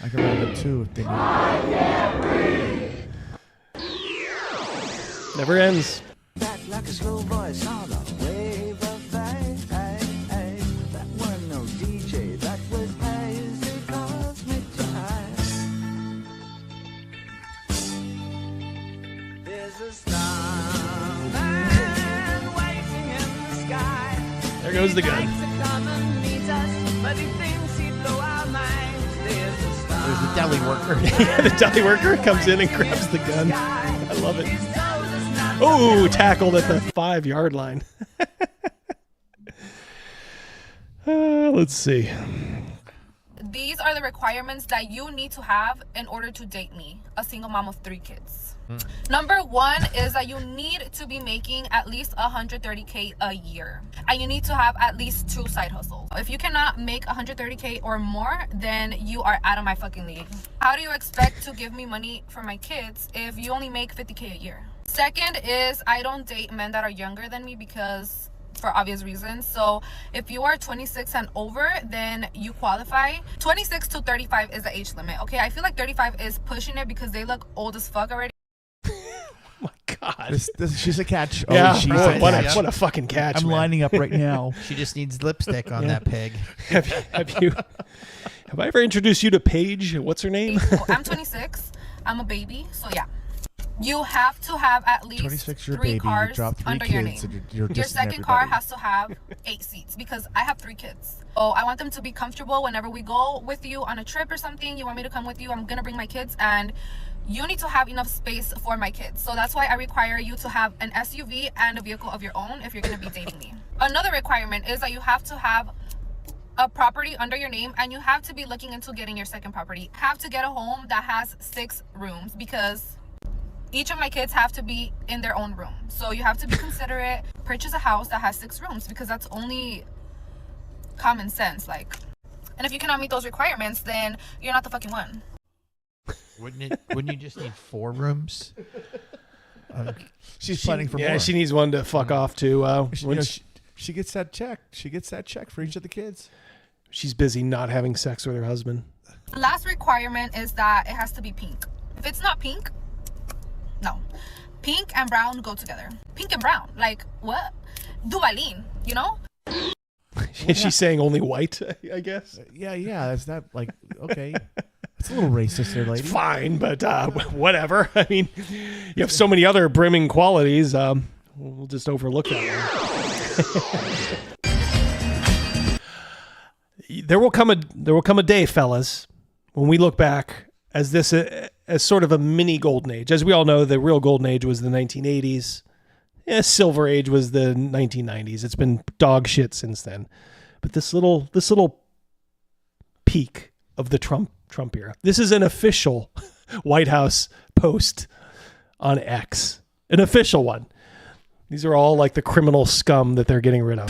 I can ride it too if they need.
Never ends.
Like a slow voice on a wave of that wasn't no DJ, that was hazy cosmic jive. There's a starman waiting in the sky.
There goes the gun.
There's the deli worker.
The deli worker comes in and grabs the gun. I love it. Oh, tackled at the 5-yard line. Let's see.
These are the requirements that you need to have in order to date me, a single mom of 3 kids. Number 1 is that you need to be making at least $130K a year, and you need to have at least 2 side hustles. If you cannot make $130K or more, then you are out of my fucking league. How do you expect to give me money for my kids if you only make $50K a year? Second is I don't date men that are younger than me because for obvious reasons. So if you are 26 and over, then you qualify. 26 to 35 is the age limit. Okay, I feel like 35 is pushing it because they look old as fuck already.
God.
She's a catch.
Yeah,
she's
right.
a
what
catch.
a fucking catch.
I'm
man.
lining up right now.
She just needs lipstick on that pig.
Have I ever introduced you to Paige? What's her name?
I'm 26. I'm a baby. So yeah. you have to have at least
26, your
3
baby,
cars
you drop 3
under your
kids,
name.
and you're
Your
dissing
second car
everybody.
has to have 8 seats because I have 3 kids. Oh, I want them to be comfortable whenever we go with you on a trip or something. You want me to come with you? I'm gonna bring my kids, and you need to have enough space for my kids. So that's why I require you to have an SUV and a vehicle of your own if you're gonna be dating me. Another requirement is that you have to have a property under your name, and you have to be looking into getting your second property. Have to get a home that has 6 rooms because each of my kids have to be in their own room. So you have to be considerate. Purchase a house that has 6 rooms because that's only common sense. Like, and if you cannot meet those requirements, then you're not the fucking one.
Wouldn't you just need 4 rooms?
She's planning for more.
Yeah, she needs one to fuck off to.
She gets that check. She gets that check for each of the kids.
She's busy not having sex with her husband.
The last requirement is that it has to be pink. If it's not pink, no. Pink and brown go together. Pink and brown, like what? Duvalin, you know?
Is she saying only white, I guess?
Yeah. That's not like, okay. It's a little racist there, lady.
It's fine, but whatever. I mean, you have so many other brimming qualities. We'll just overlook that one. There will come a day, fellas, when we look back as this as sort of a mini golden age. As we all know, the real golden age was the 1980s. Yeah, silver age was the 1990s. It's been dog shit since then. But this little peak of the Trump era. This is an official White House post on X. An official one. These are all like the criminal scum that they're getting rid of.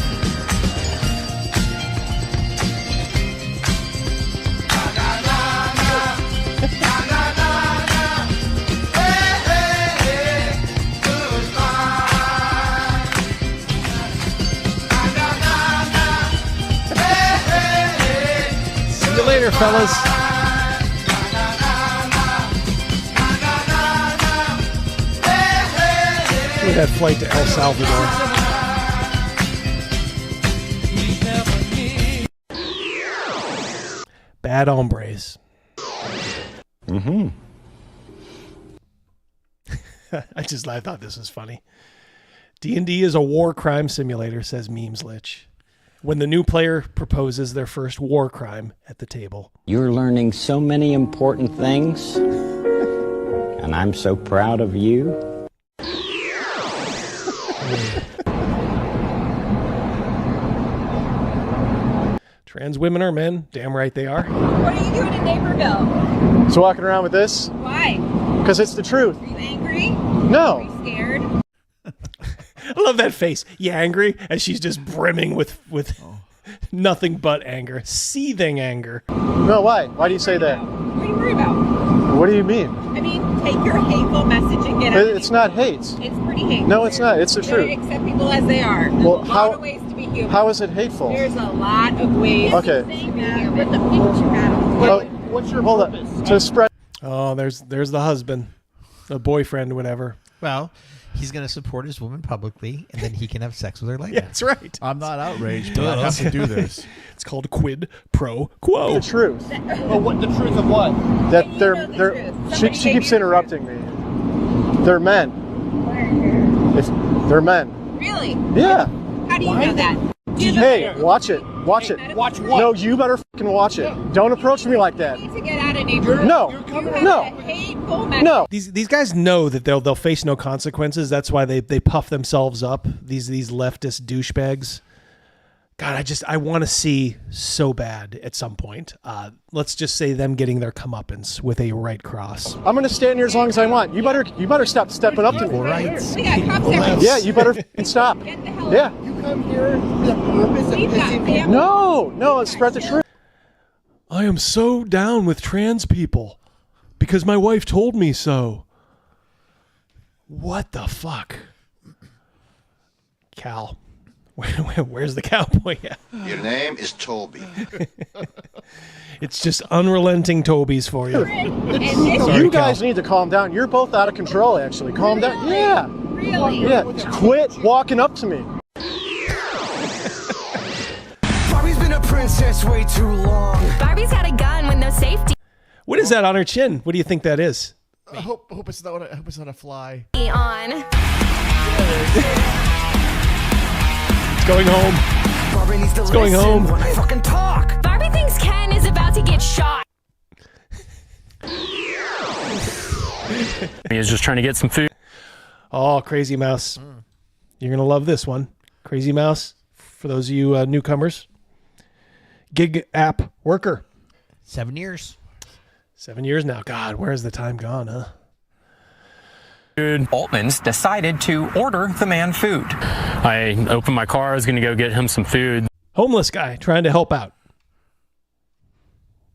See you later, fellas. Look at that flight to El Salvador. Bad hombres.
Mm-hmm.
I thought this was funny. D&D is a war crime simulator, says Memes Lich. When the new player proposes their first war crime at the table.
You're learning so many important things, and I'm so proud of you.
Trans women are men. Damn right they are.
What are you doing in Naperville?
Just walking around with this.
Why?
Because it's the truth.
Are you angry?
No.
Are you scared?
I love that face. You angry? As she's just brimming with nothing but anger. Seething anger.
No, why? Why do you say that?
What are you worried about?
What do you mean?
I mean, take your hateful message and get out.
It's not hate.
It's pretty hateful.
No, it's not. It's the truth.
Accept people as they are. There's
Well,
a lot of ways to be human.
How is it hateful?
There's a lot of ways
Okay.
to be human. But the picture battle.
What's your purpose? To spread.
Oh, there's the husband. The boyfriend, whatever.
Well, he's going to support his woman publicly, and then he can have sex with her later.
Yeah, that's right.
I'm not outraged, but I have to do this.
It's called quid pro quo.
The truth.
Oh,
what? The truth of what? That they're. She keeps interrupting me. They're men. They're men.
Really?
Yeah.
How do you know that?
Hey, watch it. Watch it.
Watch what?
No, you better fucking watch it. Don't approach me like that.
You need to get out of Naperville.
No. No.
Hateful message.
No.
These guys know that they'll face no consequences. That's why they puff themselves up. These leftist douchebags. God, I want to see so bad at some point. Let's just say them getting their comeuppance with a right cross.
I'm gonna stand here as long as I want. You better stop stepping up to me.
Rights.
We got cops everywhere.
Yeah, you better fucking stop.
Get the hell
Yeah.
out.
You come here for the purpose
We've got family.
No, let's spread the truth.
I am so down with trans people because my wife told me so. What the fuck? Cal. Where's the cowboy at?
Your name is Toby.
It's just unrelenting Tobies for you.
You guys need to calm down. You're both out of control, actually. Calm down. Yeah.
Really?
Yeah. Quit walking up to me.
Barbie's been a princess way too long.
Barbie's got a gun with no safety.
What is that on her chin? What do you think that is?
I hope it's not. I hope it's not a fly.
On.
It's going home. It's going home.
When I fucking talk. Barbie thinks Ken is about to get shot.
He was just trying to get some food.
Oh, Crazy Mouse. You're going to love this one. Crazy Mouse, for those of you newcomers. Gig app worker.
7 years.
7 years now. God, where's the time gone, huh?
Altman's decided to order the man food. I opened my car. I was going to go get him some food.
Homeless guy trying to help out.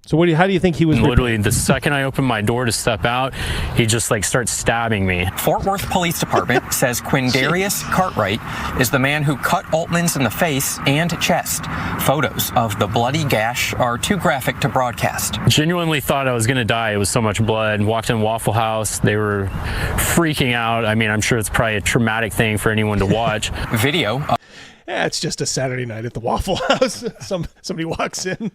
So how do you think he was?
Literally, the second I opened my door to step out, he just like starts stabbing me. Fort Worth Police Department says Quindarius Cartwright is the man who cut Altman's in the face and chest. Photos of the bloody gash are too graphic to broadcast. Genuinely thought I was going to die. It was so much blood. Walked in Waffle House. They were freaking out. I mean, I'm sure it's probably a traumatic thing for anyone to watch. Video.
Yeah, it's just a Saturday night at the Waffle House. Somebody walks in.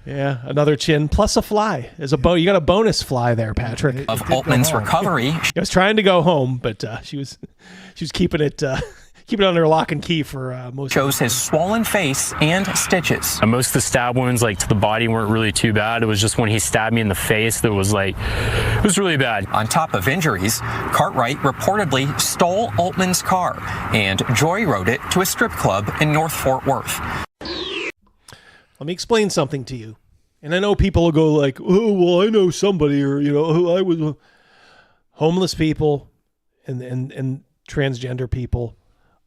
Yeah, another chin plus a fly. As a you got a bonus fly there, Patrick.
Of Altman's recovery.
I was trying to go home, but she was keeping it under lock and key for most.
Shows his swollen face and stitches. Most of the stab wounds, like to the body, weren't really too bad. It was just when he stabbed me in the face that was like, it was really bad. On top of injuries, Cartwright reportedly stole Altman's car and joyrode it to a strip club in North Fort Worth.
Let me explain something to you. And I know people will go like, oh, well, I know somebody, or, I was homeless people and transgender people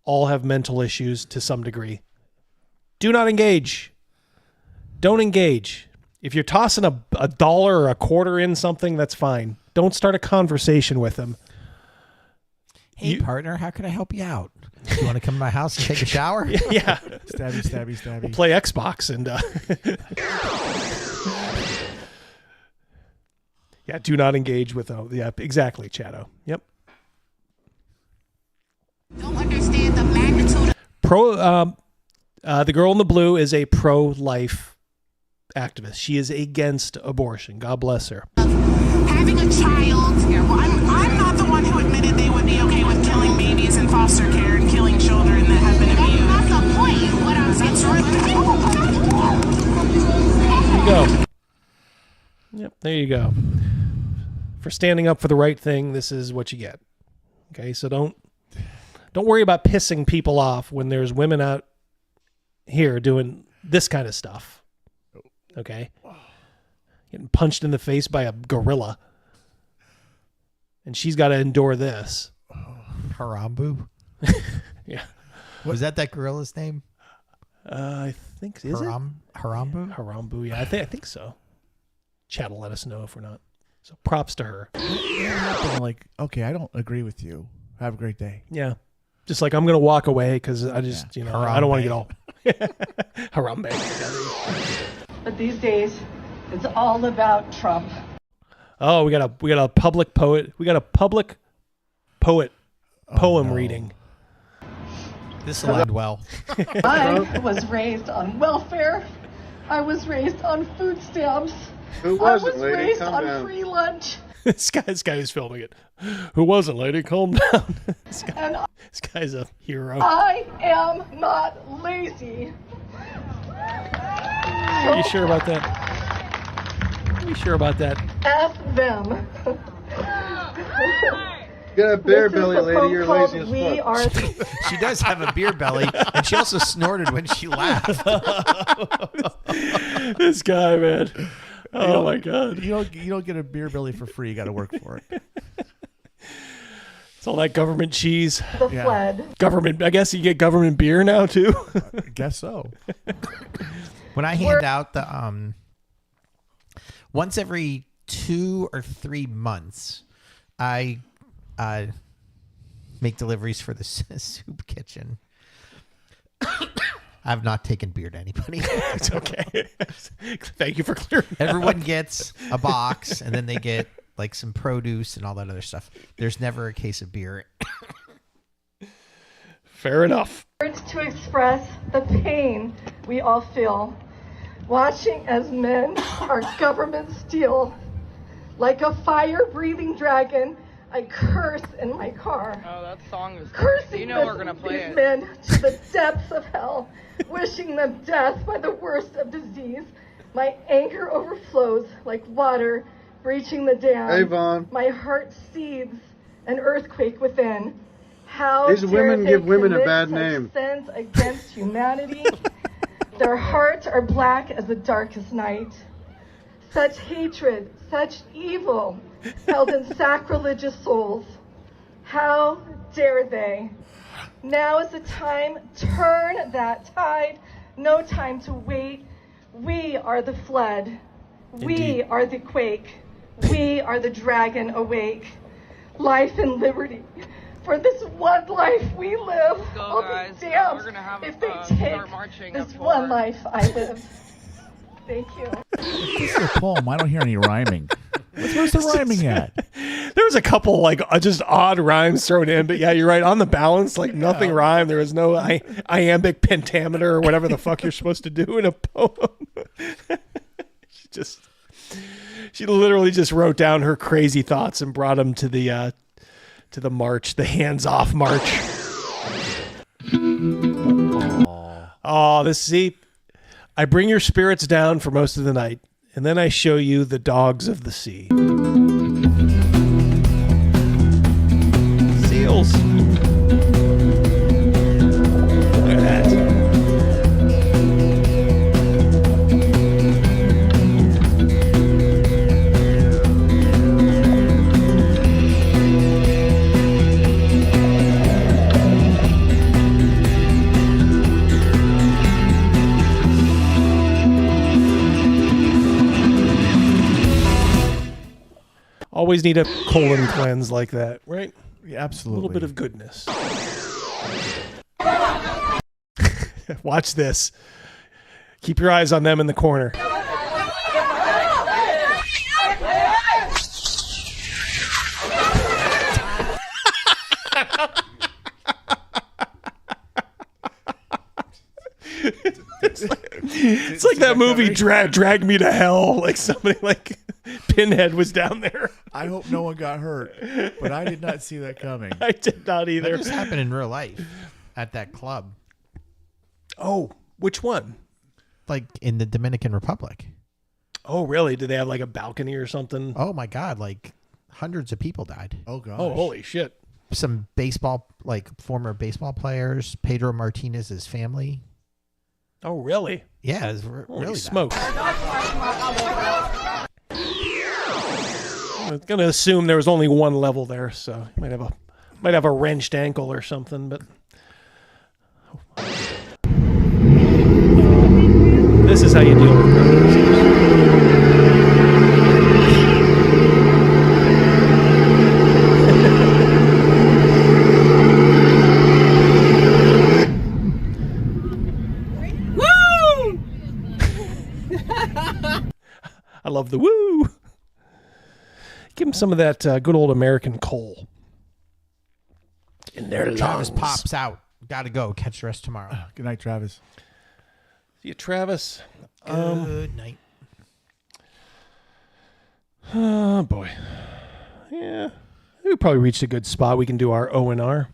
all have mental issues to some degree. Do not engage. Don't engage. If you're tossing a dollar or a quarter in something, that's fine. Don't start a conversation with them.
Hey, partner, how can I help you out? You want to come to my house and take a shower?
Yeah.
Stabby.
We'll play Xbox and... yeah, do not engage with... yeah, exactly, Chato. Yep.
Don't understand the magnitude.
The girl in the blue is a pro-life activist. She is against abortion. God bless her.
Having a child. I'm not the one who admitted they would be okay with killing babies in foster care and killing children that have been abused. That's not the point. What I'm saying.
There you go. Yep, there you go. For standing up for the right thing, this is what you get. Okay, so don't worry about pissing people off when there's women out here doing this kind of stuff. Okay? Getting punched in the face by a gorilla. And she's got to endure this.
Harambu?
Yeah.
Was that gorilla's name?
I think is it?
Harambu?
Harambu, yeah. I think so. Chat will let us know if we're not. So props to her.
Like, okay, I don't agree with you. Have a great day.
Yeah. Just like I'm going to walk away because I just, I don't want to get all Harambe.
But these days, it's all about Trump.
Oh, we got a public poet. We got a public poet poem reading.
This will end well.
I was raised on welfare. I was raised on food stamps.
Who
I
wasn't,
was
lady?
raised
Calm
on
down.
free lunch.
This guy is filming it. Who wasn't, lady? Calm down. This guy's a hero.
I am not lazy.
Are you sure about that? Are you sure about that?
F them.
You got a beer belly, lady. You're lazy as
We
fuck.
are.
She does have a beer belly, and she also snorted when she laughed.
This guy, man. Oh my God.
You don't get a beer belly for free. You got to work for it.
It's all that government cheese.
The fled.
Government. I guess you get government beer now too.
I guess so.
When I hand out the once every 2 or 3 months, I make deliveries for the soup kitchen. I've not taken beer to anybody.
It's okay. Thank you for clearing that
Everyone
up.
gets a box, and then they get like some produce and all that other stuff. There's never a case of beer.
Fair enough.
Words to express the pain we all feel, watching as men our government steal Like a fire-breathing dragon, I curse in my car.
Oh, that song is
Cursing
you know we're gonna play
these
it.
men to the depths of hell, wishing them death by the worst of disease. My anger overflows like water breaching the dam.
Hey, Vaughn.
My heart seethes, an earthquake within. How
These
dare
women
they
give women a
commit
bad
such
name.
sins against humanity? Their hearts are black as the darkest night. Such hatred, such evil, held in sacrilegious souls. How dare they? Now is the time, turn that tide. No time to wait. We are the flood. We are the quake. We are the dragon awake. Life and liberty. For this one life we live.
Go,
I'll
guys.
be damned
We're gonna have,
if they
start
take
marching
this
at
one
4.
life I live. Thank you.
This is a poem. I don't hear any rhyming. Where's the rhyming at?
There was a couple like just odd rhymes thrown in, but yeah, you're right. On the balance, like nothing rhymed. There was no iambic pentameter or whatever the fuck you're supposed to do in a poem. She literally just wrote down her crazy thoughts and brought them to the march, the hands-off march. Oh, see, I bring your spirits down for most of the night, and then I show you the dogs of the sea. Seals. Look at that. Always need a colon cleanse like that, right?
Yeah, absolutely.
A little bit of goodness. Watch this. Keep your eyes on them in the corner. It's like that movie Drag Me to Hell. Like somebody like Pinhead was down there.
I hope no one got hurt, but I did not see that coming.
I did not either.
That just happened in real life at that club.
Oh, which one?
Like in the Dominican Republic.
Oh, really? Did they have like a balcony or something?
Oh my God! Like hundreds of people died.
Oh God!
Oh, holy shit!
Some baseball, like former baseball players, Pedro Martinez's family.
Oh, really?
Yeah, it's
Holy
really
smoke. I'm gonna assume there was only one level there, so you might have a wrenched ankle or something, but this is how you deal with
Woo!
I love the woo. Give him some of that good old American coal in their lungs.
Travis pops out. Gotta go. Catch the rest tomorrow.
Good night, Travis.
See you, Travis.
Good night.
Oh boy. Yeah, we probably reached a good spot. We can do our O&R.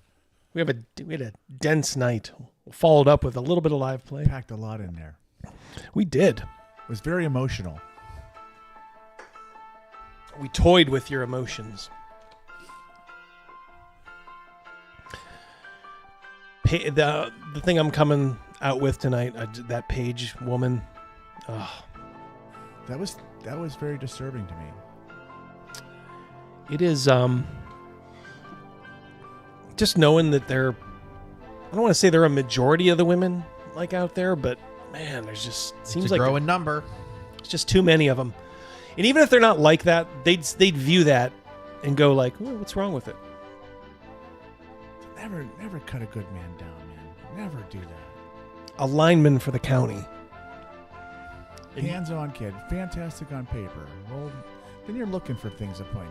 We had a dense night. We'll follow it up with a little bit of live play.
Packed a lot in there.
We did.
It was very emotional.
We toyed with your emotions. The thing I'm coming out with tonight, that Page woman.
That was very disturbing to me.
It is just knowing that I don't want to say they're a majority of the women like out there, but man, there's just seems
it's a
like
growing number.
It's just too many of them. And even if they're not like that, they'd view that and go like, oh, what's wrong with it?
Never cut a good man down, man. Never do that.
A lineman for the county.
Hands-on kid. Fantastic on paper. Well, then you're looking for things to point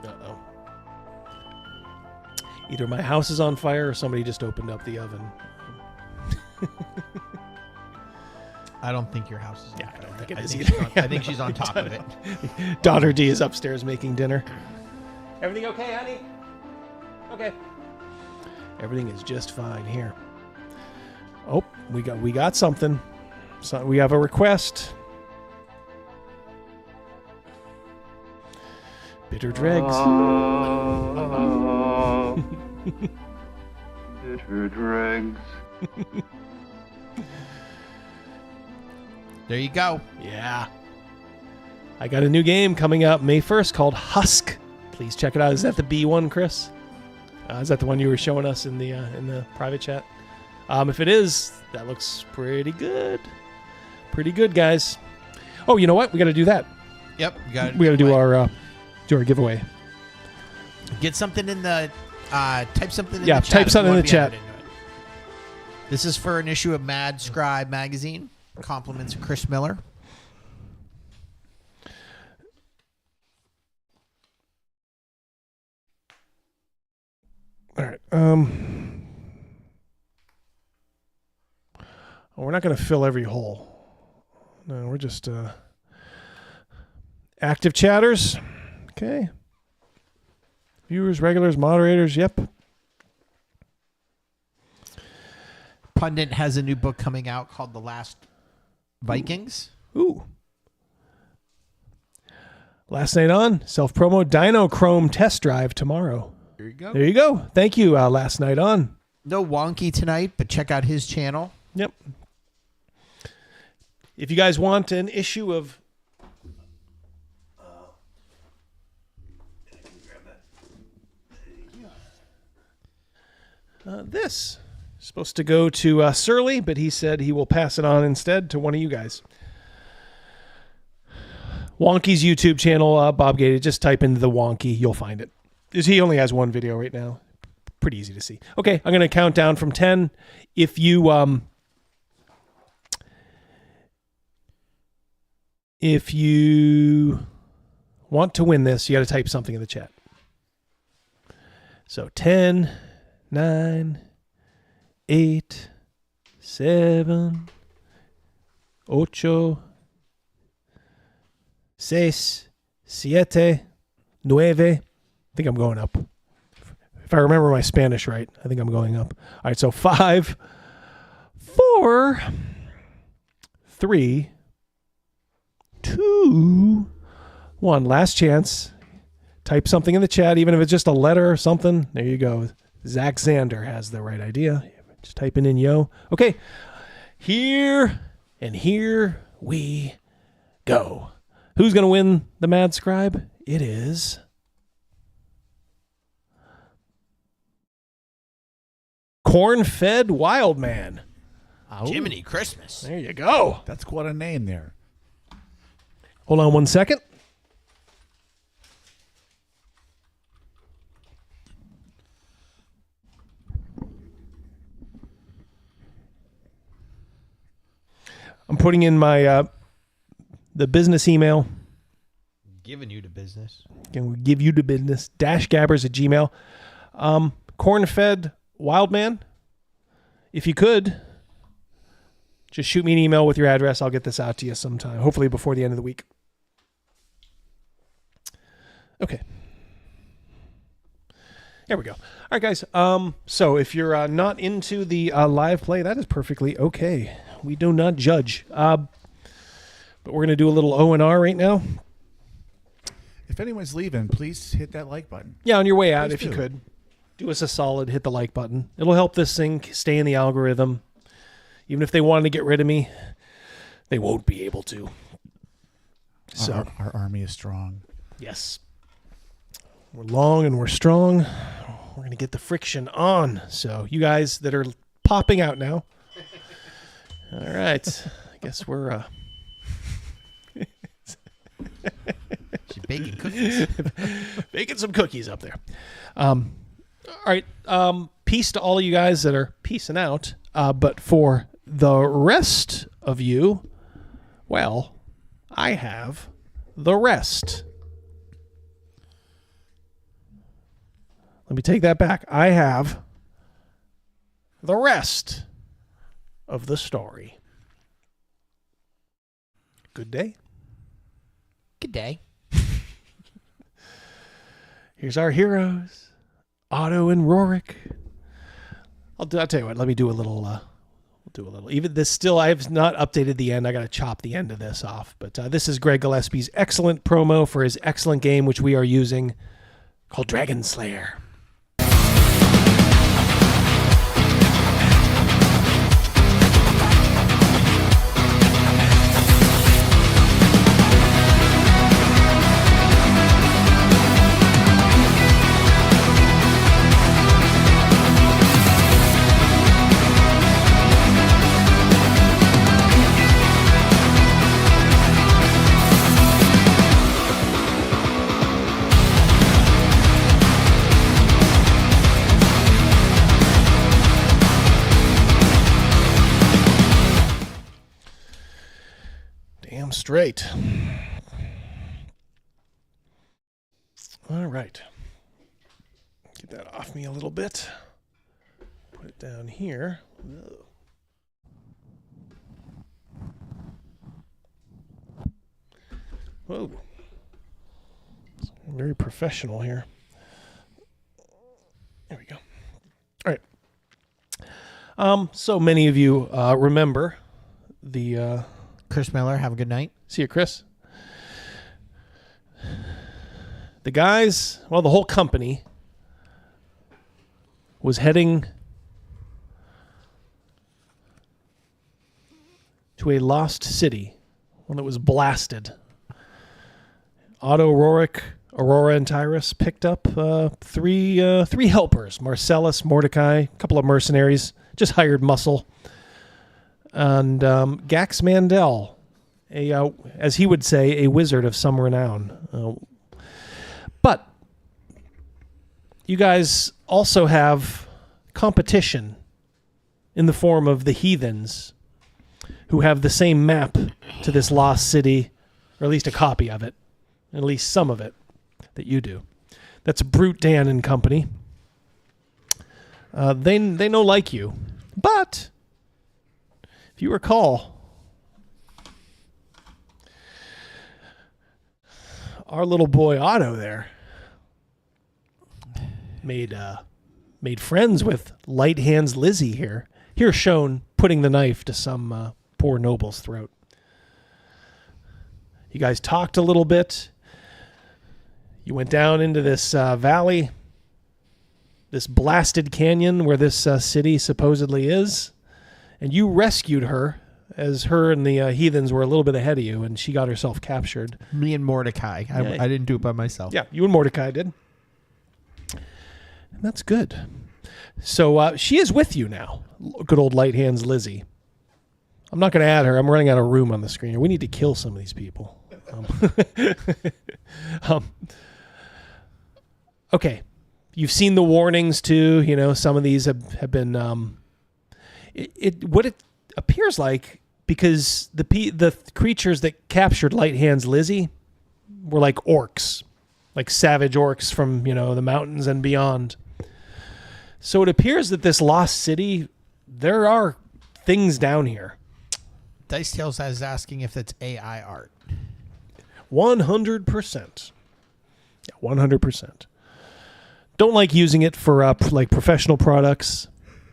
out.
Uh-oh. Either my house is on fire or somebody just opened up the oven.
I don't think your house is.
Yeah, I don't think it
I
is
think
either.
she's on- I think she's on top of it.
Daughter D is upstairs making dinner. Everything okay, honey? Okay. Everything is just fine here. Oh, we got something. So we have a request. Bitter dregs.
Bitter dregs.
There you go.
Yeah. I got a new game coming out May 1st called Husk. Please check it out. Is that the B one, Chris? Is that the one you were showing us in the private chat? If it is, that looks pretty good. Pretty good, guys. Oh, you know what? We got to do that.
Yep.
We got to do our giveaway.
Get something in the type something in
Yeah,
the chat.
type something in the chat.
This is for an issue of Mad Scribe magazine. Compliments of Chris Miller.
All right. We're not going to fill every hole. No, we're just active chatters. Okay. Viewers, regulars, moderators. Yep.
Pundit has a new book coming out called The Last Vikings.
Ooh. Last night on self-promo Dino Chrome test drive tomorrow.
There you go.
There you go. Thank you. Last night on.
No Wonky tonight, but check out his channel.
Yep. If you guys want an issue of this is supposed to go to Surly, but he said he will pass it on instead to one of you guys. Wonky's YouTube channel, Bob Gated. Just type in the Wonky, you'll find it. He only has one video right now. Pretty easy to see. Okay, I'm going to count down from 10. If you want to win this, you got to type something in the chat. So 10, 9, 8, 7, 8, 6, 7, 9. I think I'm going up. If I remember my Spanish right, I think I'm going up. All right, so 5, 4, 3, 2, 1. Last chance. Type something in the chat, even if it's just a letter or something. There you go. Zach Zander has the right idea. Just typing in yo. Okay. Here we go. Who's going to win the Mad Scribe? It is Corn-Fed Wild Man.
Jiminy Christmas.
There you go.
That's quite a name there.
Hold on 1 second. I'm putting in my the business email.
Giving you the business.
Can we give you the business? _gabbers@gmail. Corn-Fed Wild Man. If you could, just shoot me an email with your address. I'll get this out to you sometime. Hopefully before the end of the week. Okay. There we go. All right, guys. So if you're not into the live play, that is perfectly okay. We do not judge. But we're going to do a little O&R right now.
If anyone's leaving, please hit that like button.
Yeah, on your way out,
Please
if you
do.
could. Do us a solid, hit the like button. It'll help this thing stay in the algorithm. Even if they wanted to get rid of me, they won't be able to. So
Our army is strong.
Yes. We're long and we're strong. We're going to get the friction on. So you guys that are popping out now. All right. I guess we're...
She's baking cookies.
Baking some cookies up there. All right. Peace to all of you guys that are peacing out. But for the rest of you, well, I have the rest. Let me take that back. I have the rest of the story. Good day.
Good day.
Here's our heroes, Otto and Rorik. I'll tell you what. Let me do a little. We'll do a little. Even this still, I have not updated the end. I got to chop the end of this off. But this is Greg Gillespie's excellent promo for his excellent game, which we are using, called Dragon Slayer. Straight. All right. Get that off me a little bit. Put it down here. Whoa. Very professional here. There we go. All right. So many of you remember the
Chris Miller, have a good night.
See you, Chris. The guys, well, the whole company was heading to a lost city, one that was blasted. Otto, Rorik, Aurora, and Tariffs picked up three helpers, Marcellus, Mordecai, a couple of mercenaries, just hired muscle. And Gax Mandel, as he would say, a wizard of some renown. But you guys also have competition in the form of the heathens who have the same map to this lost city, or at least a copy of it, at least some of it that you do. That's Brute Dan and company. They no like you, but if you recall, our little boy Otto there made friends with Light Hands Lizzie here. Here shown putting the knife to some poor noble's throat. You guys talked a little bit. You went down into this valley, this blasted canyon where this city supposedly is. And you rescued her, as her and the heathens were a little bit ahead of you, and she got herself captured.
Me and Mordecai. I didn't do it by myself.
Yeah, you and Mordecai did. And that's good. So she is with you now, good old Light Hands Lizzie. I'm not going to add her. I'm running out of room on the screen. We need to kill some of these people. Okay. You've seen the warnings, too. You know, some of these have been... What it appears like, because the creatures that captured Light Hands Lizzie were like orcs, like savage orcs from, the mountains and beyond. So it appears that this lost city, there are things down here.
Dice Tales is asking if it's AI art.
100%. Yeah, 100%. Don't like using it for like professional products.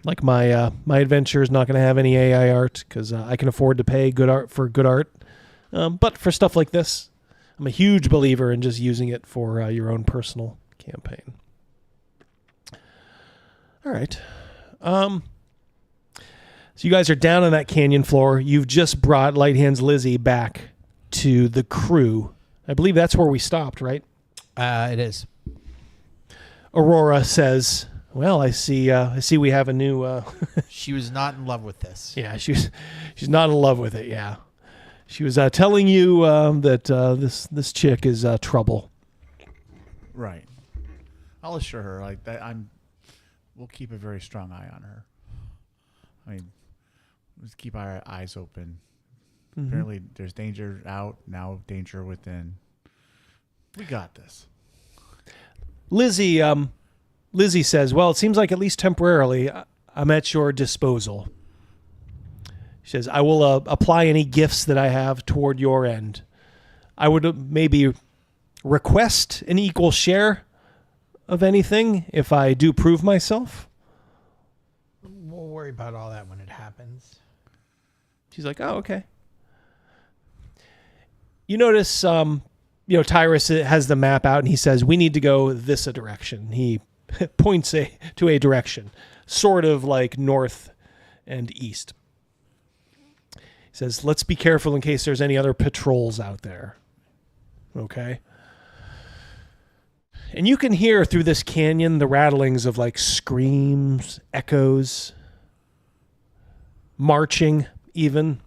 Like my adventure is not going to have any AI art because I can afford to pay good art for good art. But for stuff like this, I'm a huge believer in just using it for your own personal campaign. All right. So you guys are down on that canyon floor. You've just brought Light Hands Lizzie back to the crew. I believe that's where we stopped, right?
It is.
Aurora says, well, I see we have a new...
She was not in love with this.
Yeah, she's not in love with it, yeah. She was telling you that this chick is trouble.
Right. I'll assure her like that. We'll keep a very strong eye on her. I mean, let's keep our eyes open. Mm-hmm. Apparently, there's danger out now. Danger within. We got this.
Lizzie says, "Well, it seems like at least temporarily, I'm at your disposal." She says, I will apply any gifts that I have toward your end. I would maybe request an equal share of anything if I do prove myself.
We'll worry about all that when it happens.
She's like, oh, okay. You notice, Tyrus has the map out, and he says, we need to go this direction. He points to a direction, sort of like north and east. He says, let's be careful in case there's any other patrols out there. Okay? And you can hear through this canyon the rattlings of like screams, echoes, marching even.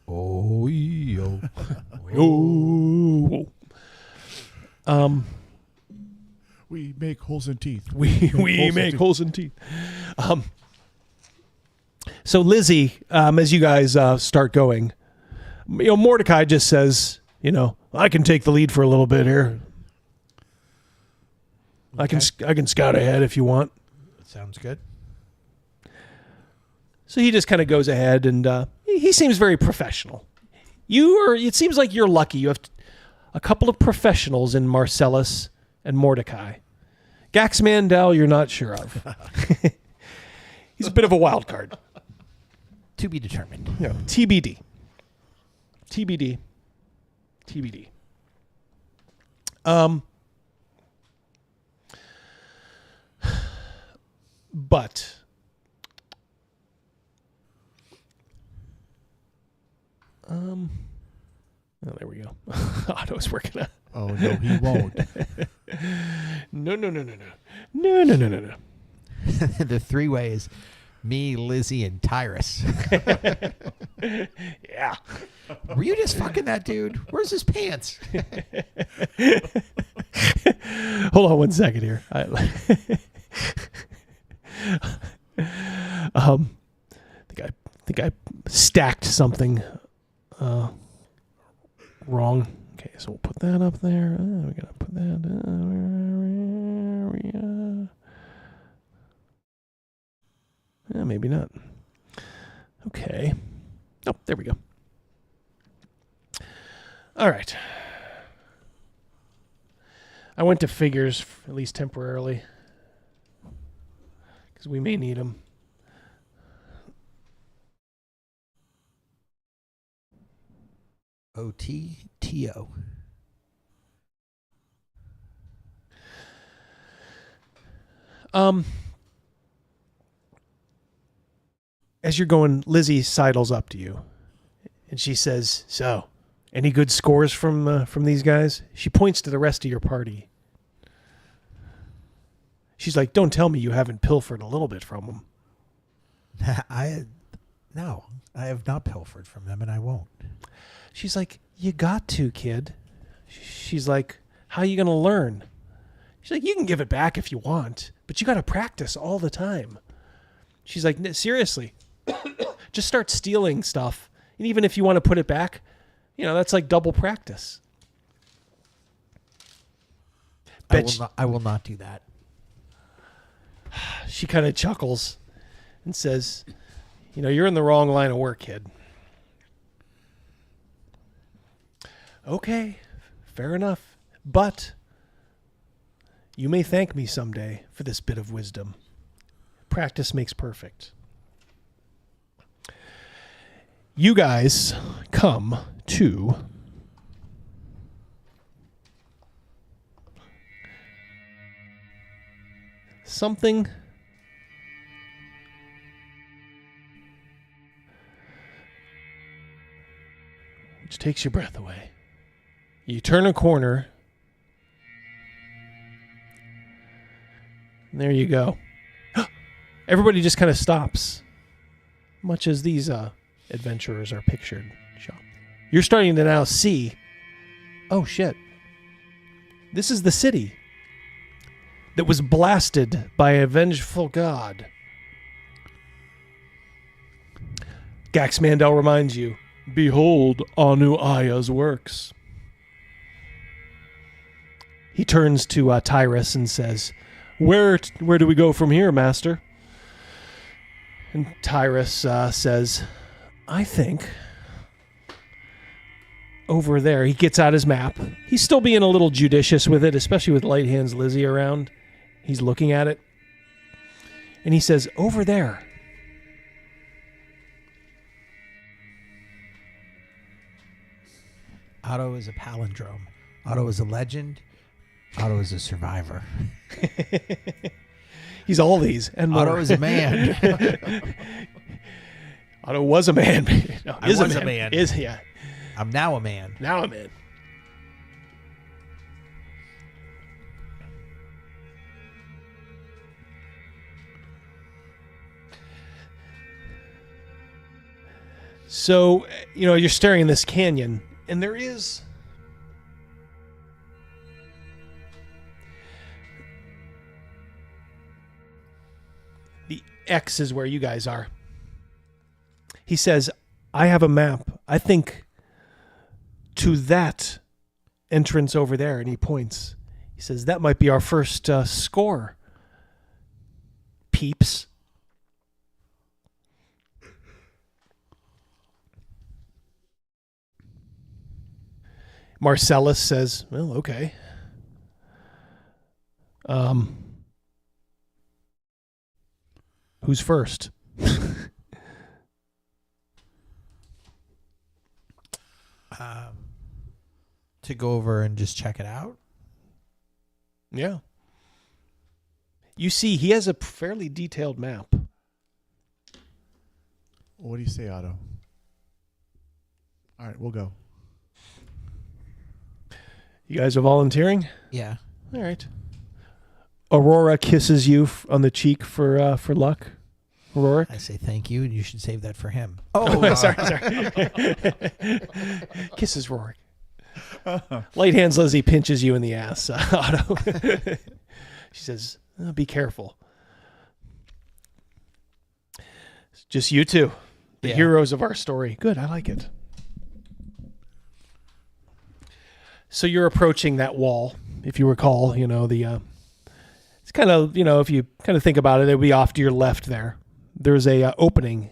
Oh, yo.
Oh.
We make holes in teeth.
We make holes in teeth. So Lizzie, as you guys start going, Mordecai just says, I can take the lead for a little bit here. Okay. I can scout ahead if you want.
Sounds good.
So he just kind of goes ahead, and he seems very professional. It seems like you're lucky. You have a couple of professionals in Marcellus and Mordecai. Gax Mandel, you're not sure of. He's a bit of a wild card.
To be determined.
TBD. TBD. TBD. But oh, there we go. Otto's working on.
Oh no, he won't.
No.
The three ways: me, Lizzie, and Tyrus.
Yeah.
Were you just fucking that dude? Where's his pants?
Hold on one second here. I think I stacked something wrong. Okay, so we'll put that up there. We're gonna put that. Maybe not. Okay. Oh, there we go. All right. I went to figures, at least temporarily, because we may need them.
OTTO.
As you're going, Lizzie sidles up to you, and she says, "So, any good scores from these guys?" She points to the rest of your party. She's like, "Don't tell me you haven't pilfered a little bit from them."
No, I have not pilfered from them, and I won't.
She's like, "You got to, kid." She's like, "How are you going to learn?" She's like, "You can give it back if you want, but you got to practice all the time." She's like, "Seriously, just start stealing stuff. And even if you want to put it back, that's like double practice."
I will not do that.
She kind of chuckles and says, "You're in the wrong line of work, kid." Okay, fair enough. But you may thank me someday for this bit of wisdom. Practice makes perfect. You guys come to something which takes your breath away. You turn a corner, and there you go. Everybody just kind of stops, much as these adventurers are pictured. You're starting to now see, oh shit, this is the city that was blasted by a vengeful god. Gax Mandel reminds you, behold Anu Aya's works. He turns to Tyrus and says, Where do we go from here, master? And Tyrus says, I think over there, he gets out his map. He's still being a little judicious with it, especially with Light Hands Lizzie around. He's looking at it. And he says, over there.
Otto is a palindrome. Otto is a legend. Otto is a survivor.
He's all these and more.
Otto is a man.
Otto was a man. No,
I was a man.
Yeah.
I'm now a man.
Now a man. So, you're staring in this canyon, and there is the X is where you guys are. He says, I have a map. I think to that entrance over there, and he points. He says, that might be our first score. Peeps. Marcellus says, well, okay. Who's first?
To go over and just check it out?
Yeah. You see, he has a fairly detailed map.
What do you say, Otto? All right, we'll go.
You guys are volunteering?
Yeah.
All right. Aurora kisses you on the cheek for luck. Aurora?
I say thank you, and you should save that for him.
Oh, sorry. Kisses Rorik. Light Hands Lizzie pinches you in the ass, Otto. She says, be careful. It's just you two, the heroes of our story. Good, I like it. So you're approaching that wall, if you recall, it's kind of, if you kind of think about it, it would be off to your left there. There's a opening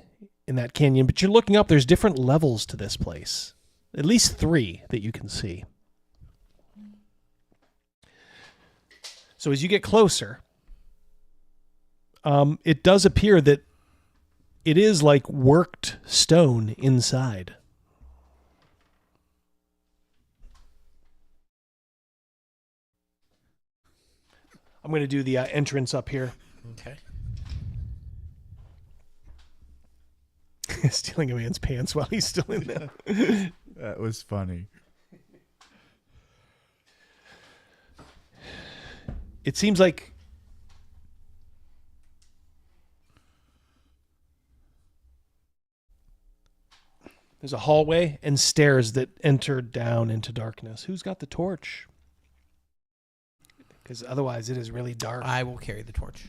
in that canyon, but you're looking up, there's different levels to this place. At least 3 that you can see. So as you get closer, it does appear that it is like worked stone inside. I'm going to do the entrance up here.
Okay.
Stealing a man's pants while he's still in there.
That was funny.
It seems like there's a hallway and stairs that enter down into darkness. Who's got the torch? Because otherwise it is really dark.
I will carry the torch.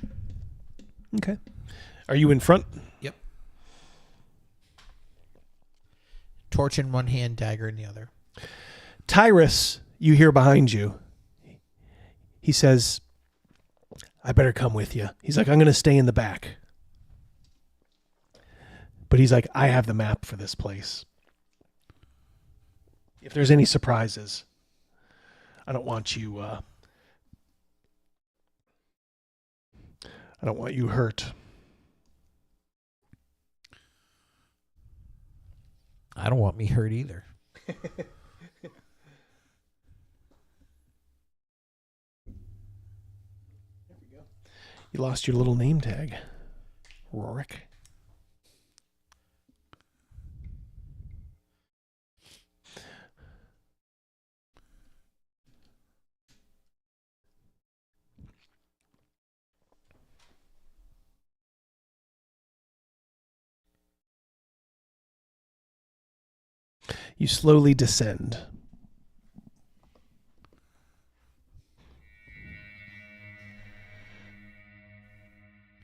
Okay. Are you in front?
Yep. Torch in one hand, dagger in the other.
Tyrus, you hear behind you. He says, I better come with you. He's like, I'm going to stay in the back. But he's like, I have the map for this place. If there's any surprises, I don't want you hurt.
I don't want me hurt either.
You lost your little name tag, Rorik. You slowly descend.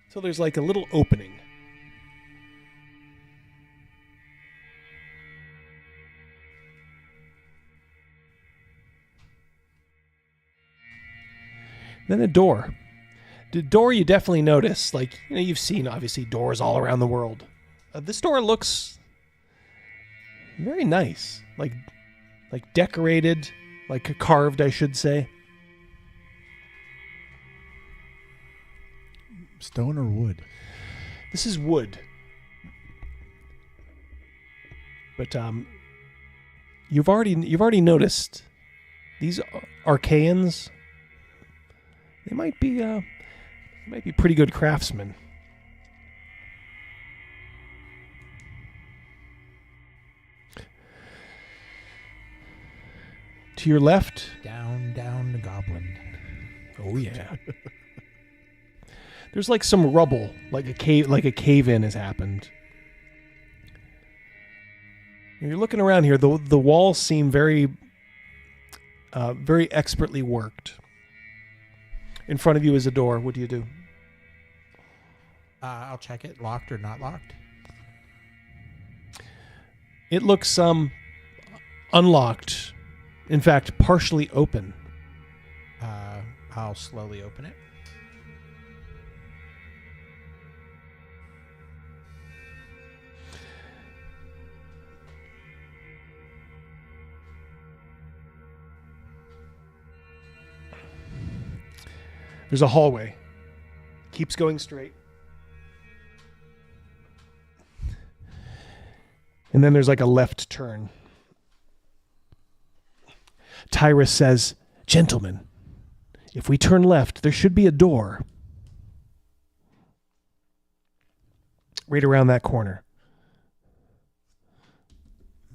So there's like a little opening. Then a door. The door you definitely notice, like, you know, you've seen obviously doors all around the world. This door looks very nice, like decorated, like carved, I should say.
Stone or wood?
This is wood. But you've already noticed these Archaeans. They might be pretty good craftsmen. To your left,
down the goblin.
Oh yeah. There's like some rubble, like a cave-in has happened. You're looking around here. The walls seem very expertly worked. In front of you is a door. What do you do?
I'll check it. Locked or not locked?
It looks unlocked. In fact, partially open.
I'll slowly open it.
There's a hallway. Keeps going straight. And then there's like a left turn. Tyrus says, "Gentlemen, if we turn left, there should be a door. Right around that corner."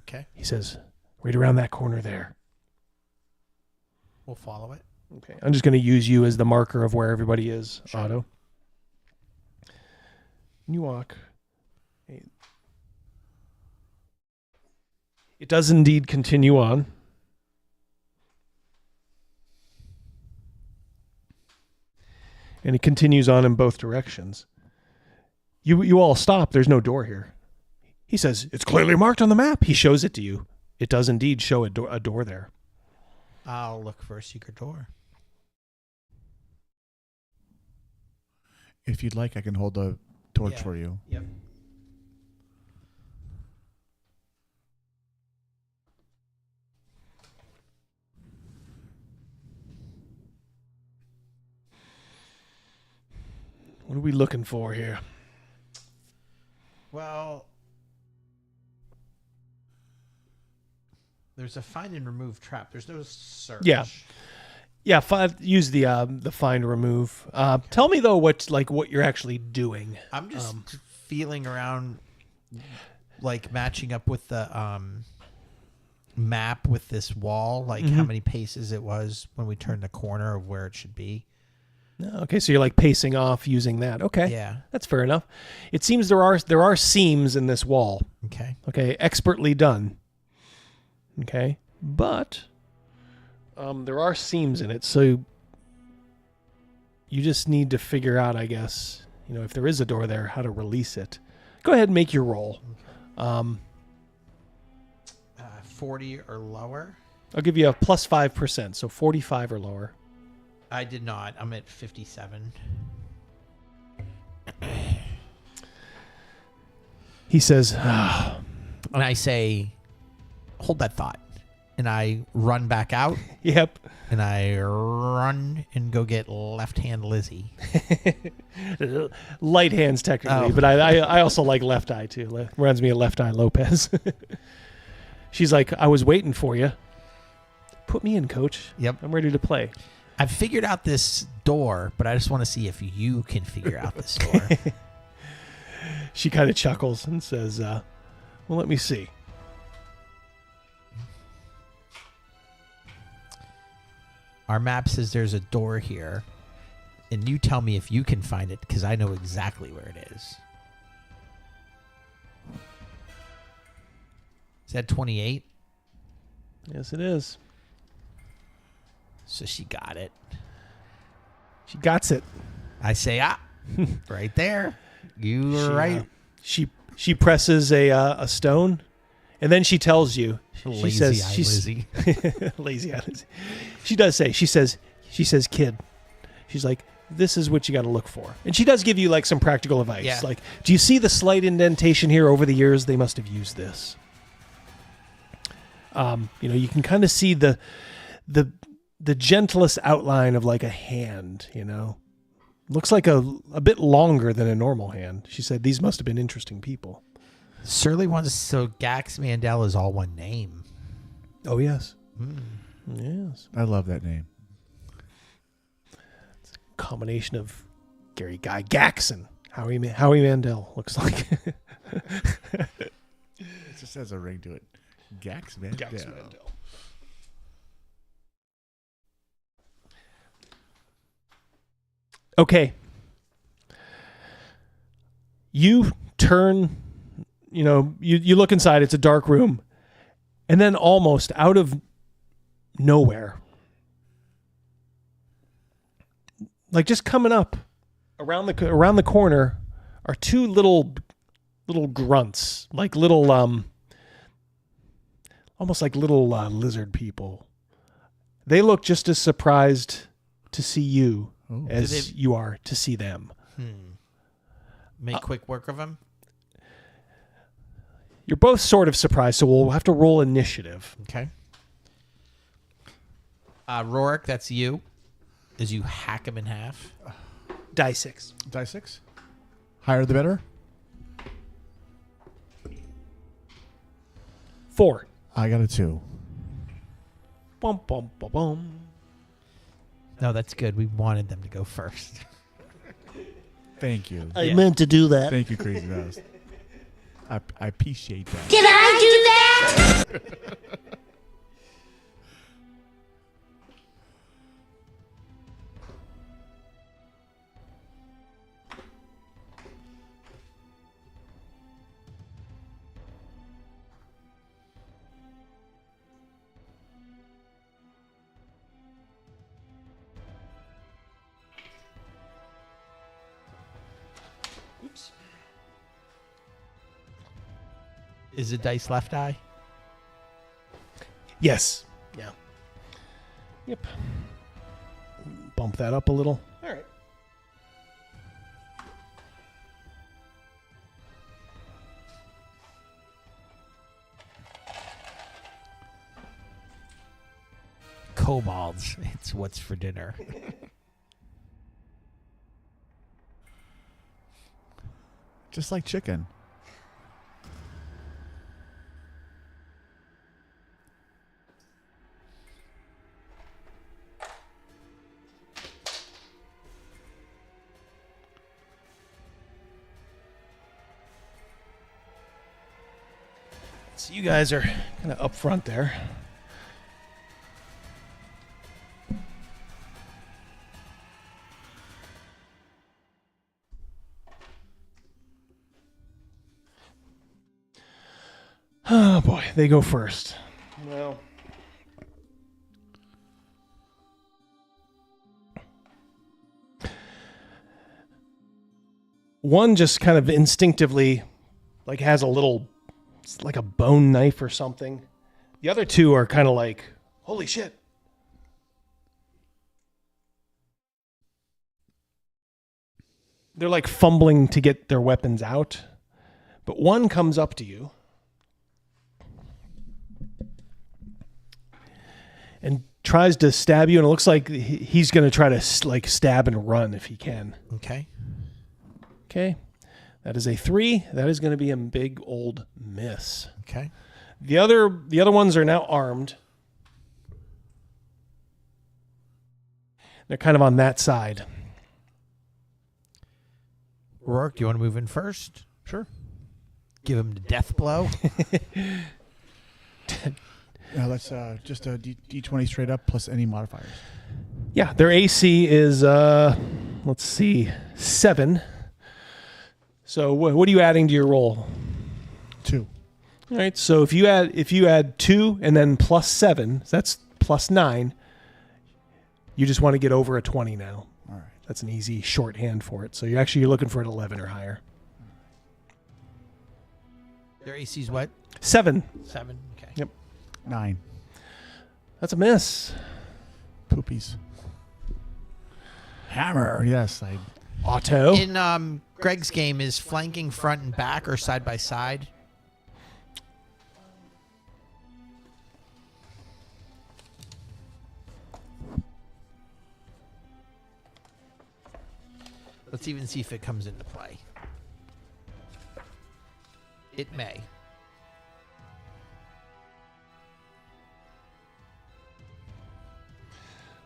Okay.
He says, "Right around that corner there."
We'll follow it.
Okay. I'm just going to use you as the marker of where everybody is,
Sure.
Otto. You walk. It does indeed continue on. And it continues on in both directions. You all stop. There's no door here. He says, "It's clearly marked on the map." He shows it to you. It does indeed show a door there.
I'll look for a secret door.
If you'd like, I can hold the torch for you.
Yep.
What are we looking for here?
Well, there's a find and remove trap. There's no search.
Yeah. Use the find remove. Tell me though what you're actually doing.
I'm just feeling around, like matching up with the map with this wall, like how many paces it was when we turned the corner of where it should be.
Okay, so you're like pacing off using that. Okay.
Yeah.
That's fair enough. It seems there are seams in this wall.
Okay.
Okay, expertly done. Okay. But there are seams in it, so you just need to figure out, I guess, if there is a door there, how to release it. Go ahead and make your roll.
40 or lower.
I'll give you a plus 5%, so 45 or lower.
I did not. I'm at 57.
He says,
and I say, "Hold that thought." And I run back out.
Yep.
And I run and go get left hand Lizzie.
Light hands technically, but I also like left eye too. Reminds me of Left Eye Lopez. She's like, "I was waiting for you. Put me in, coach.
Yep.
I'm ready to play."
I've figured out this door, but I just want to see if you can figure out this door.
She kind of chuckles and says, "Well, let me see."
Our map says there's a door here, and you tell me if you can find it, because I know exactly where it is. Is that 28?
Yes, it is.
So she got it.
She got it.
I say, right there. You were right.
She presses a stone, and then she tells you.
Lazy
she says,
eye Lizzie.
Lazy eye Lizzie. She does say. She says, "Kid." She's like, this is what you got to look for. And she does give you like some practical advice.
Yeah.
Like, do you see the slight indentation here? Over the years, they must have used this. You can kind of see the gentlest outline of like a hand, Looks like a bit longer than a normal hand. She said these must have been interesting people.
Surly ones. So Gax Mandel is all one name.
Oh, yes. Yes.
I love that name.
It's a combination of Gary Guy Gax and Howie Mandel, looks like.
It just has a ring to it. Gax Mandel.
Gax Mandel. Okay. You turn, you look inside. It's a dark room. And then almost out of nowhere, like just coming up around the corner, are two little grunts, like little almost like little lizard people. They look just as surprised to see you as you are to see them.
Make quick work of them.
You're both sort of surprised, so we'll have to roll initiative.
Okay. Rourke, that's you. As you hack him in half.
Die 6.
Die 6. Higher the better.
4.
I got a 2.
Bum, bum, bum, bum.
No, that's good. We wanted them to go first.
Thank you.
I meant to do that.
Thank you, Crazy Mouse. I appreciate that.
Did I do that?
Oops. Is it dice left eye?
Yes. Yeah. Yep. Bump that up a little. All right.
Kobolds. It's what's for dinner.
Just like chicken.
So you guys are kind of up front there. Oh boy, they go first. Well, one just kind of instinctively, like, has a little, it's like a bone knife or something. The other two are kind of like, holy shit. They're like fumbling to get their weapons out. But one comes up to you and tries to stab you, and it looks like he's going to try to like stab and run if he can.
Okay.
Okay. That is a 3. That is going to be a big old miss.
Okay.
The other ones are now armed. They're kind of on that side.
Rourke, do you want to move in first?
Sure.
Give him the death blow.
Now let's just a D20 straight up plus any modifiers.
Yeah, their AC is let's see, 7. So what are you adding to your roll?
2.
All right. So if you add 2 and then plus 7, that's plus 9. You just want to get over a 20 now.
All right.
That's an easy shorthand for it. So you're looking for an 11 or higher.
Their AC's what?
7.
7. Okay.
Yep.
9.
That's a miss.
Poopies. Hammer. Yes.
Auto.
In Greg's game, is flanking front and back or side by side? Let's even see if it comes into play. It may.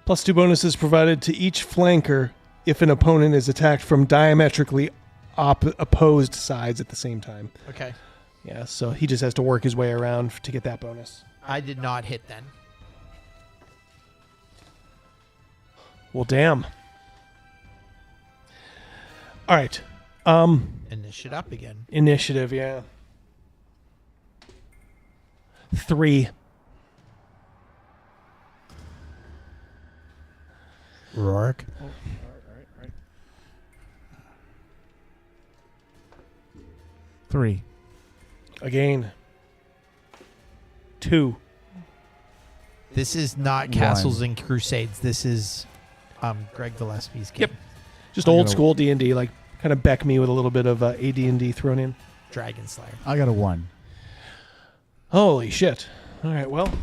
+2 bonuses provided to each flanker if an opponent is attacked from diametrically opposed sides at the same time.
Okay.
Yeah, so he just has to work his way around to get that bonus.
I did not hit then.
Well, damn. All right.
Initiate up again.
Initiative, yeah. 3.
Rourke.
Oh, all right. 3.
Again. 2.
This is not Castles and Crusades. This is Greg Gillespie's game.
Yep. Just old school D&D, like kind of Beck me with a little bit of AD&D thrown in.
Dragon Slayer.
I got a 1.
Holy shit. All right, well.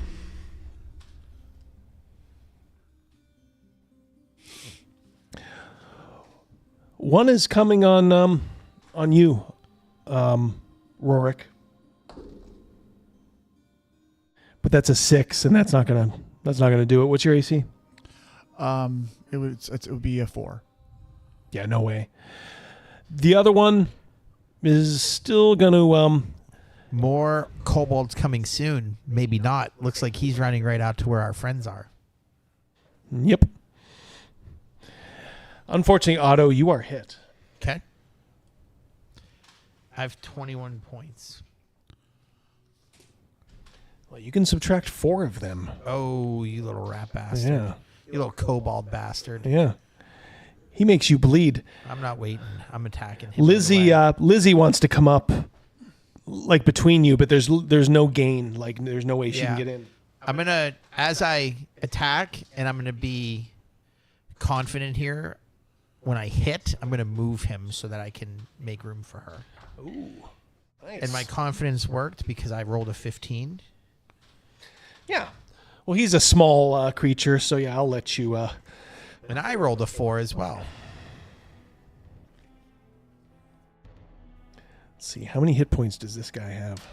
One is coming on you, Rorik. But that's a 6, and that's not gonna do it. What's your AC?
It would be a 4.
Yeah, no way. The other one is still gonna
more kobolds coming soon. Maybe not. Looks like he's running right out to where our friends are.
Yep. Unfortunately, Otto, you are hit.
Okay. I have 21 points.
Well, you can subtract 4 of them.
Oh, you little rat bastard.
Yeah.
You little kobold bastard.
Yeah. He makes you bleed.
I'm not waiting. I'm attacking him.
Lizzie wants to come up like between you, but there's no gain. Like there's no way she can get in.
I'm gonna, as I attack, and I'm gonna be confident here. When I hit, I'm gonna move him so that I can make room for her.
Ooh, nice.
And my confidence worked because I rolled a 15.
Yeah. Well, he's a small creature, so yeah, I'll let you.
And I rolled a 4 as well.
Let's see, how many hit points does this guy have?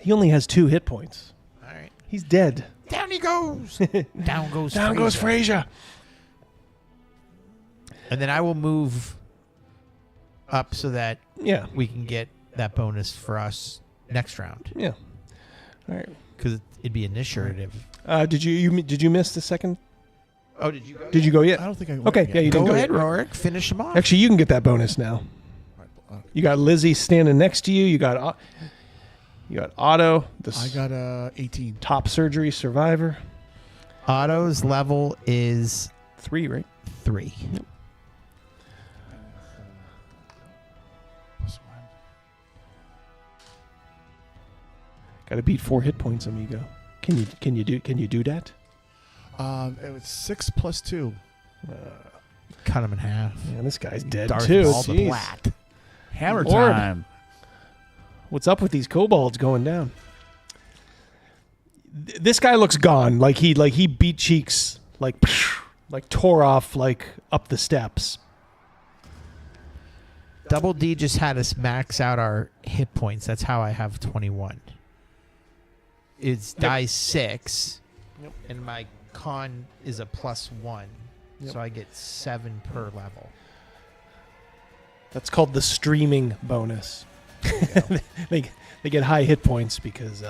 He only has 2 hit points.
All right.
He's dead.
Down he goes. Down goes.
Down goes Frazier.
And then I will move up so that we can get that bonus for us next round.
Yeah. All right.
Because it'd be initiative.
Did you miss the second?
Oh, did you go?
Did you go yet?
I don't think I went
Okay,
yet.
yeah, you did
Go
go
ahead,
yet.
Rorik. Finish him off.
Actually, you can get that bonus now. You got Lizzie standing next to you. You got Otto.
I got 18.
Top surgery survivor.
Otto's level is
3, right?
3.
Yep. Got to beat 4 hit points, amigo. Can you do that?
It was 6 plus 2.
Cut him in half.
Yeah, this guy's dead
Darth
too.
Maul the
Jeez.
Black.
Hammer
Lord.
time.
What's up with these kobolds going down? This guy looks gone. Like he beat cheeks. Like tore off like up the steps.
Double D just had us max out our hit points. That's how I have 21. It's die 6, and my con is a +1, so I get 7 per level.
That's called the streaming bonus. they get high hit points because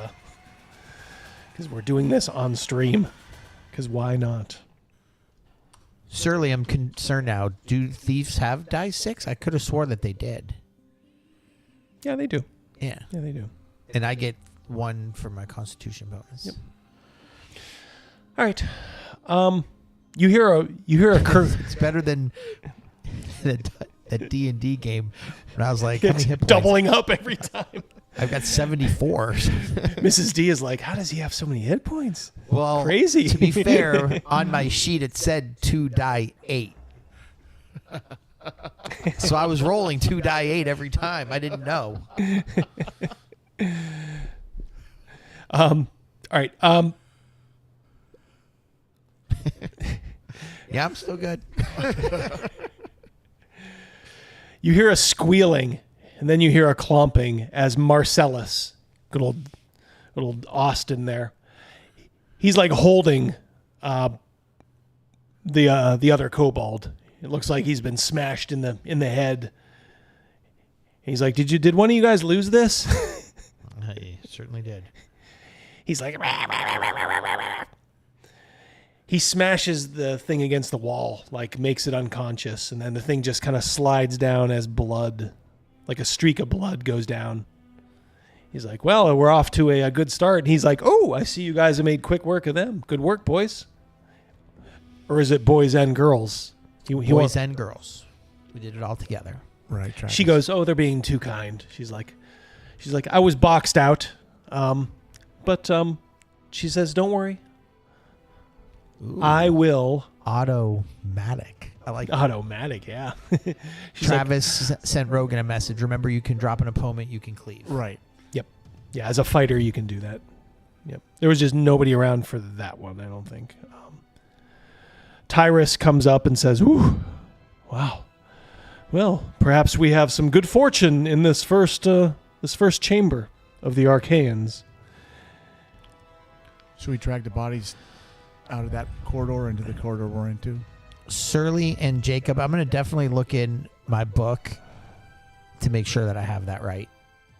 we're doing this on stream. Because why not?
Surely I'm concerned now. Do thieves have die 6? I could have swore that they did.
Yeah, they do.
Yeah.
Yeah, they do.
And I get 1 for my Constitution bonus.
Yep. All right. You hear a curse.
It's better than that D&D game when I was like, how many hit points?
Doubling up every time.
I've got 74.
Mrs. D is like, how does he have so many hit points?
Well,
crazy.
To be fair, on my sheet it said 2 die 8. So I was rolling 2 die 8 every time. I didn't know.
All right.
Yeah, I'm still good.
You hear a squealing, and then you hear a clomping as Marcellus, good old Austin there, he's like holding the other kobold. It looks like he's been smashed in the head. He's like, did one of you guys lose this?
He certainly did.
He's like, rah, rah, rah, rah, rah, rah, rah. He smashes the thing against the wall, like makes it unconscious, and then the thing just kind of slides down as blood, like a streak of blood goes down. He's like, well, we're off to a good start. And he's like, oh, I see you guys have made quick work of them. Good work, boys. Or is it boys and girls?
Boys and girls. We did it all together.
Right. Travis.
She goes, oh, they're being too kind. She's like, I was boxed out. But she says, don't worry.
Ooh.
I will.
Automatic. I like
automatic. Yeah.
Travis sent Rogan a message. Remember, you can drop an opponent, you can cleave.
Right.
Yep. Yeah. As a fighter, you can do that. Yep. There was just nobody around for that one, I don't think. Tyrus comes up and says, ooh, wow. Well, perhaps we have some good fortune in this first chamber of the Archaeans.
Should we drag the bodies out of that corridor into the corridor we're into?
Surly and Jacob, I'm going to definitely look in my book to make sure that I have that right.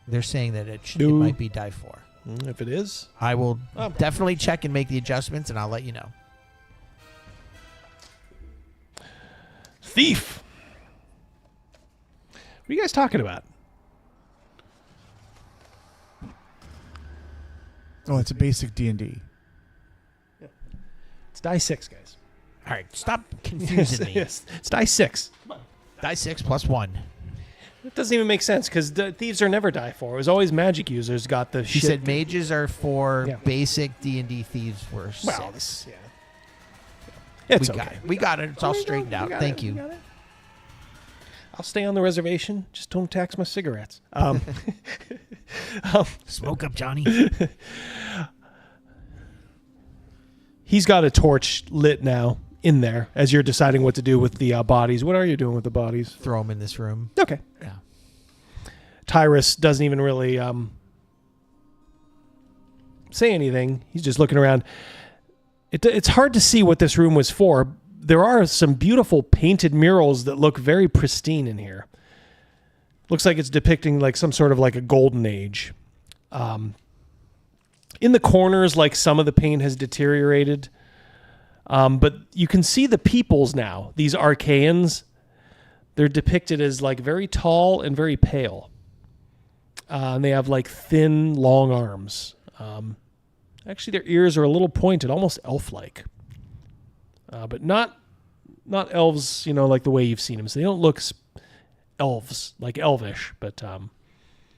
They're saying that it might be die 4.
If it is,
I will definitely check and make the adjustments, and I'll let you know.
Thief. What are you guys talking about?
Oh, it's a basic D&D.
It's die 6, guys.
All right, stop confusing me.
Yes, it's die 6.
Die 6 plus 1.
It doesn't even make sense because thieves are never die 4. It was always magic users got the
She
shit.
said mages are for basic D&D, thieves were 6.
It's
we
okay.
got it. We got it. It's all straightened out. Thank you.
I'll stay on the reservation. Just don't tax my cigarettes.
Smoke up, Johnny.
He's got a torch lit now in there as you're deciding what to do with the bodies. What are you doing with the bodies?
Throw them in this room.
Okay.
Yeah.
Tyrus doesn't even really say anything. He's just looking around. It's hard to see what this room was for. There are some beautiful painted murals that look very pristine in here. Looks like it's depicting like some sort of like a golden age. In the corners, like some of the paint has deteriorated. But you can see the peoples now. These Archaeans, they're depicted as like very tall and very pale. And they have like thin, long arms. Actually, their ears are a little pointed, almost elf-like. But not elves, like the way you've seen them. So they don't look elves, like elvish, but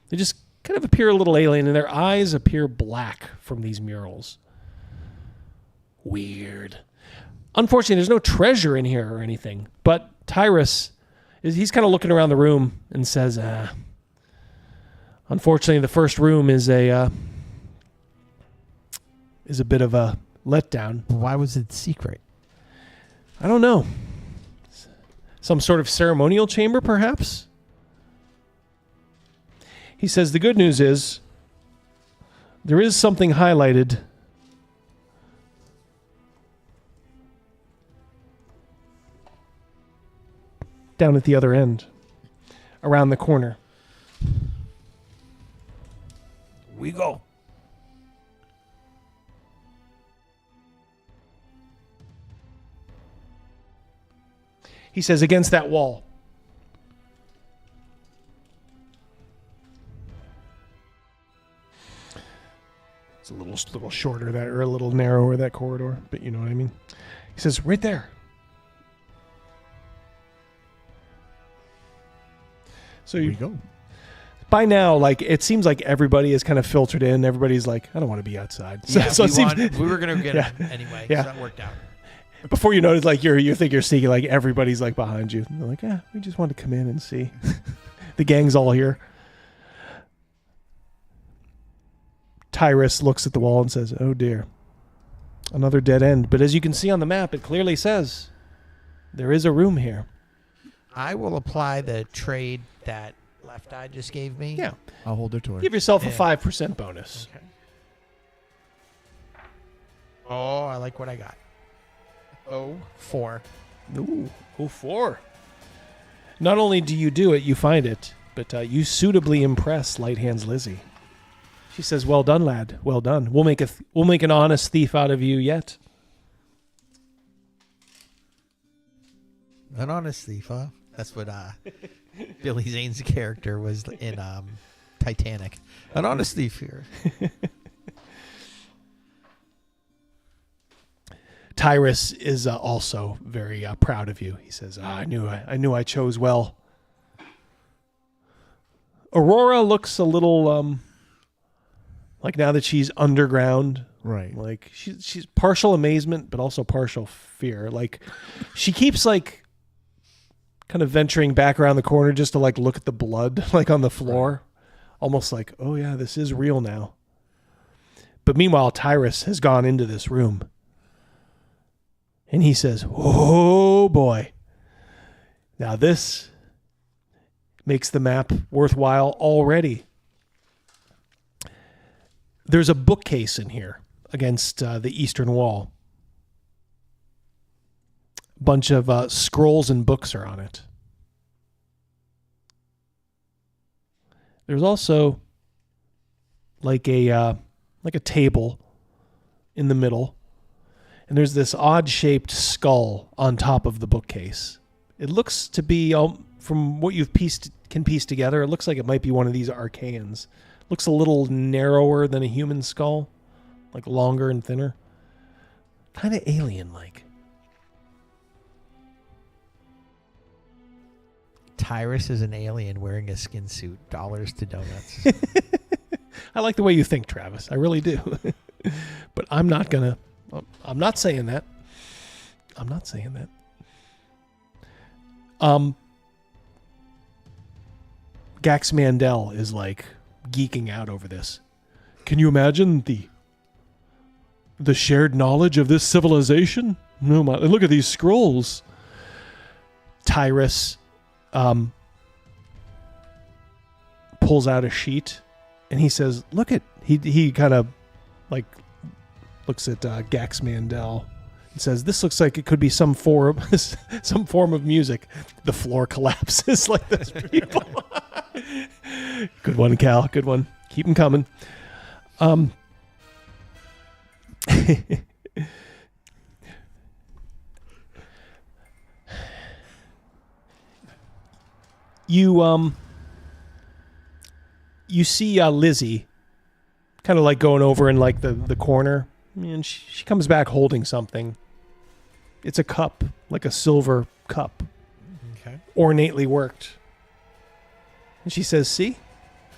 they just kind of appear a little alien, and their eyes appear black from these murals. Weird. Unfortunately, there's no treasure in here or anything, but Tyrus, he's kind of looking around the room and says, unfortunately, the first room is a bit of a letdown.
Why was it secret?
I don't know. Some sort of ceremonial chamber, perhaps? He says the good news is there is something highlighted down at the other end, around the corner.
We go.
He says, against that wall. It's a little shorter, or a little narrower, that corridor, but you know what I mean. He says, right there. So you
go.
By now, like, it seems like everybody is kind of filtered in. Everybody's like, I don't want to be outside. So,
Yeah,
so
we were going to get him anyway, so that worked out.
Before you notice, like you think you're sneaking, like everybody's like behind you. And they're like, yeah, we just want to come in and see. The gang's all here. Tyrus looks at the wall and says, oh dear, another dead end. But as you can see on the map, it clearly says there is a room here.
I will apply the trade that Left Eye just gave me.
Yeah.
I'll hold their torch.
Give yourself a 5% bonus.
Okay. Oh, I like what I got. 4.
Ooh, 4. Not only do you do it, you find it, but you suitably impress Light Hands Lizzie. She says, well done, lad. Well done. We'll make an honest thief out of you yet.
An honest thief, huh? That's what Billy Zane's character was in Titanic. An honest thief here.
Tyrus is also very proud of you. He says, I knew I chose well. Aurora looks a little like now that she's underground.
Right.
Like she's partial amazement, but also partial fear. Like she keeps like kind of venturing back around the corner just to like look at the blood like on the floor. Right. Almost like, oh yeah, this is real now. But meanwhile, Tyrus has gone into this room. And he says, oh boy. Now this makes the map worthwhile already. There's a bookcase in here against the eastern wall. A bunch of scrolls and books are on it. There's also like a table in the middle. And there's this odd-shaped skull on top of the bookcase. It looks to be, from what you've can piece together, it looks like it might be one of these Archaeans. Looks a little narrower than a human skull, like longer and thinner. Kind of alien-like.
Tyrus is an alien wearing a skin suit. $1 to donuts.
I like the way you think, Travis. I really do. But I'm not saying that. I'm not saying that. Gax Mandel is like geeking out over this. Can you imagine the shared knowledge of this civilization? No, look at these scrolls. Tyrus pulls out a sheet and he says, look at, he kind of like looks at Gax Mandel and says, this looks like it could be some form of music. The floor collapses like those people. Good one, Cal. Good one. Keep them coming. You see Lizzie kind of like going over in like the corner, and she comes back holding something. It's a cup, like a silver cup.
Okay.
Ornately worked. And she says, see,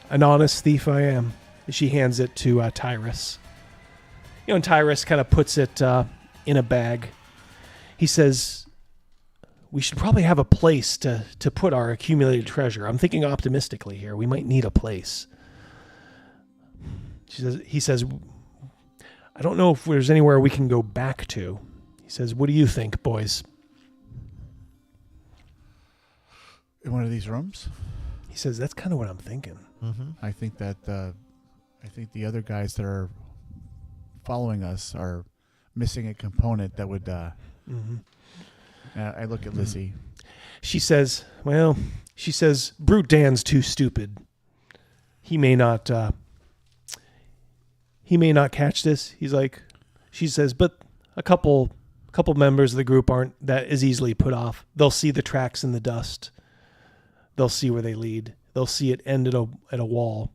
an honest thief I am. And she hands it to Tyrus. And Tyrus kind of puts it in a bag. He says, we should probably have a place to put our accumulated treasure. I'm thinking optimistically here. We might need a place. He says, I don't know if there's anywhere we can go back to. He says, what do you think, boys?
In one of these rooms?
He says, that's kind of what I'm thinking.
Mm-hmm.
I think that the other guys that are following us are missing a component that would... I look at Lizzie.
She says, Brute Dan's too stupid. He may not catch this. She says, but a couple members of the group aren't that as easily put off. They'll see the tracks in the dust. They'll see where they lead. They'll see it end at a wall.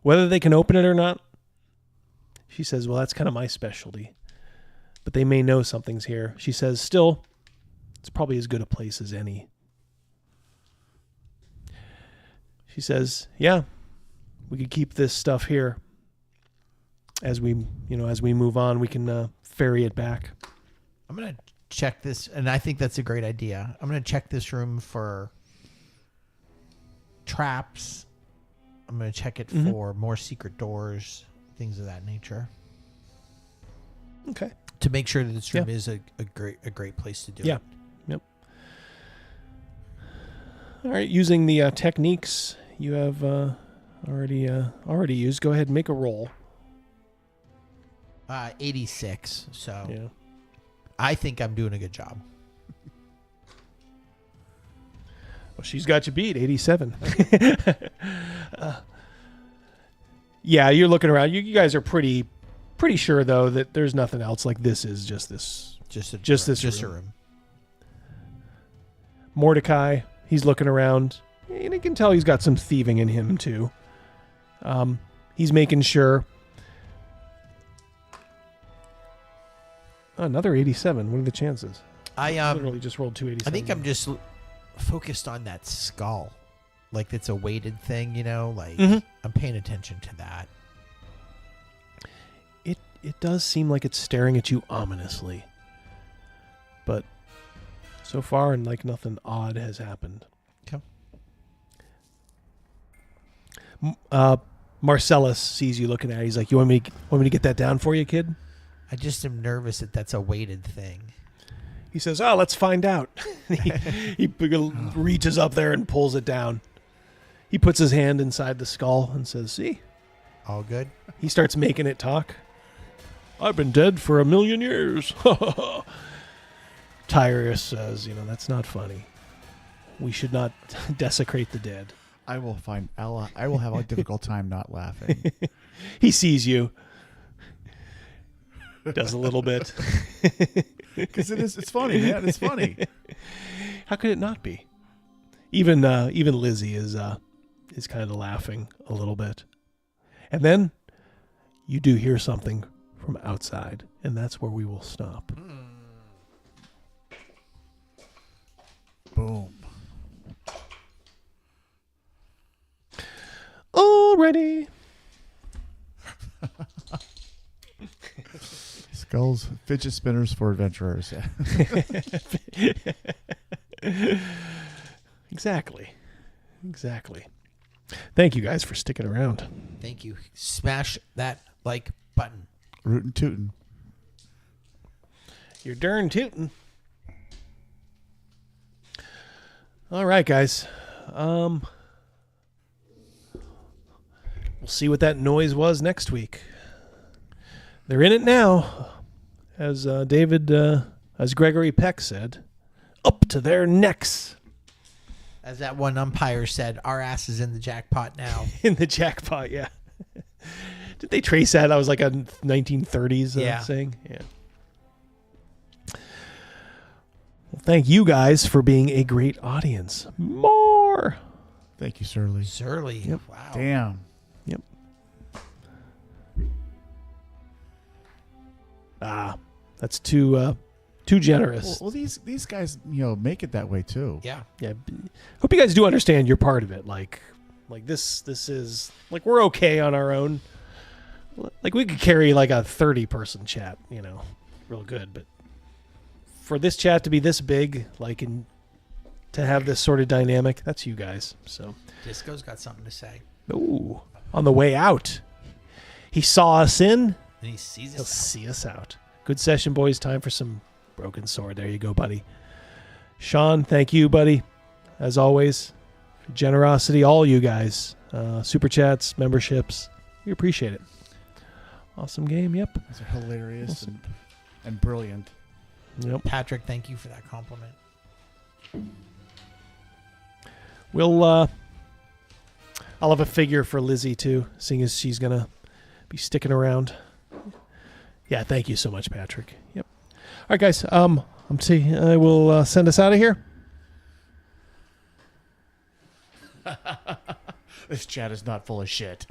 Whether they can open it or not, she says, well, that's kind of my specialty. But they may know something's here. She says, still, it's probably as good a place as any. She says, yeah, we could keep this stuff here. As we move on, we can ferry it back.
I'm going to check this, and I think that's a great idea. I'm going to check this room for traps. I'm going to check it for more secret doors, things of that nature.
Okay.
To make sure that this room is a great place to do it.
Yep. All right. Using the techniques you have already used, go ahead and make a roll.
86. So I think I'm doing a good job.
Well, she's got you beat, 87. Yeah, you're looking around. You guys are pretty sure though that there's nothing else. Like this is just this room. Mordecai, he's looking around, and you can tell he's got some thieving in him too. He's making sure. Another 87. What are the chances?
I
literally just rolled 287.
I think I'm just focused on that skull, like it's a weighted thing, you know. Like I'm paying attention to that.
It does seem like it's staring at you ominously, but so far, and like nothing odd has happened.
Okay.
Marcellus sees you looking at it. He's like, "You want me to get that down for you, kid?"
I just am nervous that that's a weighted thing.
He says, "Oh, let's find out." he reaches up there and pulls it down. He puts his hand inside the skull and says, "See,
all good."
He starts making it talk. "I've been dead for 1,000,000 years." Tariffs says, "That's not funny. We should not desecrate the dead."
I will have a difficult time not laughing.
He sees you. Does a little bit.
Because it's funny, man. It's funny.
How could it not be? Even Lizzie is kind of laughing a little bit. And then you do hear something from outside, and that's where we will stop.
Boom.
Already.
Skulls, fidget spinners for adventurers.
Exactly. Thank you guys for sticking around.
Thank you. Smash that like button.
Rootin' tootin'.
You're darn tootin'. All right, guys. We'll see what that noise was next week. They're in it now, as as Gregory Peck said, up to their necks.
As that one umpire said, our ass is in the jackpot now.
In the jackpot, yeah. Did they trace that? That was like a 1930s saying? Yeah. Well, thank you guys for being a great audience. More.
Thank you, Surly.
Surly.
Yep.
Wow.
Damn.
Yep. That's too generous.
Well, these guys, make it that way too.
Yeah.
Hope you guys do understand you're part of it. Like this is like we're okay on our own. Like we could carry like a 30-person chat, real good. But for this chat to be this big, to have this sort of dynamic, that's you guys. So
Disco's got something to say.
Ooh, on the way out, he saw us in.
And he'll
see us out. Good session, boys. Time for some Broken Sword. There you go, buddy. Sean, thank you, buddy. As always, generosity, all you guys. Super chats, memberships. We appreciate it. Awesome game, yep.
Those are hilarious awesome. and brilliant.
Yep.
Patrick, thank you for that compliment.
I'll have a figure for Lizzie, too, seeing as she's going to be sticking around. Yeah, thank you so much, Patrick. Yep. All right, guys. I will send us out of here.
This chat is not full of shit.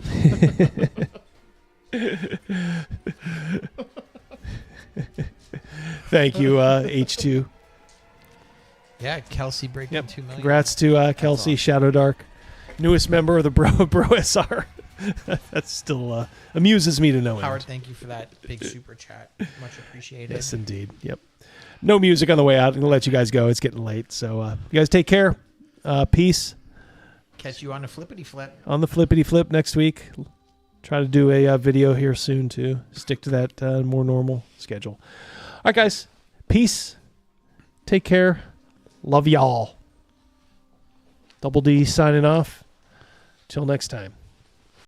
Thank you, H2.
Yeah, Kelsey breaking 2 million.
Congrats to Kelsey, awesome. Shadow Dark, newest member of the BroSR. That still amuses me to no end.
Howard, thank you for that big super chat. Much appreciated.
Yes, indeed. Yep. no music on the way out. I'm gonna let you guys go. It's getting late. So you guys take care. Peace.
Catch you on the flippity flip.
On the flippity flip next week. Try to do a video here soon too. Stick to that more normal schedule. All right, guys. Peace. Take care. Love y'all. Double D signing off. Till next time.